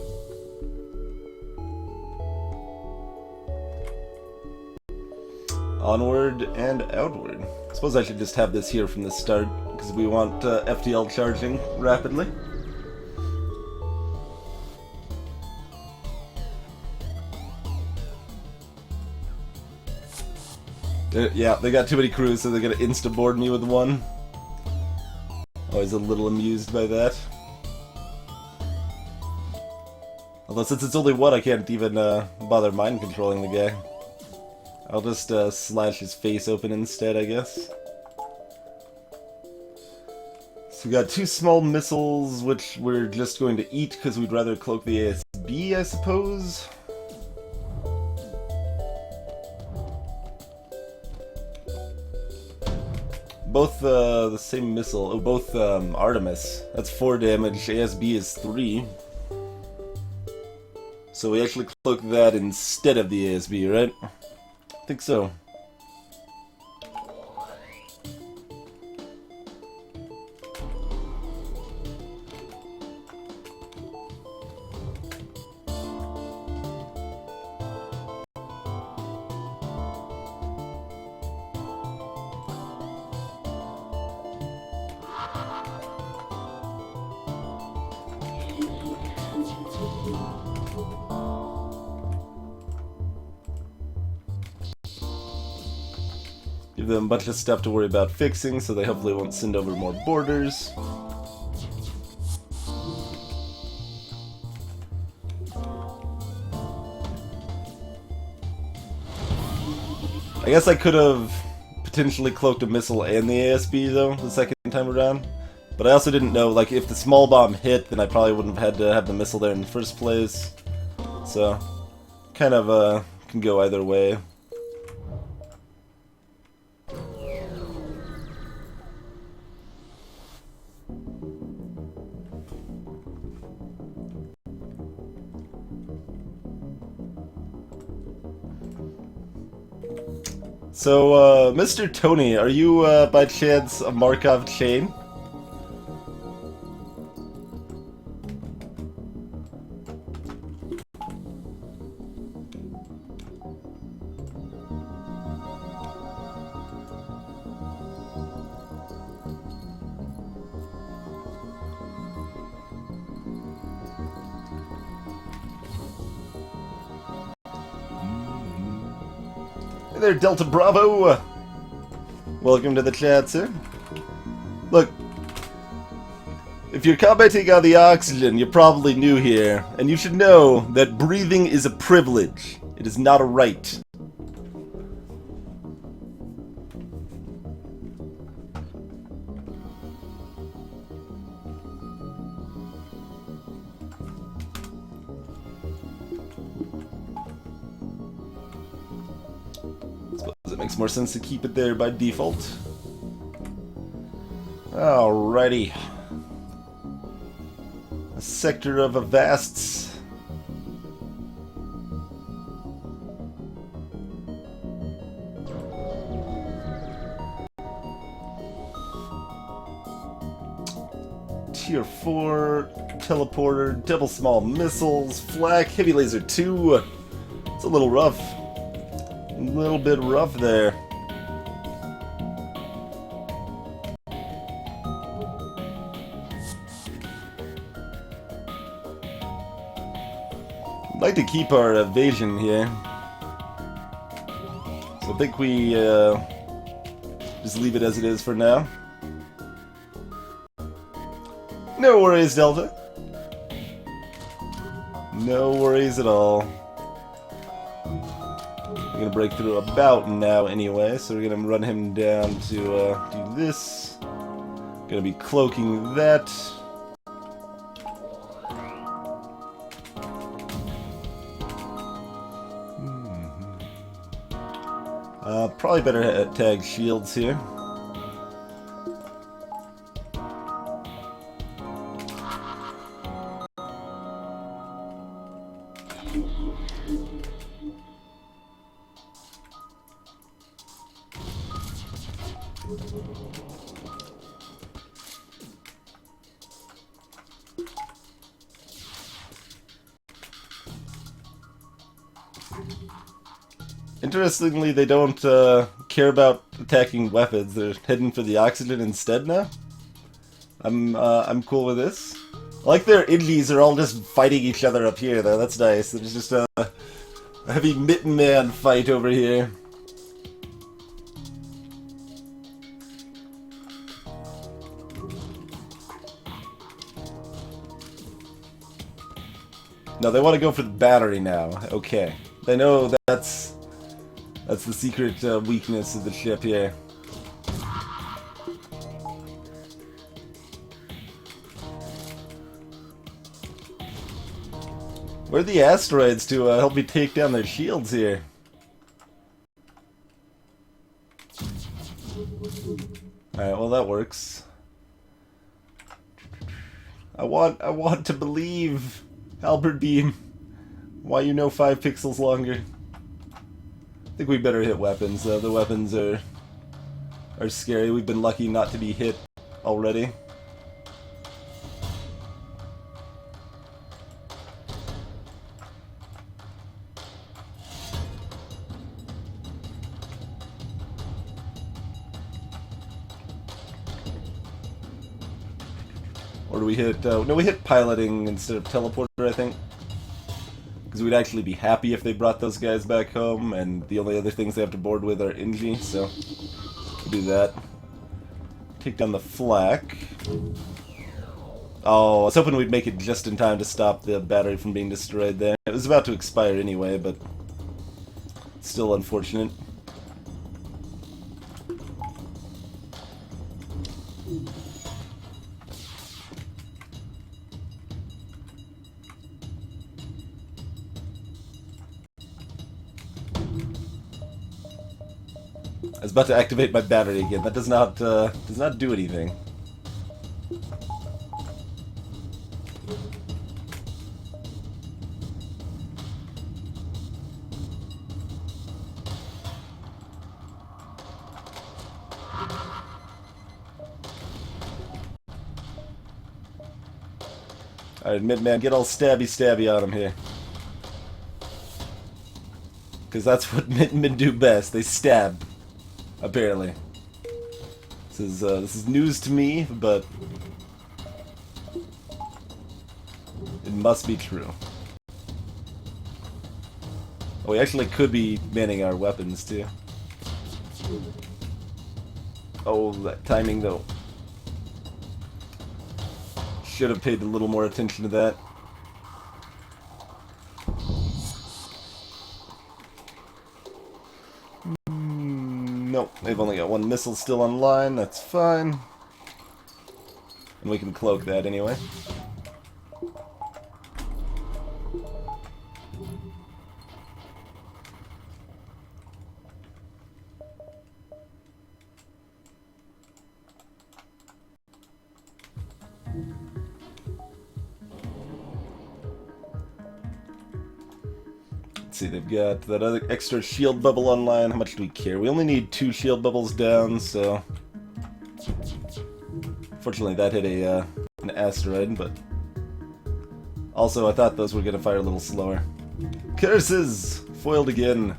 Onward and outward. I suppose I should just have this here from the start, because we want FTL charging rapidly. Yeah, they got too many crews, so they're gonna insta-board me with one. Always a little amused by that. Although since it's only one, I can't even bother mind controlling the guy. I'll just slash his face open instead, I guess. So we got two small missiles, which we're just going to eat because we'd rather cloak the ASB, I suppose. Both the same missile. Oh, both Artemis. That's 4 damage. ASB is 3. So we actually cloak that instead of the ASB, right? I think so. Give them a bunch of stuff to worry about fixing, so they hopefully won't send over more boarders. I guess I could have potentially cloaked a missile and the ASB, though, the second time around. But I also didn't know, like, if the small bomb hit, then I probably wouldn't have had to have the missile there in the first place. So, kind of, can go either way. So, Mr. Tony, are you, by chance, a Markov chain? there, Delta Bravo! Welcome to the chat, sir. Look, if you're commenting on the oxygen, you're probably new here, and you should know that breathing is a privilege. It is not a right. It makes more sense to keep it there by default. Alrighty. A sector of Avasts. Tier 4, teleporter, double small missiles, flak, heavy laser 2. It's a little rough. A little bit rough there. I'd like to keep our evasion here. So I think we just leave it as it is for now. No worries, Delta. No worries at all. We're gonna break through about now anyway, so we're gonna run him down to do this. Gonna be cloaking that. Probably better tag shields here. Interestingly, they don't care about attacking weapons. They're heading for the oxygen instead now. I'm cool with this. I like their Indies are all just fighting each other up here, though. That's nice. There's just a heavy mitten man fight over here. No, they want to go for the battery now. Okay. They know that's the secret weakness of the ship here. Where are the asteroids to help me take down their shields here? Alright, well that works. I want to believe, Albert Beam. Why you know 5 pixels longer? I think we better hit weapons, though. The weapons are scary. We've been lucky not to be hit already. Or do we hit... no, we hit piloting instead of teleporter, I think. Because we'd actually be happy if they brought those guys back home, and the only other things they have to board with are Ingi, so we'll do that. Take down the flak. Oh, I was hoping we'd make it just in time to stop the battery from being destroyed there. It was about to expire anyway, but still unfortunate. I was about to activate my battery again. That does not do anything. Alright, Midman, get all stabby on him here. Because that's what Midmen do best. They stab. Apparently. This is news to me, but it must be true. Oh, we actually could be manning our weapons too. Oh, that timing though. Should have paid a little more attention to that. Nope, they've only got one missile still online, that's fine. And we can cloak that anyway. Let's see, they've got that other extra shield bubble online. How much do we care? We only need 2 shield bubbles down, so... Fortunately, that hit an asteroid, but... Also, I thought those were going to fire a little slower. Curses! Foiled again.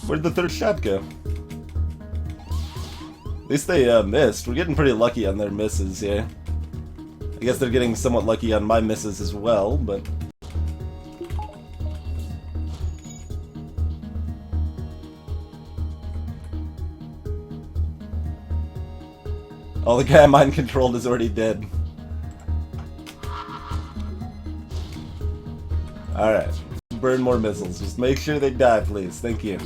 Where'd the third shot go? At least they missed. We're getting pretty lucky on their misses here. I guess they're getting somewhat lucky on my misses as well, but... Oh, the guy mind controlled is already dead. Alright. Burn more missiles. Just make sure they die, please. Thank you.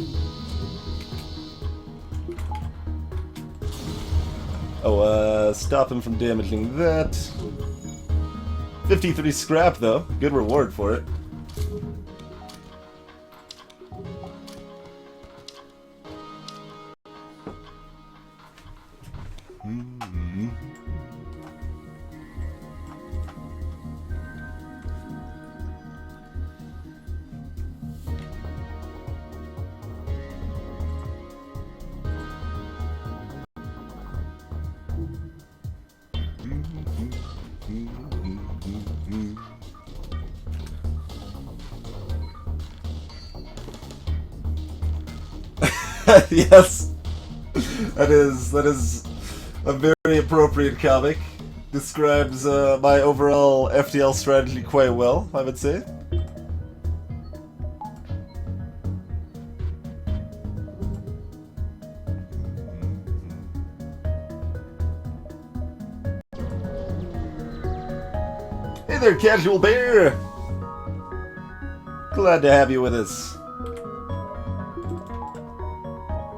Oh, stop him from damaging that. 53 scrap, though. Good reward for it. Yes, that is a very appropriate comic. Describes my overall FTL strategy quite well, I would say. Hey there, Casual Bear! Glad to have you with us.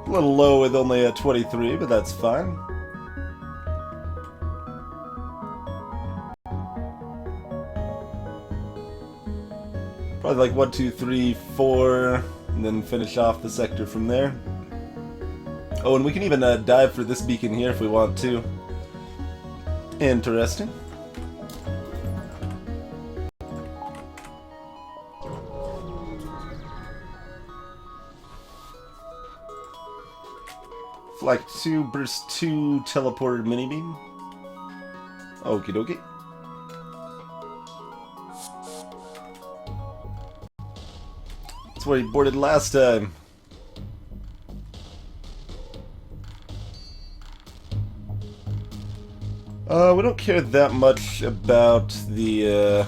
A little low with only a 23, but that's fine. Probably like 1, 2, 3, 4, and then finish off the sector from there. Oh, and we can even dive for this beacon here if we want to. Interesting. Flight 2, Burst 2, Teleported Mini-Beam. Okie dokie. That's where he boarded last time. We don't care that much about the,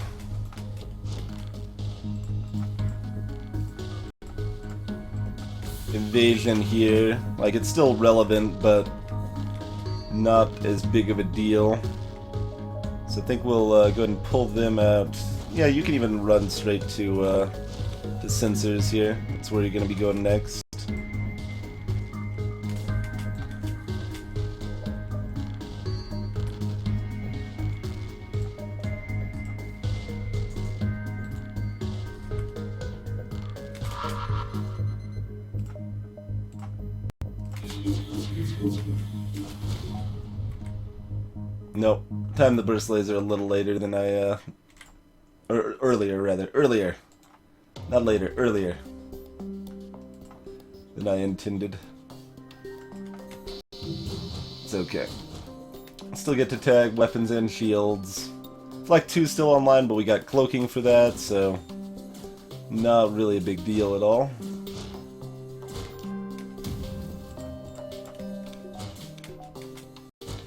invasion here. Like, it's still relevant, but not as big of a deal. So I think we'll go ahead and pull them out. Yeah, you can even run straight to sensors here. That's where you're going to be going next. Nope. Timed the burst laser a little later than I, earlier, rather. Earlier. Not later, earlier. Than I intended. It's okay. Still get to tag weapons and shields. Flight 2's still online, but we got cloaking for that, so... Not really a big deal at all.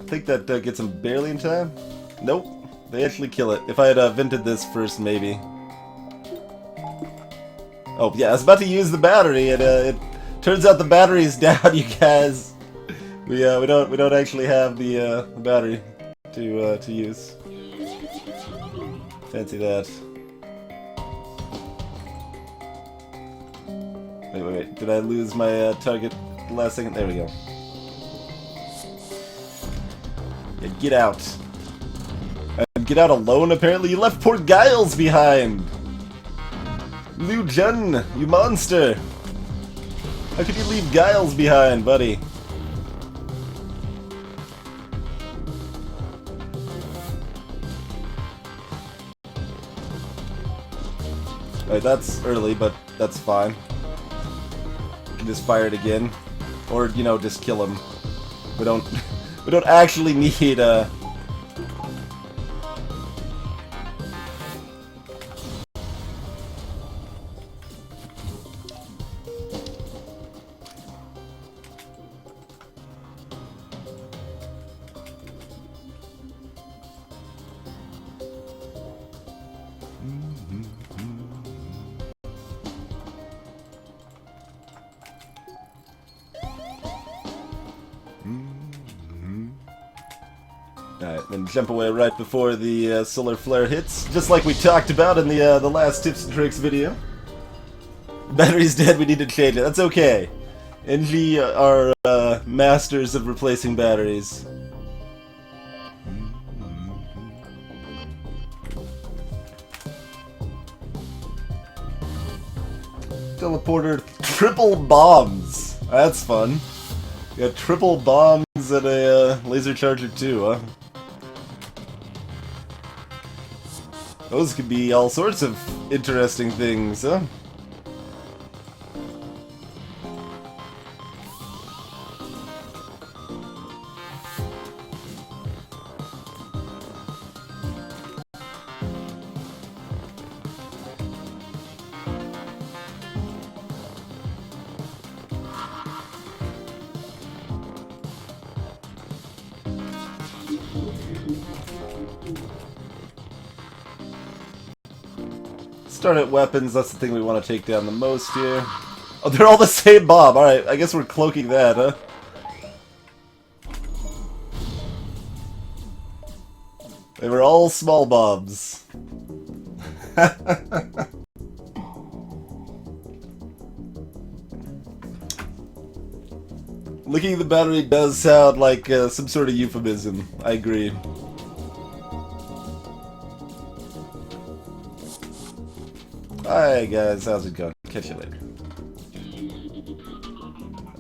think that gets them barely in time. Nope, they actually kill it. If I had vented this first, maybe. Oh yeah, I was about to use the battery, and it turns out the battery's down, you guys. We don't actually have the battery to use. Fancy that. Wait. Did I lose my target last second? There we go. Yeah, get out. Get out alone, apparently? You left poor Giles behind! Liu Jun, you monster! How could you leave Giles behind, buddy? Alright, that's early, but that's fine. You can just fire it again. Or, you know, just kill him. We don't actually need Alright, then jump away right before the solar flare hits, just like we talked about in the last tips and tricks video. Battery's dead, we need to change it. That's okay. NG are masters of replacing batteries. Teleporter, triple bombs. That's fun. You got triple bombs and a laser charger too, huh? Those could be all sorts of interesting things, huh? Start at weapons, that's the thing we want to take down the most here. Oh, they're all the same bomb. Alright, I guess we're cloaking that, huh? They were all small bombs. Licking the battery does sound like some sort of euphemism. I agree. Hi guys, how's it going? Catch you later.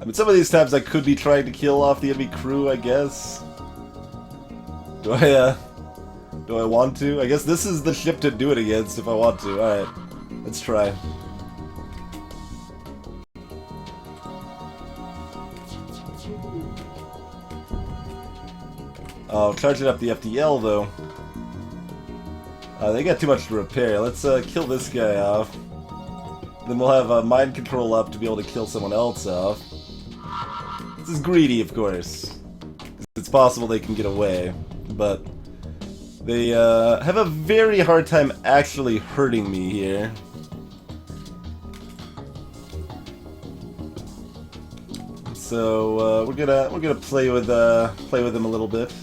I mean, some of these times I could be trying to kill off the enemy crew, I guess. Do I want to? I guess this is the ship to do it against if I want to. Alright, let's try. Oh, charging up the FTL though. They got too much to repair. Let's kill this guy off. Then we'll have mind control up to be able to kill someone else off. This is greedy, of course. It's possible they can get away, but they have a very hard time actually hurting me here. So we're gonna play with them a little bit.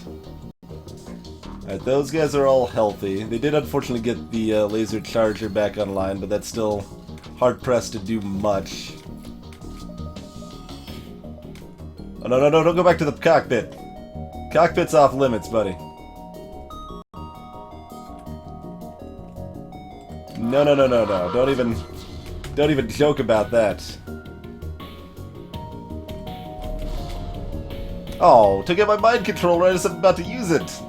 Alright, those guys are all healthy. They did unfortunately get the laser charger back online, but that's still hard-pressed to do much. Oh, no, don't go back to the cockpit. Cockpit's off limits, buddy. No. Don't even joke about that. Oh, took out my mind control right as I'm about to use it.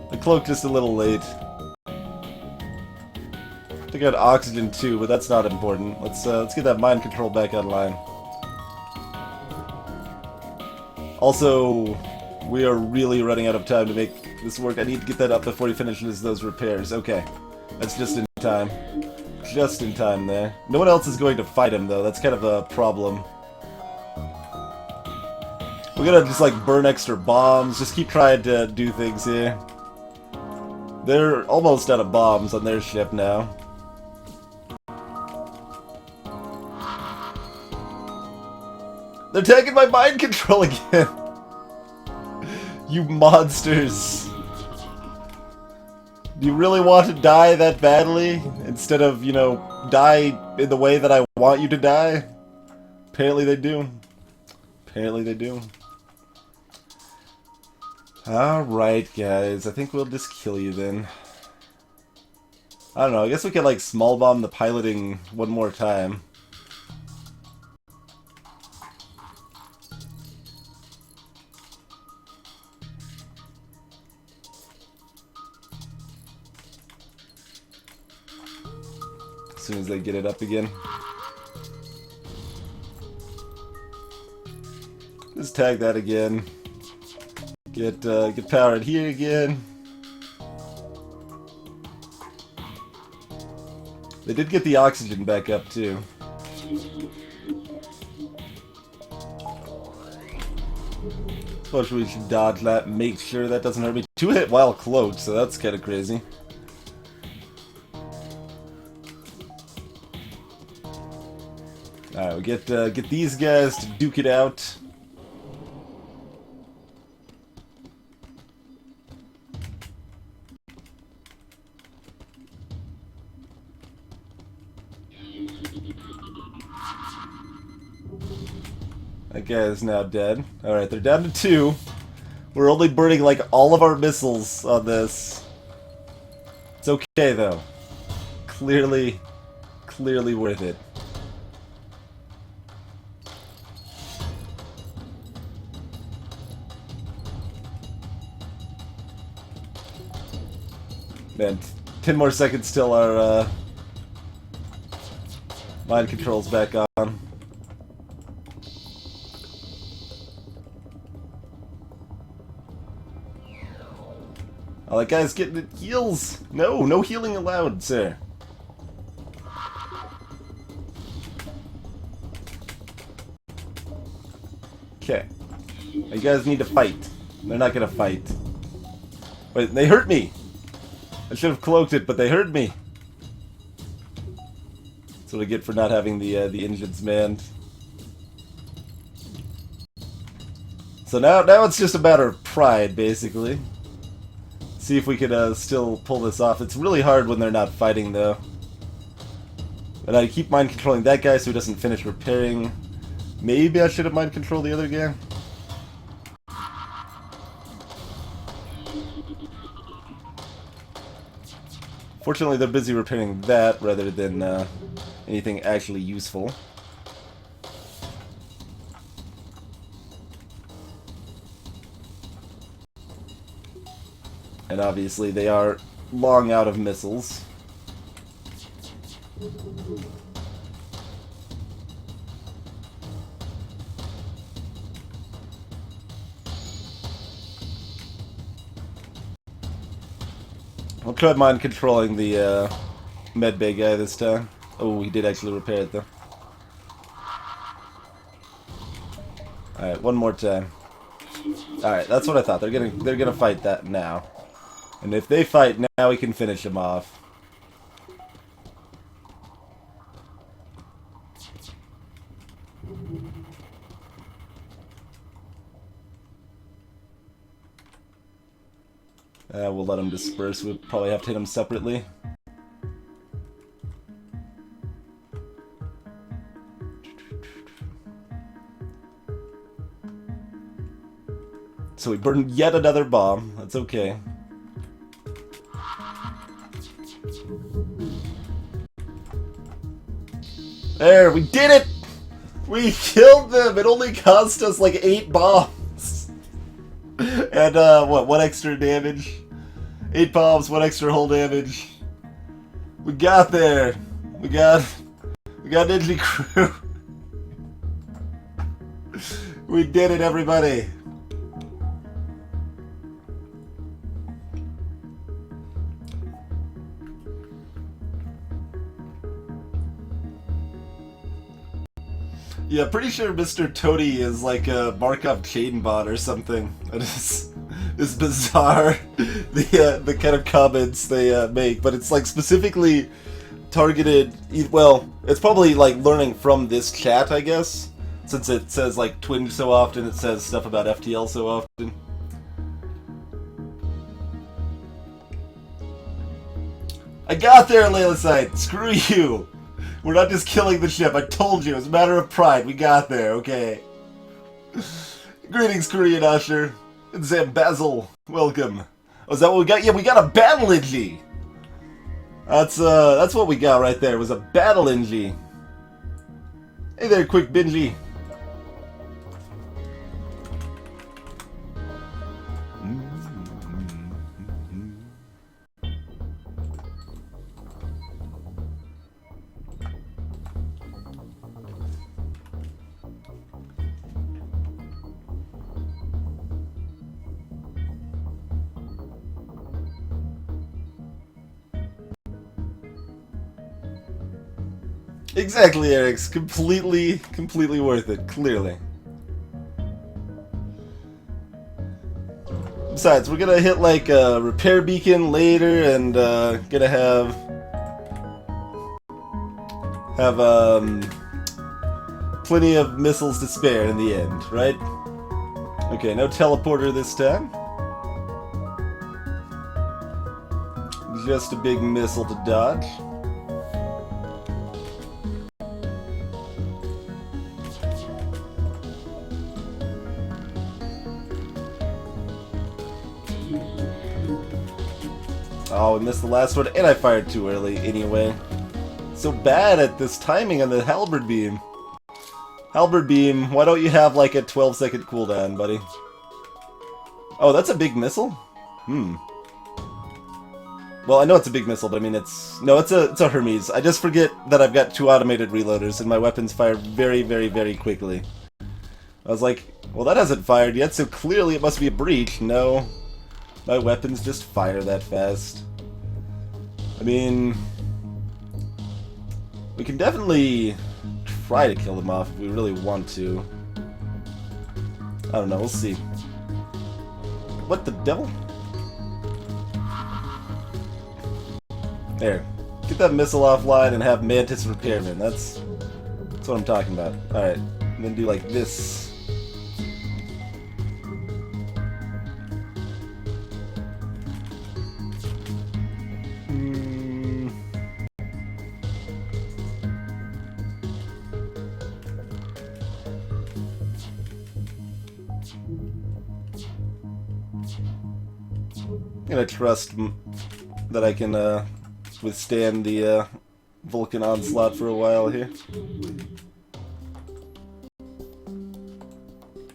The cloak just a little late. Took out oxygen too, but that's not important. Let's get that mind control back online. Also, we are really running out of time to make this work. I need to get that up before he finishes those repairs. Okay, that's just in time. Just in time there. No one else is going to fight him though. That's kind of a problem. We're gonna just like burn extra bombs, just keep trying to do things here. They're almost out of bombs on their ship now. They're taking my mind control again! You monsters! Do you really want to die that badly? Instead of, you know, die in the way that I want you to die? Apparently they do. Apparently they do. Alright, guys. I think we'll just kill you then. I don't know. I guess we could, like, small bomb the piloting one more time. As soon as they get it up again. Just tag that again. Get powered here again. They did get the oxygen back up too. Suppose we should dodge that, make sure that doesn't hurt me. 2 hit while cloaked, so that's kind of crazy. Alright, we get these guys to duke it out. That guy is now dead. Alright, they're down to 2. We're only burning like all of our missiles on this. It's okay though. Clearly worth it. Man, 10 more seconds till our mind control's back on. Oh, that guy's getting heals! No, no healing allowed, sir. Okay. You guys need to fight. They're not gonna fight. Wait, they hurt me! I should have cloaked it, but they hurt me! That's what I get for not having the engines manned. So now it's just a matter of pride, basically. See if we can still pull this off. It's really hard when they're not fighting, though. But I keep mind controlling that guy so he doesn't finish repairing. Maybe I should have mind controlled the other guy. Fortunately, they're busy repairing that rather than anything actually useful. And obviously they are long out of missiles. I'll try mind controlling the medbay guy this time. Oh, he did actually repair it though. Alright, one more time. Alright, that's what I thought. They're gonna fight that now. And if they fight now, we can finish them off. We'll let them disperse. We'll probably have to hit them separately. So we burned yet another bomb. That's okay. There, we did it! We killed them! It only cost us like 8 bombs. And, what, 1 extra damage? 8 bombs, 1 extra hull damage. We got there! We got Ninja Crew! We did it, everybody! Yeah, pretty sure Mr. Toady is like a Markov chain bot or something. It is bizarre, the kind of comments they make, but it's like specifically targeted. Well, it's probably like learning from this chat, I guess, since it says like Twinge so often. It says stuff about FTL so often. I got there, Laylasite. Screw you. We're not just killing the ship. I told you. It's a matter of pride. We got there. Okay. Greetings, Korean Usher. And Zambazzle. Welcome. Oh, is that what we got? Yeah, we got a battle Ingy. That's what we got right there. It was a battle Ingy. Hey there, quick Bingy. Exactly, Eric's completely worth it, clearly. Besides, we're gonna hit like a repair beacon later, and gonna have plenty of missiles to spare in the end, right? Okay, no teleporter this time. Just a big missile to dodge. Oh, we missed the last one, and I fired too early anyway. So bad at this timing on the halberd beam. Halberd beam, why don't you have like a 12-second cooldown, buddy? Oh, that's a big missile? Well, I know it's a big missile, but I mean it's a Hermes. I just forget that I've got 2 automated reloaders and my weapons fire very, very, very quickly. I was like, well, that hasn't fired yet, so clearly it must be a breach. No. My weapons just fire that fast. I mean, we can definitely try to kill them off if we really want to. I don't know, we'll see. What the devil? There. Get that missile offline and have Mantis repairman. That's what I'm talking about. Alright, and then do like this. I'm gonna trust that I can withstand the Vulcan onslaught for a while here.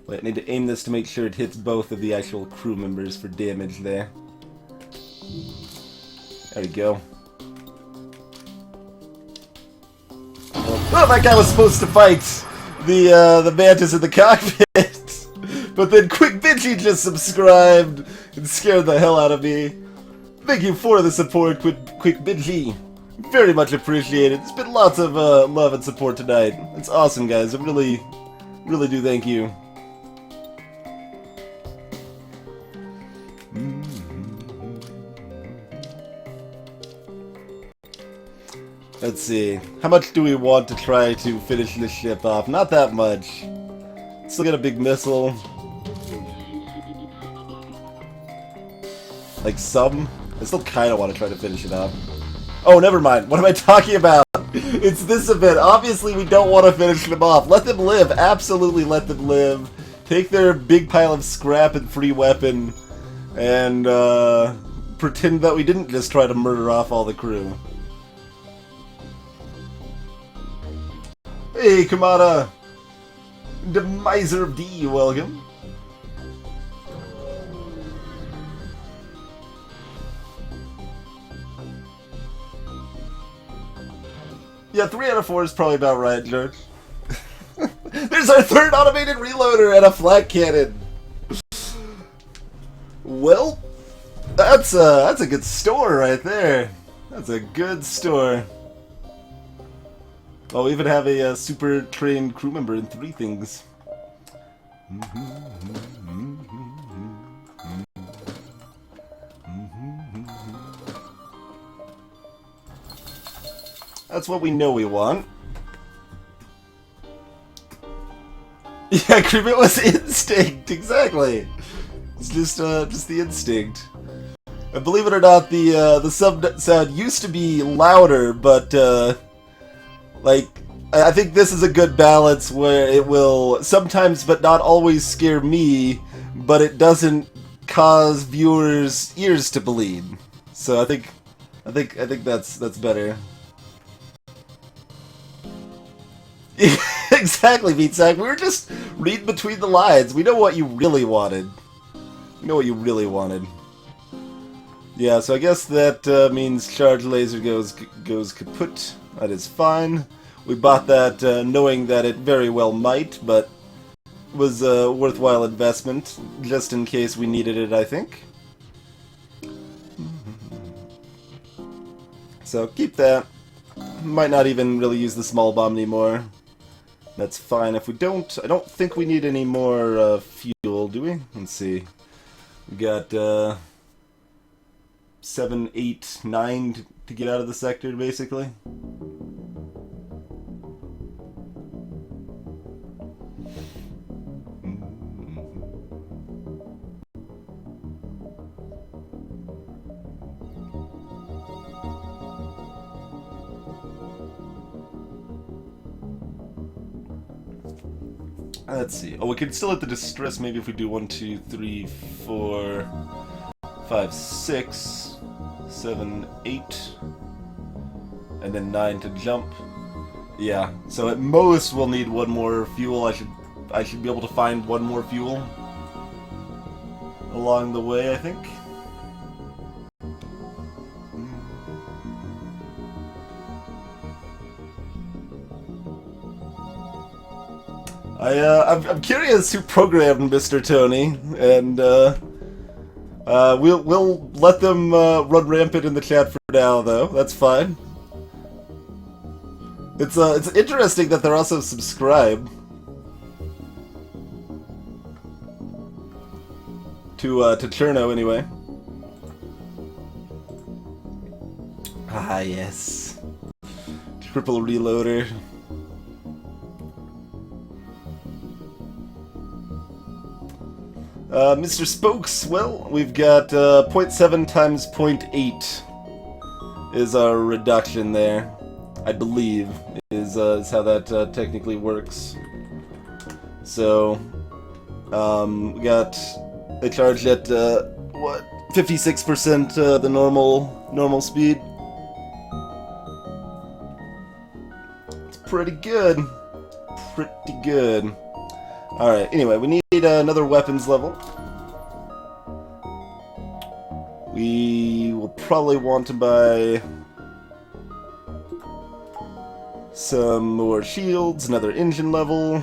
Wait, I need to aim this to make sure it hits both of the actual crew members for damage there. There we go. Oh, that guy was supposed to fight the Mantis in the cockpit! But then Quick Bitchy just subscribed and scared the hell out of me. Thank you for the support, Quick Bitchy. Very much appreciated. There's been lots of love and support tonight. It's awesome, guys. I really do thank you. Let's see. How much do we want to try to finish this ship off? Not that much. Still got a big missile. Like some. I still kind of want to try to finish it off. Oh, never mind. What am I talking about? It's this event. Obviously, we don't want to finish them off. Let them live. Absolutely let them live. Take their big pile of scrap and free weapon and pretend that we didn't just try to murder off all the crew. Hey, Kamada! Demiser of D, welcome. Yeah, 3 out of 4 is probably about right, George. There's our 3rd automated reloader and a flat cannon. Well, that's a good store right there. That's a good store. Oh, we even have a super trained crew member in 3 things. That's what we know we want. Yeah, Creepit was instinct, exactly. It's just the instinct. And believe it or not, the sub sound used to be louder, but like I think this is a good balance where it will sometimes, but not always, scare me, but it doesn't cause viewers' ears to bleed. So I think that's better. Exactly, Beatsack. We were just reading between the lines. We know what you really wanted. We know what you really wanted. Yeah, so I guess that means charge laser goes kaput. That is fine. We bought that knowing that it very well might, but it was a worthwhile investment, just in case we needed it, I think. So keep that. Might not even really use the small bomb anymore. That's fine. If we don't, I don't think we need any more fuel, do we? Let's see. We got 7, 8, 9 to get out of the sector, basically. Let's see. Oh, we could still hit the distress maybe if we do 1, 2, 3, 4, 5, 6, 7, 8, and then 9 to jump. Yeah. So at most we'll need 1 more fuel. I should be able to find 1 more fuel along the way, I think. I'm curious who programmed Mr. Tony, and we'll let them run rampant in the chat for now, though. That's fine. It's interesting that they're also subscribed to Cherno, anyway. Ah, yes. Triple reloader. Mr. Spokes, well, we've got 0.7 times 0.8 is our reduction there, I believe, is how that technically works. So, we got a charge at, what, 56% the normal speed. It's pretty good. Pretty good. Alright, anyway, we need another weapons level. We will probably want to buy some more shields, another engine level.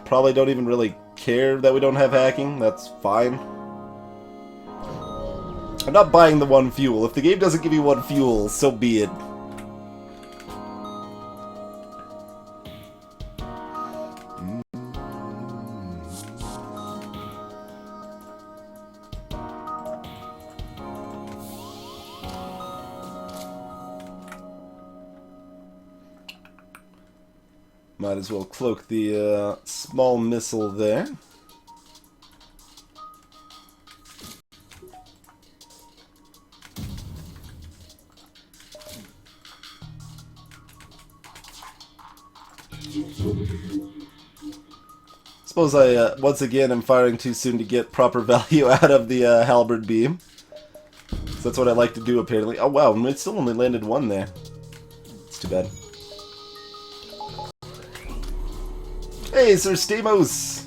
Probably don't even really care that we don't have hacking, that's fine. I'm not buying the 1 fuel. If the game doesn't give you 1 fuel, so be it. Might as well cloak the small missile there. Suppose I, once again, am firing too soon to get proper value out of the halberd beam. So that's what I like to do, apparently. Oh wow, and it still only landed 1 there. It's too bad. Hey, Sir Stamos!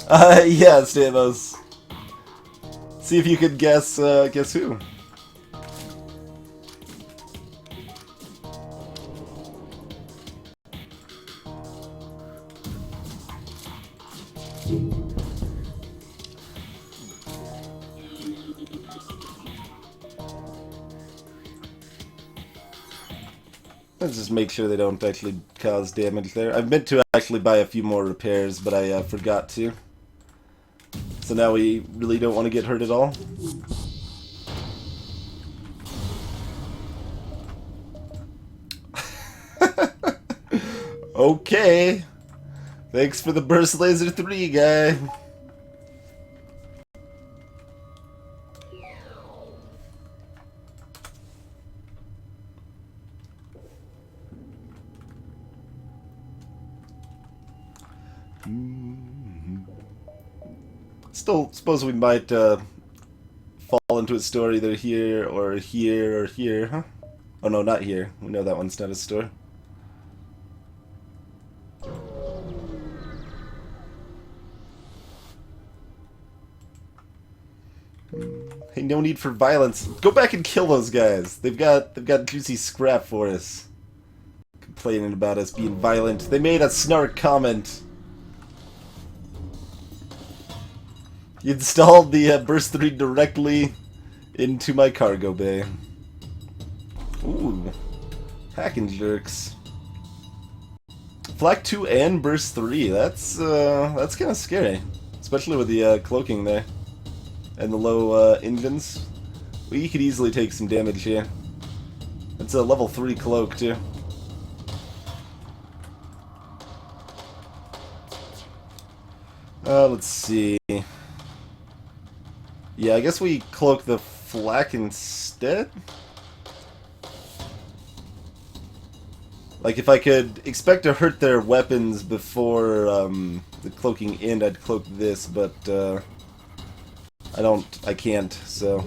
Yeah, Stamos. See if you could guess who. Let's just make sure they don't actually cause damage there. I've meant to actually buy a few more repairs, but I forgot to. So now we really don't want to get hurt at all. Okay. Thanks for the Burst Laser 3, guy. Still, suppose we might fall into a store either here or here or here, huh? Oh no, not here. We know that one's not a store. Hey, no need for violence. Go back and kill those guys. They've got juicy scrap for us. Complaining about us being violent. They made a snark comment. You installed the Burst 3 directly into my cargo bay. Ooh. Hacking jerks. Flak 2 and Burst 3. That's kind of scary. Especially with the cloaking there. And the low engines. We could easily take some damage here. It's a level 3 cloak, too. Let's see. Yeah, I guess we cloak the flak instead? Like, if I could expect to hurt their weapons before the cloaking end, I'd cloak this, but I can't, so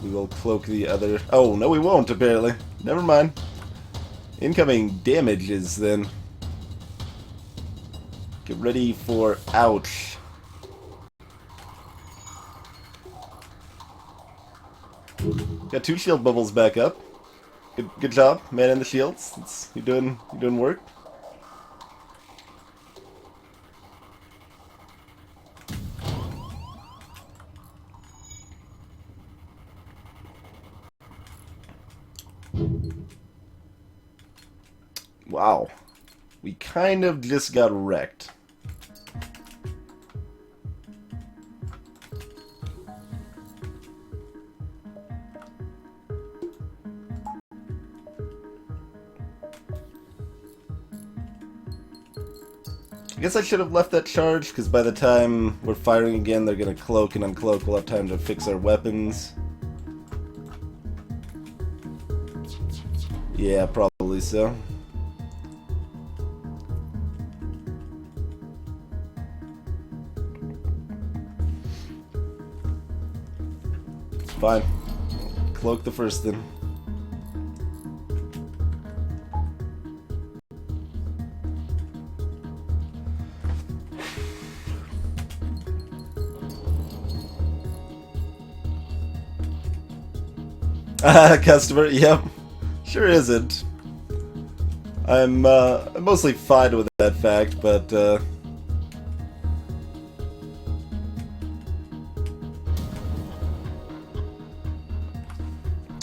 we will cloak the other. Oh, no we won't, apparently. Never mind. Incoming damages, then. Get ready for ouch. Got 2 shield bubbles back up. Good job, man in the shields. You're doing work. Wow. We kind of just got wrecked. I guess I should have left that charge, because by the time we're firing again, they're going to cloak and uncloak. We'll have time to fix our weapons. Yeah, probably so. Fine. Cloak the first then. Customer, yep. Sure isn't. I'm mostly fine with that fact, but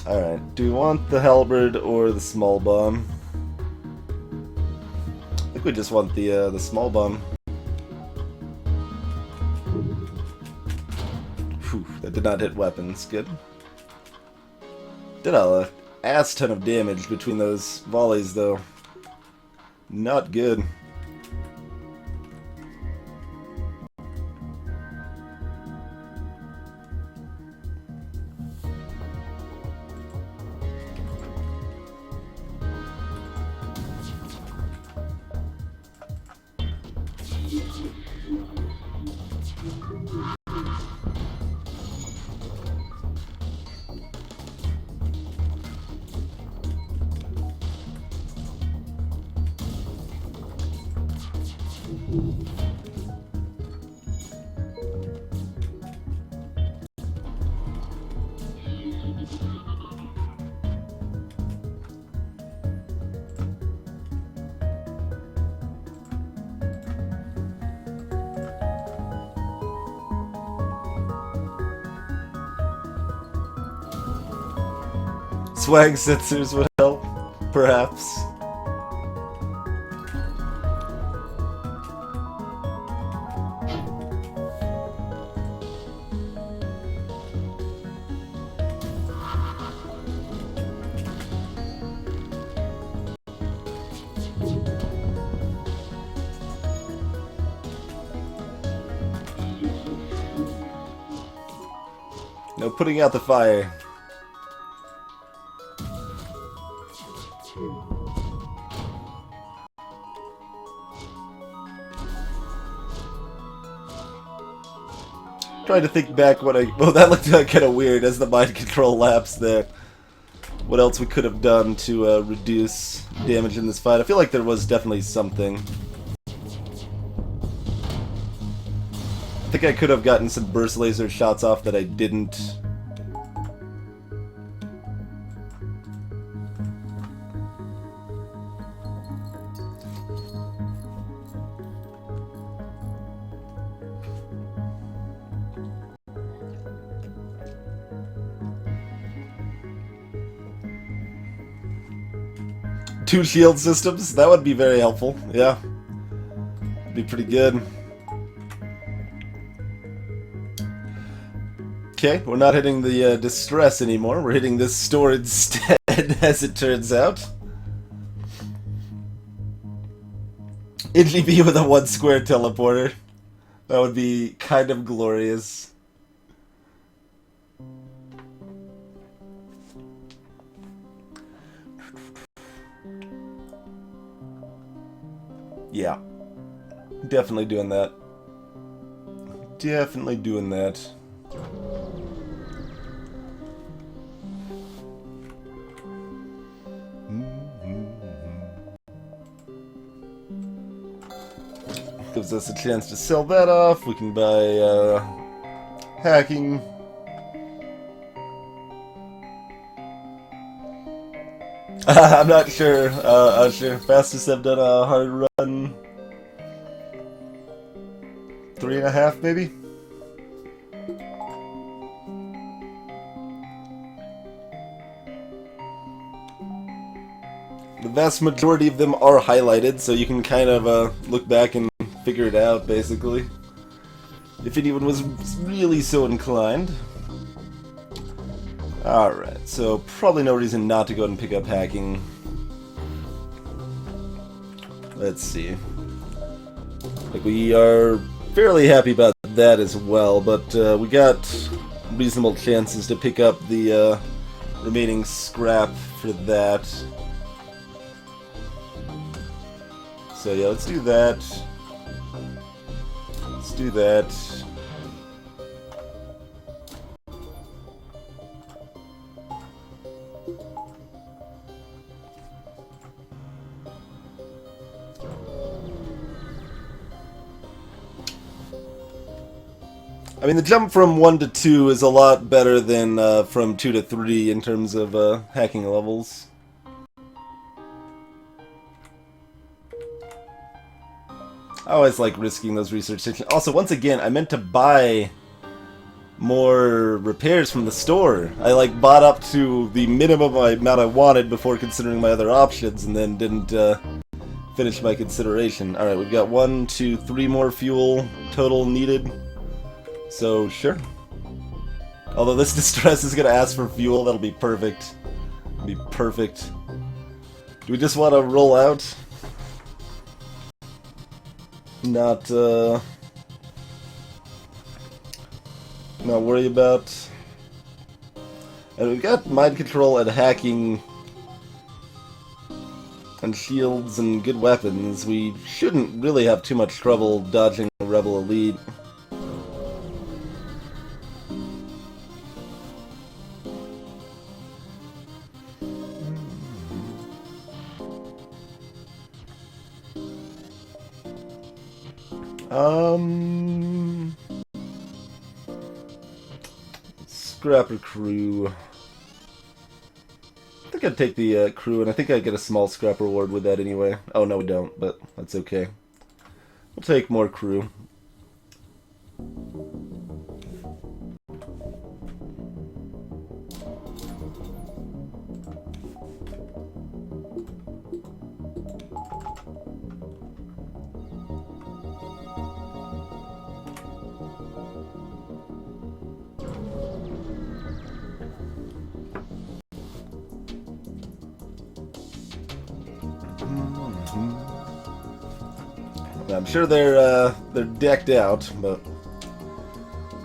alright, do we want the halberd or the small bomb? I think we just want the small bomb. Whew, that did not hit weapons. Good. Did a ass ton of damage between those volleys, though. Not good. Swag sensors would help, perhaps. No putting out the fire. Trying to think back what well, that looked kind of weird as the mind control lapsed there. What else we could have done to reduce damage in this fight? I feel like there was definitely something. I think I could have gotten some burst laser shots off that I didn't. Two shield systems? That would be very helpful, yeah. Be pretty good. Okay, we're not hitting the distress anymore. We're hitting this store instead, as it turns out. NGB with a 1 square teleporter. That would be kind of glorious. Yeah. Definitely doing that. Definitely doing that. Gives us a chance to sell that off. We can buy hacking. I'm not sure. Sure. Fastest I've done a hard run. 3.5 maybe? The vast majority of them are highlighted, so you can kind of look back and figure it out, basically. If anyone was really so inclined. Alright, so probably no reason not to go ahead and pick up hacking. Let's see. Like, we are fairly happy about that as well, but we got reasonable chances to pick up the remaining scrap for that. So yeah, let's do that. Let's do that. I mean, the jump from 1 to 2 is a lot better than from 2 to 3 in terms of hacking levels. I always like risking those research stations. Also, once again, I meant to buy more repairs from the store. I like bought up to the minimum amount I wanted before considering my other options, and then didn't finish my consideration. Alright, we've got 1, 2, 3 more fuel total needed. So, sure. Although this distress is going to ask for fuel, that'll be perfect. It'll be perfect. Do we just want to roll out? Not worry about. And we've got mind control and hacking and shields and good weapons. We shouldn't really have too much trouble dodging a Rebel Elite. Scrapper crew. I think I'd take the crew, and I think I'd get a small scrap reward with that anyway. Oh, no, we don't, but that's okay. We'll take more crew. I'm sure they're decked out, but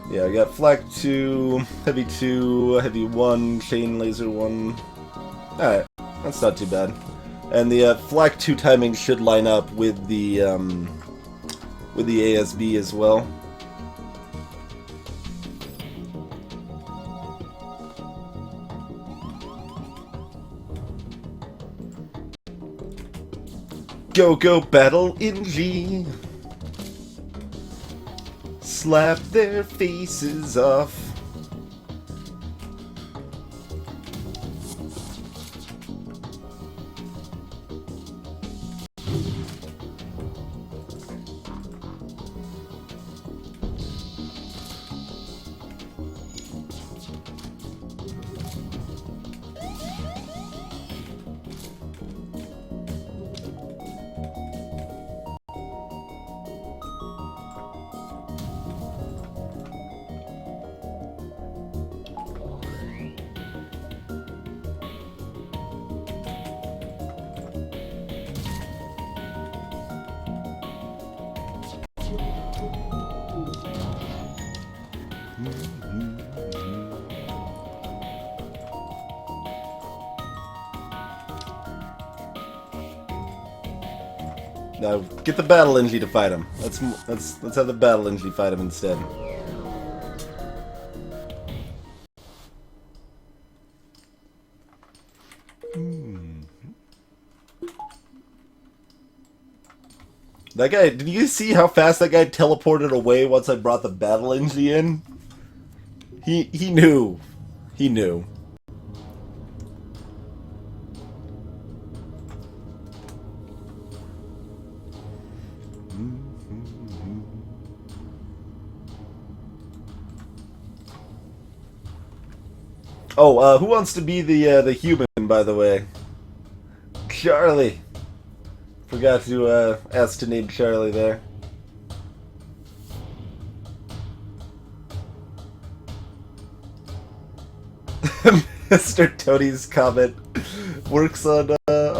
yeah, I got Flak 2, Heavy 2, Heavy 1, Chain Laser 1. Alright, that's not too bad. And the Flak 2 timing should line up with the ASB as well. Go go battle in G. Slap their faces off. Now get the battle Inji to fight him. Let's have the battle Inji fight him instead. That guy, did you see how fast that guy teleported away once I brought the battle Inji in? He knew. He knew. Oh, who wants to be the human, by the way? Charlie. Forgot to ask to name Charlie there. Mr. Tony's comment works on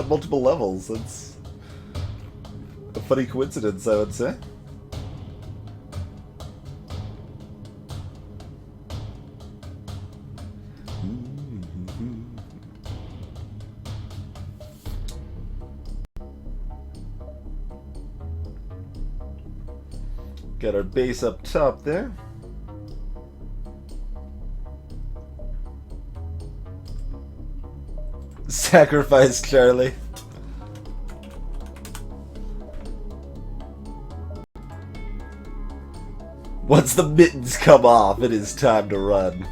multiple levels. That's a funny coincidence, I would say. Got our base up top there. Sacrifice Charlie. Once the mittens come off, it is time to run.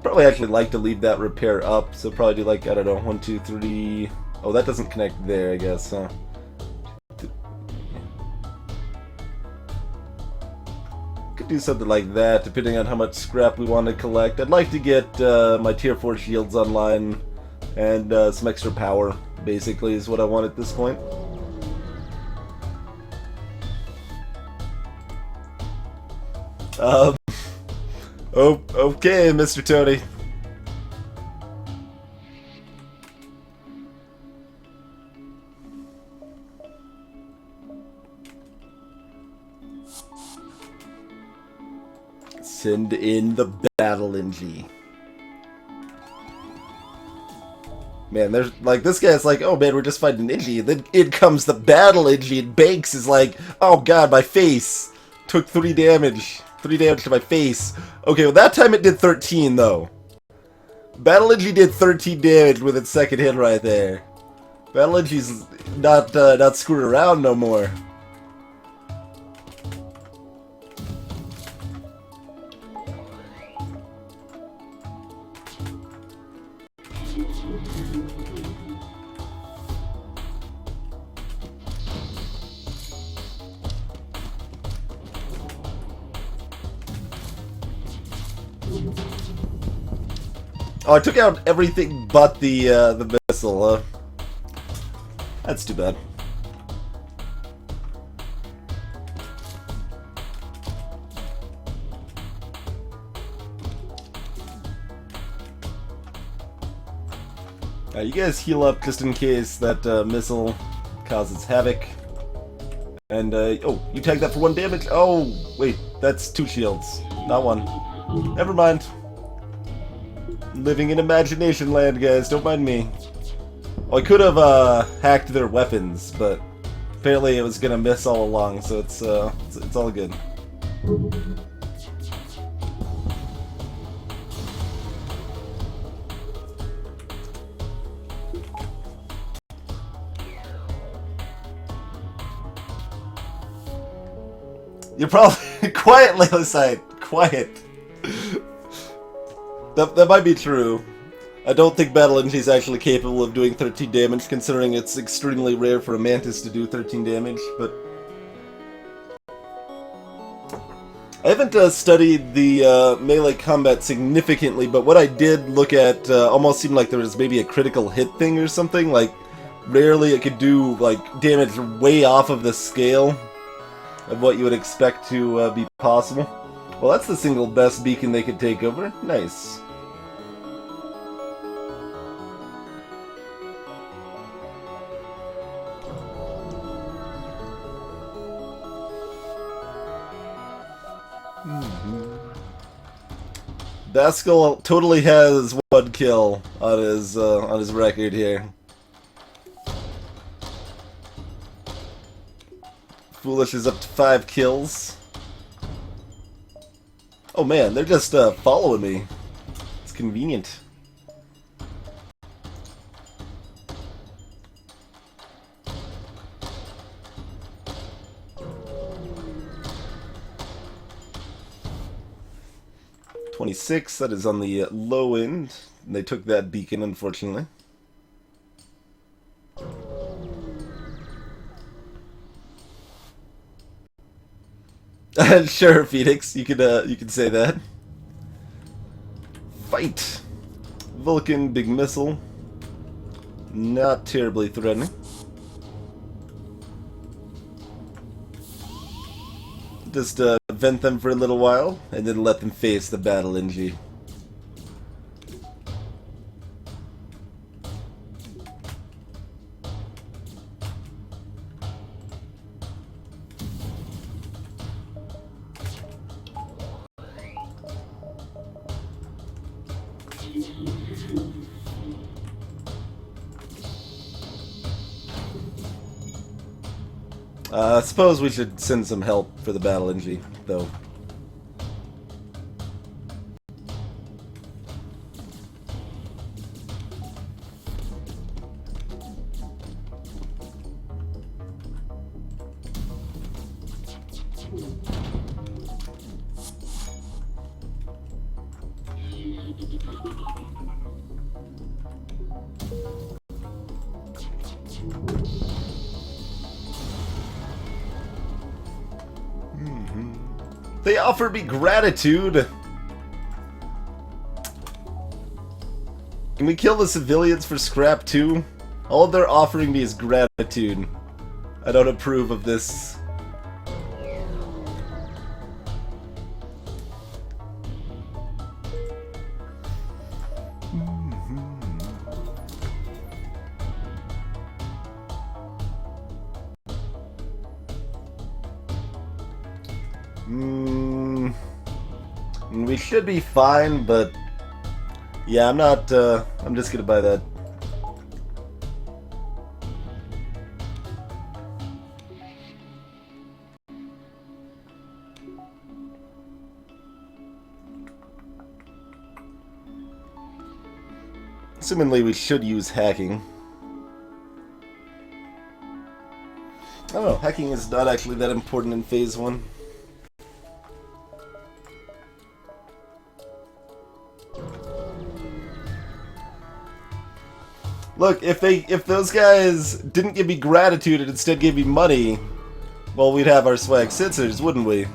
Probably actually like to leave that repair up, so probably do like, I don't know, 1, 2, 3... Oh, that doesn't connect there, I guess, huh? Could do something like that, depending on how much scrap we want to collect. I'd like to get my tier 4 shields online, and some extra power, basically, is what I want at this point. Oh, okay, Mr. Tony. Send in the battle Inji. Man, there's like this guy's like, oh man, we're just fighting Inji. Then in comes the battle Inji, and Banks is like, oh god, my face took 3 damage. 3 damage to my face. Okay, well that time it did 13 though. Battle Inji did 13 damage with its second hit right there. Battle Inji's not screwing around no more. Oh, I took out everything but the missile. That's too bad. You guys heal up just in case that missile causes havoc. And, oh, you tagged that for 1 damage? Oh, wait, that's 2 shields, not 1. Never mind. Living in imagination land, guys, don't mind me. Well, I could have, hacked their weapons, but apparently it was gonna miss all along, so it's all good. You're probably quiet, Layla. Quiet. That might be true. I don't think Battle Engine is actually capable of doing 13 damage, considering it's extremely rare for a Mantis to do 13 damage, but... I haven't studied the melee combat significantly, but what I did look at almost seemed like there was maybe a critical hit thing or something. Like, rarely it could do, like, damage way off of the scale of what you would expect to be possible. Well, that's the single best beacon they could take over. Nice. Baskel totally has 1 kill on his record here. Foolish is up to 5 kills. Oh man, they're just following me. It's convenient. .26, that is on the low end. They took that beacon, unfortunately. Sure, Phoenix, you could say that. Fight! Vulcan, big missile. Not terribly threatening. Just vent them for a little while, and then let them face the battle NG. I suppose we should send some help for the battle NG, though. They offer me gratitude. Can we kill the civilians for scrap too? All they're offering me is gratitude. I don't approve of this. We should be fine, but yeah, I'm not, I'm just gonna buy that. Assumingly, we should use hacking. I don't know, hacking is not actually that important in Phase 1. Look, if those guys didn't give me gratitude and instead gave me money, well, we'd have our swag sensors, wouldn't we?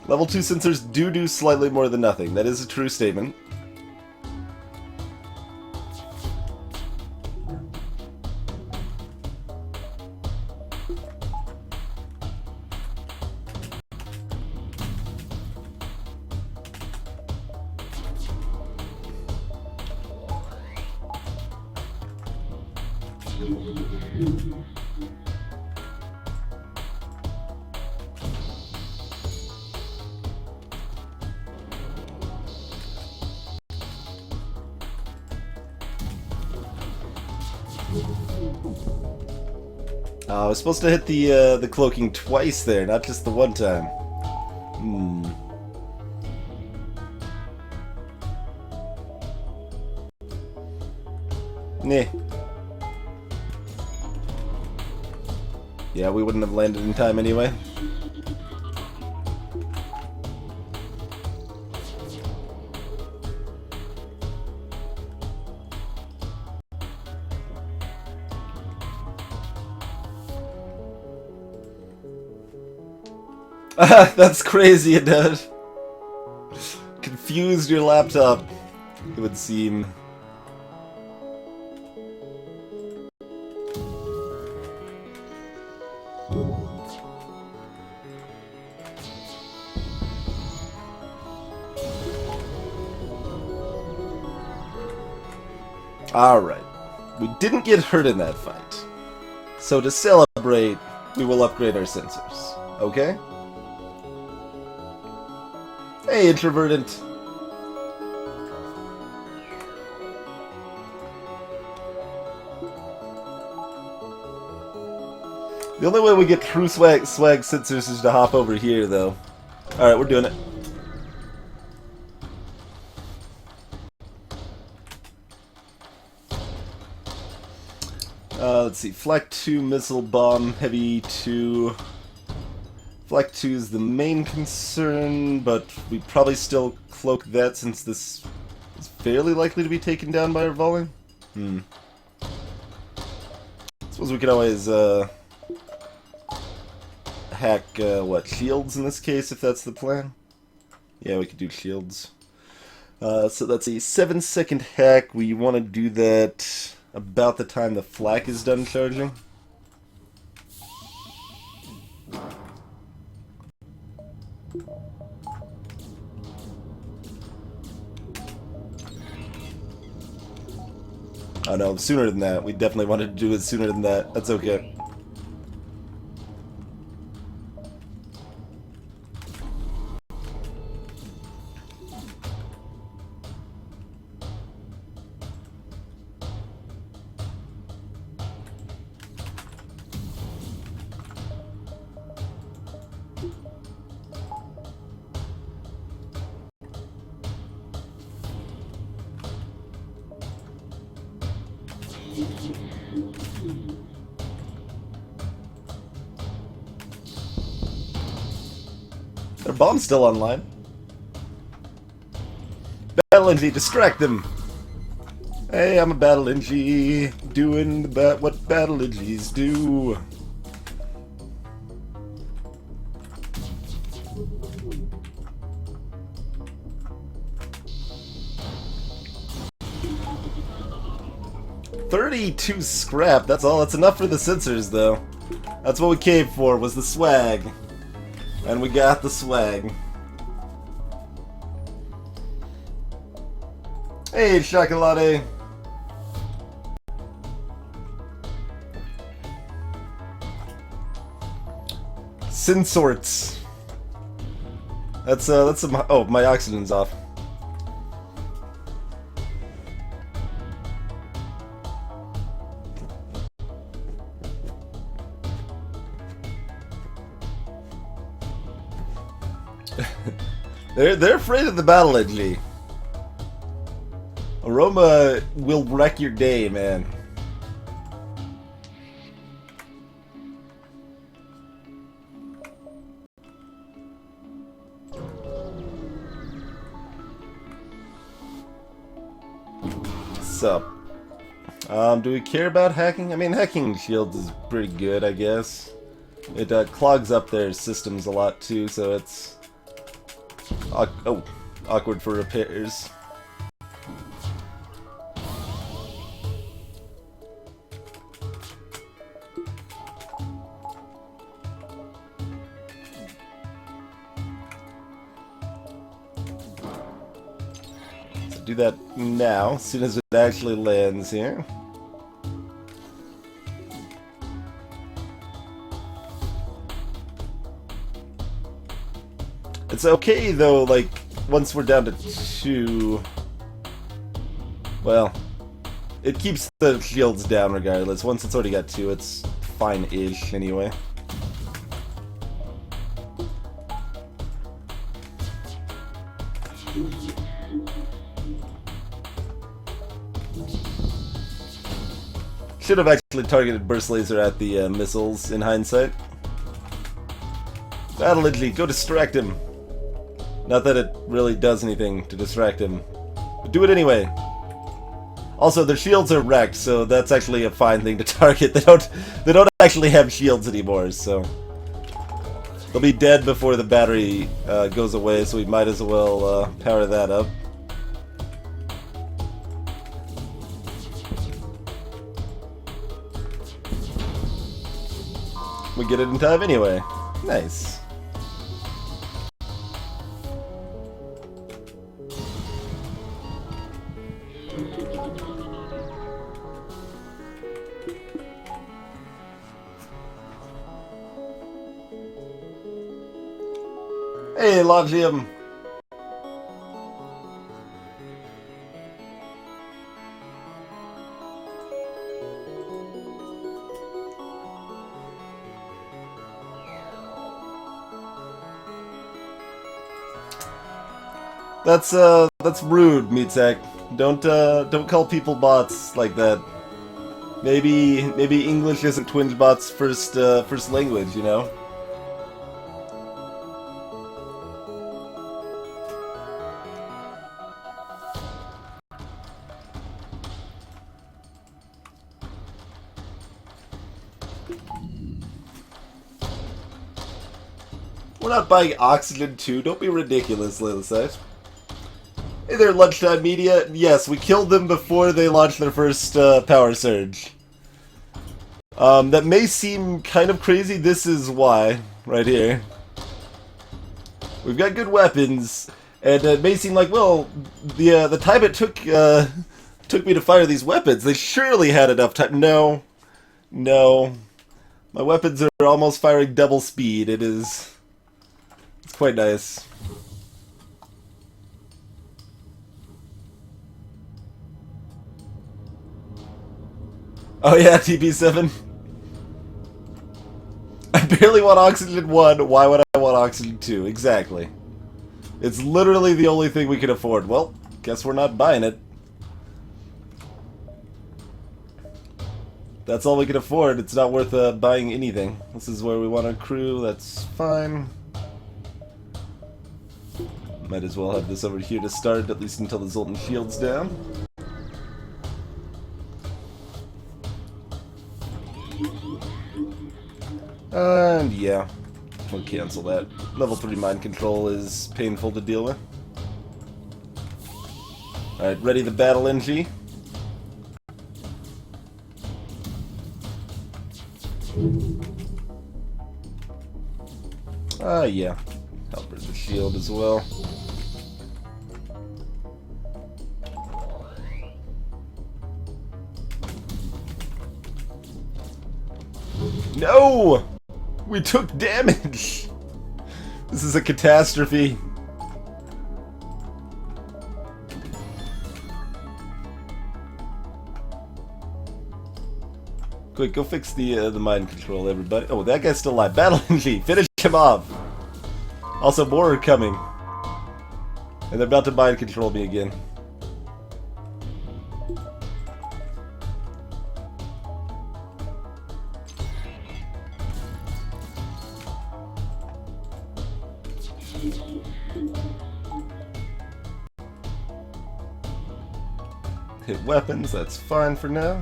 Level 2 sensors do slightly more than nothing. That is a true statement. I was supposed to hit the cloaking twice there, not just the one time. Nah. Yeah, we wouldn't have landed in time anyway. That's crazy, it does. Confused your laptop, it would seem. Alright. We didn't get hurt in that fight. So to celebrate, we will upgrade our sensors. Okay? Hey, Introvertant. The only way we get true swag sensors is to hop over here, though. Alright, we're doing it. Let's see. Flak 2, Missile Bomb, Heavy 2. Flak 2 is the main concern, but we probably still cloak that since this is fairly likely to be taken down by our volley. Suppose we could always hack, what, shields in this case, if that's the plan? Yeah, we could do shields. So that's a 7-second hack. We want to do that about the time the flak is done charging. Oh no, sooner than that. We definitely wanted to do it sooner than that. That's okay. Their bomb's still online. Battle NG, distract them! Hey, I'm a Battle NG, doing what Battle NGs do. $32 scrap, that's all. That's enough for the sensors, though. That's what we came for, was the swag. And we got the swag. Hey, Chocolate. Sensorts. That's some. Oh, my oxygen's off. They're afraid of the battle NG. Aroma will wreck your day, man. So, do we care about hacking? I mean, hacking shields is pretty good, I guess. It clogs up their systems a lot too, so it's awkward for repairs. So do that now, as soon as it actually lands here. It's okay, though, like, once we're down to 2... Well, it keeps the shields down regardless. Once it's already got 2, it's fine-ish, anyway. Should have actually targeted Burst Laser at the missiles, in hindsight. Battle Idli, go distract him! Not that it really does anything to distract him, but do it anyway! Also, their shields are wrecked, so that's actually a fine thing to target. They don't actually have shields anymore, so... They'll be dead before the battery goes away, so we might as well power that up. We get it in time anyway. Nice. Hey, Logium! That's rude, Meatsack. Don't call people bots like that. Maybe English isn't Twingebot's first language, you know? We're not buying oxygen too. Don't be ridiculous, Lilithite. Hey there, Lunchtime Media. Yes, we killed them before they launched their first power surge. That may seem kind of crazy. This is why, right here. We've got good weapons, and it may seem like, well, the time it took me to fire these weapons, they surely had enough time. No, my weapons are almost firing double speed. It's quite nice. Oh yeah, TP7. I barely want Oxygen 1, why would I want Oxygen 2? Exactly. It's literally the only thing we can afford. Well, guess we're not buying it. That's all we can afford, it's not worth buying anything. This is where we want our crew, that's fine. Might as well have this over here to start, at least until the Zoltan shield's down. And yeah, we'll cancel that. Level 3 mind control is painful to deal with. Alright, ready the battle NG. Yeah. Helper's the shield as well. No! We took damage! This is a catastrophe. Quick, go fix the mind control, everybody. Oh, that guy's still alive. Battle NG! Finish him off! Also, more are coming. And they're about to mind control me again. Hit weapons, that's fine for now.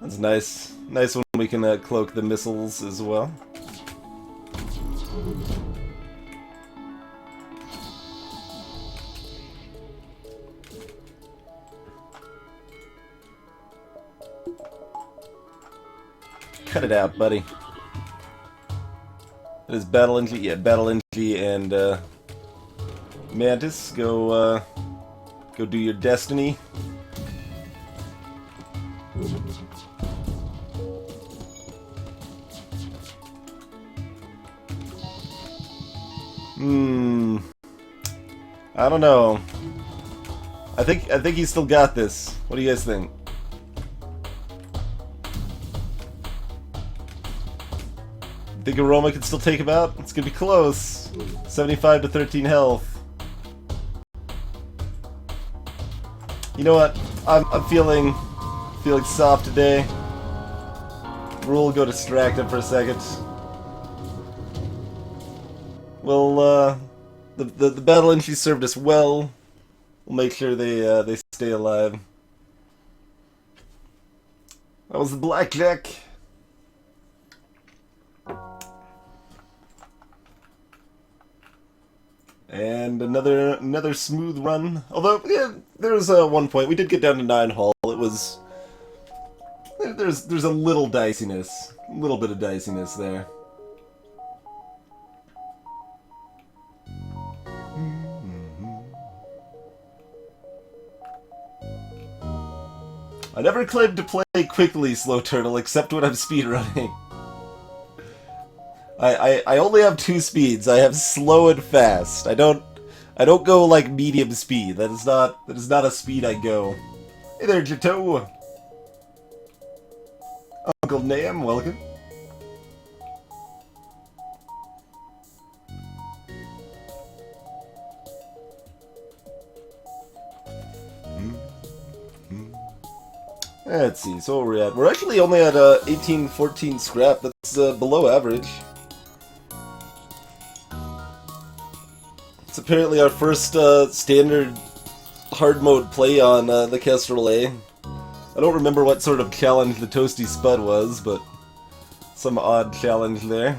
That's nice. Nice when we can cloak the missiles as well. Cut it out, buddy. It is Battle NG, yeah, Battle NG and Mantis, go do your destiny. I don't know. I think he's still got this. What do you guys think? Think Aroma can still take him out? It's gonna be close. 75 to 13 health. You know what? I'm feeling soft today. We'll go distract him for a second. Well, the battle entry served us well. We'll make sure they stay alive. That was the blackjack. And another smooth run. Although, yeah, there was one point we did get down to 9 hull. It was there's a little diciness, a little bit of diciness there. I never claimed to play quickly, Slow Turtle, except when I'm speedrunning. I only have 2 speeds. I have slow and fast. I don't go like medium speed. That is not a speed I go. Hey there, Jito. Uncle Nam, welcome. Let's see, so where are we at? We're actually only at 1814 scrap. That's below average. It's apparently our first standard hard mode play on the Kestrel A. I don't remember what sort of challenge the Toasty Spud was, but some odd challenge there.